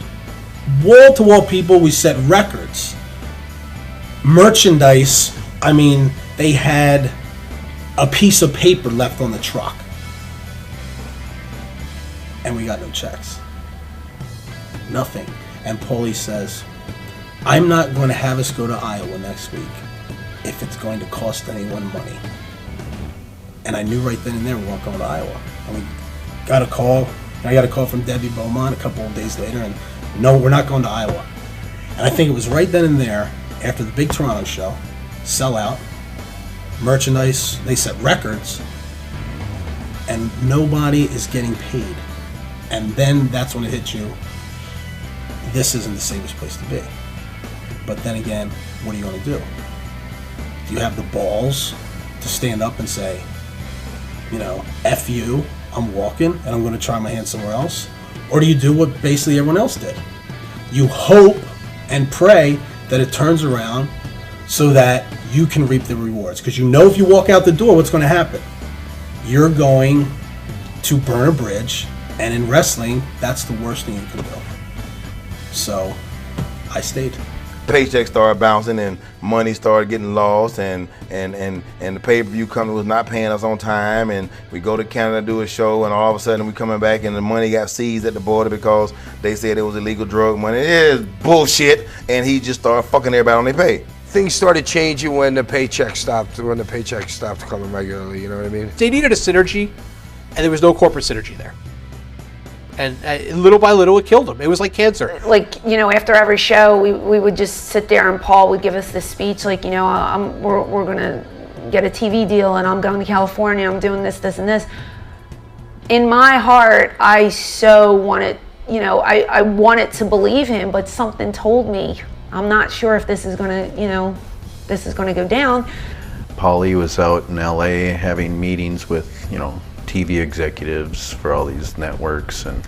wall-to-wall people, we set records. Merchandise, I mean, they had a piece of paper left on the truck. And we got no checks. Nothing. And Paulie says, I'm not going to have us go to Iowa next week if it's going to cost anyone money. And I knew right then and there we weren't going to Iowa. And we got a call. I got a call from Debbie Beaumont a couple of days later, and no, we're not going to Iowa. And I think it was right then and there, after the big Toronto show, sellout, merchandise, they set records, and nobody is getting paid. And then that's when it hits you, this isn't the safest place to be. But then again, what are you going to do? Do you have the balls to stand up and say, you know, F you, I'm walking and I'm going to try my hand somewhere else? Or do you do what basically everyone else did? You hope and pray that it turns around so that you can reap the rewards. Because you know if you walk out the door, what's going to happen? You're going to burn a bridge, and in wrestling, that's the worst thing you can do. So, I stayed. Paychecks started bouncing and money started getting lost, and the pay-per-view company was not paying us on time, and we go to Canada to do a show, and all of a sudden we coming back and the money got seized at the border because they said it was illegal drug money. It is bullshit, and he just started fucking everybody on their pay. Things started changing when the paycheck stopped coming regularly, you know what I mean? They needed a synergy, and there was no corporate synergy there. And little by little, it killed them. It was like cancer. Like, you know, after every show, we would just sit there, and Paul would give us this speech, like, you know, we're going to get a TV deal, and I'm going to California, I'm doing this, this, and this. In my heart, I so wanted, you know, I wanted to believe him, but something told me, I'm not sure if this is going to, you know, this is going to go down. Paulie was out in LA having meetings with, you know, TV executives for all these networks, and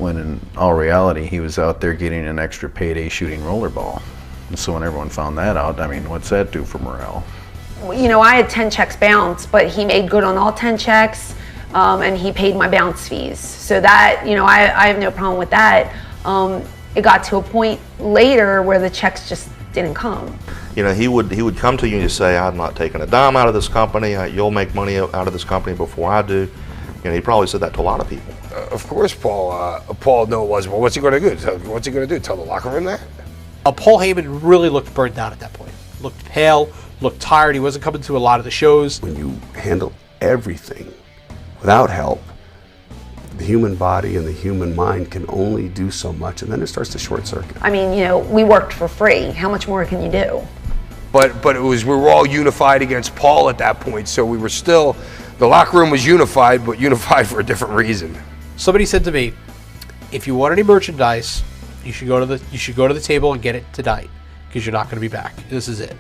when in all reality he was out there getting an extra payday shooting rollerball. And so when everyone found that out, I mean, what's that do for morale? You know, I had 10 checks bounced, but he made good on all 10 checks, and he paid my bounce fees. So that, you know, I have no problem with that. It got to a point later where the checks just didn't come. You know, he would come to you and say, I'm not taking a dime out of this company. You'll make money out of this company before I do. You know, he probably said that to a lot of people. Of course, Paul knew it was. Well, what's he going to do? What's he going to do? Tell the locker room that? Paul Heyman really looked burned out at that point. Looked pale, looked tired. He wasn't coming to a lot of the shows. When you handle everything without help, the human body and the human mind can only do so much, and then it starts to short circuit. I mean, you know, we worked for free. How much more can you do? But we were all unified against Paul at that point, so we were still, the locker room was unified, but unified for a different reason. Somebody said to me, if you want any merchandise, you should go to the table and get it tonight, because you're not going to be back. This is it.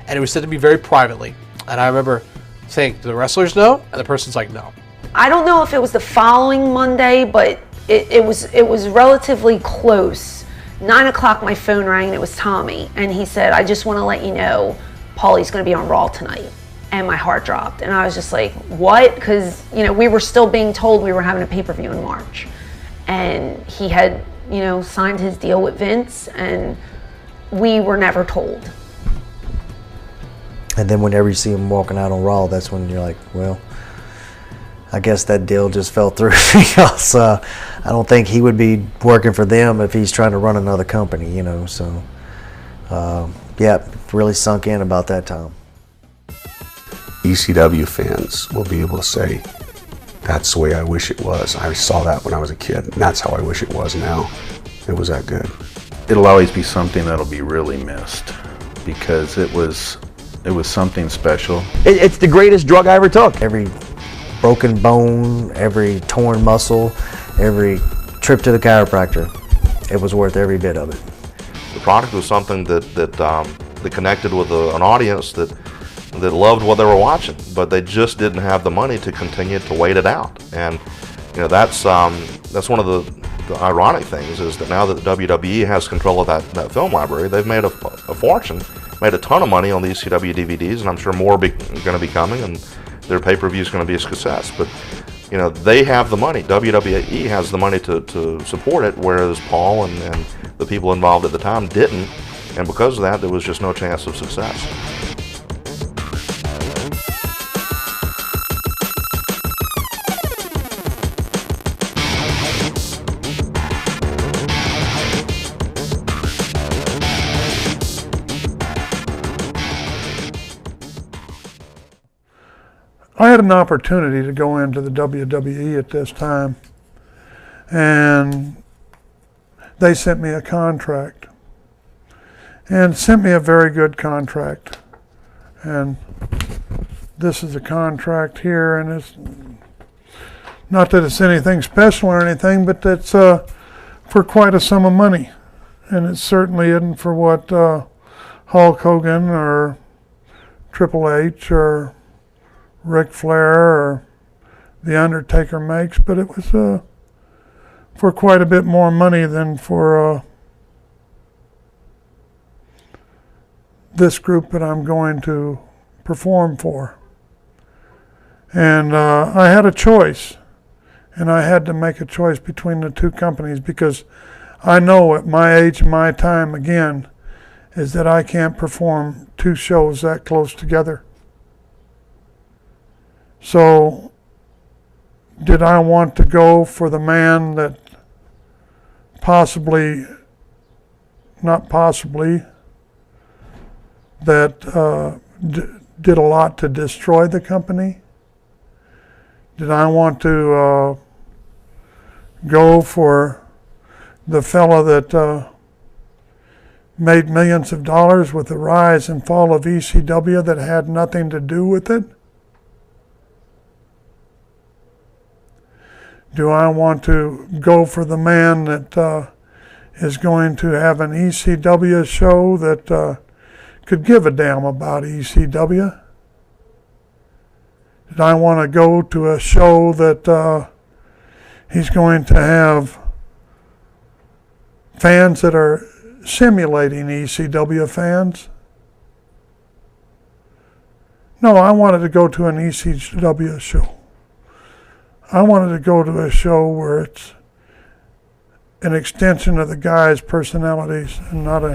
And it was said to me very privately. And I remember saying, do the wrestlers know? And the person's like, no. I don't know if it was the following Monday, but it was relatively close. 9 o'clock, my phone rang, and it was Tommy. And he said, I just want to let you know, Paulie's going to be on Raw tonight. And my heart dropped. And I was just like, what? Because, you know, we were still being told we were having a pay-per-view in March. And he had, you know, signed his deal with Vince, and we were never told. And then whenever you see him walking out on Raw, that's when you're like, well, I guess that deal just fell through because I don't think he would be working for them if he's trying to run another company, you know. So, yeah, really sunk in about that time. ECW fans will be able to say, that's the way I wish it was. I saw that when I was a kid, and that's how I wish it was now. It was that good. It'll always be something that'll be really missed because it was something special. It's the greatest drug I ever took. Every broken bone, every torn muscle, every trip to the chiropractor, it was worth every bit of it. The product was something that connected with an audience that loved what they were watching, but they just didn't have the money to continue to wait it out. And you know, that's one of the ironic things is that now that the WWE has control of that film library, they've made a fortune, made a ton of money on the ECW DVDs, and I'm sure more are going to be coming, and their pay-per-view is going to be a success. But you know, they have the money. WWE has the money to support it, whereas Paul and the people involved at the time didn't, and because of that, there was just no chance of success. I had an opportunity to go into the WWE at this time, and they sent me a contract, and sent me a very good contract. And this is the contract here, and it's not that it's anything special or anything, but it's for quite a sum of money, and it certainly isn't for what Hulk Hogan or Triple H or Ric Flair or The Undertaker makes, but it was for quite a bit more money than for this group that I'm going to perform for. And I had a choice, and I had to make a choice between the two companies because I know at my age and my time, again, is that I can't perform two shows that close together. So, did I want to go for the man that that did a lot to destroy the company? Did I want to go for the fellow that made millions of dollars with the rise and fall of ECW that had nothing to do with it? Do I want to go for the man that is going to have an ECW show that could give a damn about ECW? Did I want to go to a show that he's going to have fans that are simulating ECW fans. No, I wanted to go to an ECW show. I wanted to go to a show where it's an extension of the guys' personalities and not a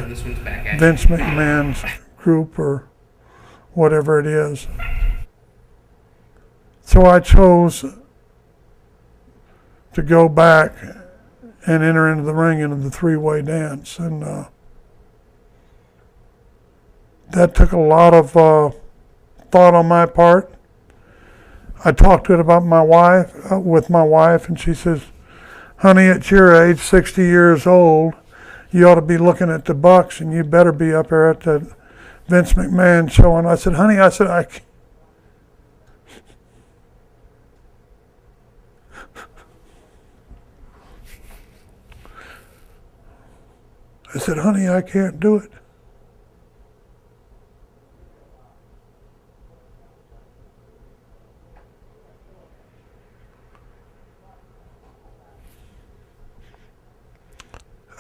Vince McMahon's group or whatever it is. So I chose to go back and enter into the ring into the three-way dance, and that took a lot of thought on my part. I talked to it about my wife, with my wife, and she says, "Honey, at your age, 60 years old, you ought to be looking at the Bucks, and you better be up there at the Vince McMahon show." And I said, "Honey," I said, I said, "Honey, I can't do it."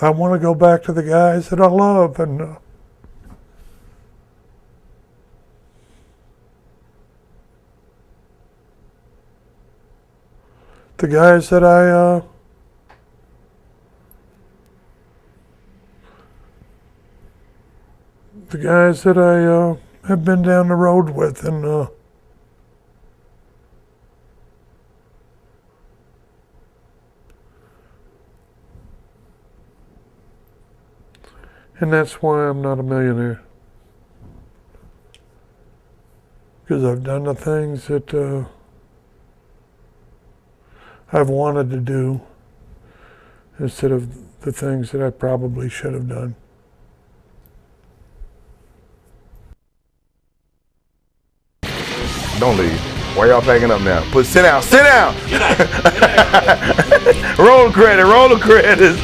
I want to go back to the guys that I love, and the guys that I have been down the road with, and that's why I'm not a millionaire. Because I've done the things that I've wanted to do instead of the things that I probably should have done. Don't leave. Why y'all packing up now? Sit down. Sit down. Roll the credit. Roll the credits.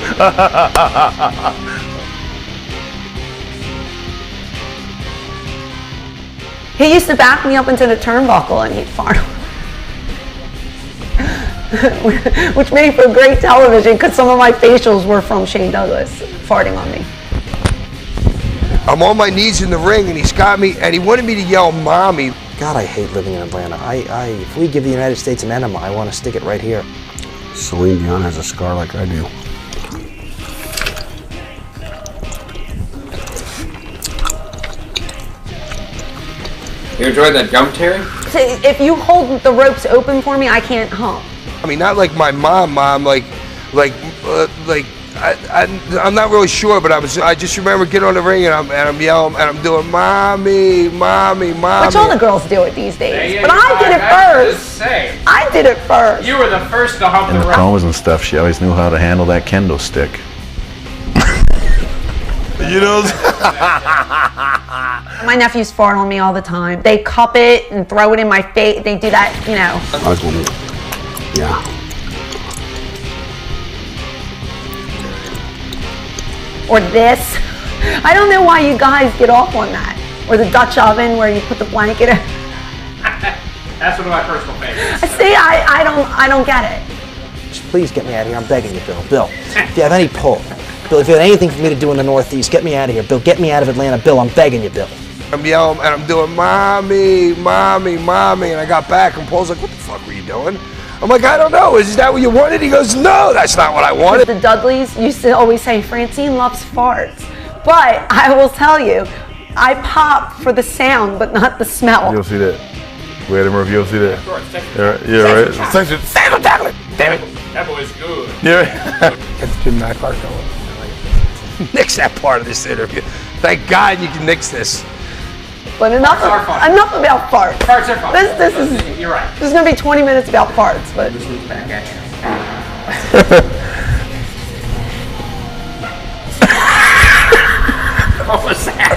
He used to back me up into the turnbuckle and he'd fart. Which made for great television because some of my facials were from Shane Douglas farting on me. I'm on my knees in the ring and he's got me, and he wanted me to yell "mommy." God, I hate living in Atlanta. If we give the United States an enema, I want to stick it right here. Celine Dion has a scar like I do. You enjoyed that gum, Terry? So if you hold the ropes open for me, I can't hump. I mean, not like my mom, I'm not really sure, but I just remember getting on the ring and I'm yelling and I'm doing "mommy, mommy, mommy." Which all the girls do it these days. Yeah, but I did it first. I did it first. You were the first to hump And the the rope. promos and stuff, she always knew how to handle that kendo stick. You know? My nephews fart on me all the time. They cup it and throw it in my face. They do that, you know. I was wondering. Yeah. Or this. I don't know why you guys get off on that. Or the Dutch oven where you put the blanket in. That's one of my personal favorites. See, I don't get it. Just please get me out of here. I'm begging you, Bill. Bill, if you have any pull. Bill, if you have anything for me to do in the Northeast, get me out of here. Bill, get me out of Atlanta. Bill, I'm begging you, Bill. I'm yelling and I'm doing "mommy, mommy, mommy," and I got back and Paul's like, "What the fuck were you doing?" I'm like, "I don't know. Is that what you wanted?" He goes, "No, that's not what I wanted." The Dudleys used to always say, "Francine loves farts." But I will tell you, I pop for the sound, but not the smell. You don't see that. Wait a minute, you don't see that. Yeah, right. Central chocolate. Damn it. That boy's good. Yeah. Get Jim McCart going. Nix that part of this interview. Thank God you can nix this. But enough about farts. Farts are fun. This is, you're right. This is going to be 20 minutes about farts, but. Back at you. What was that?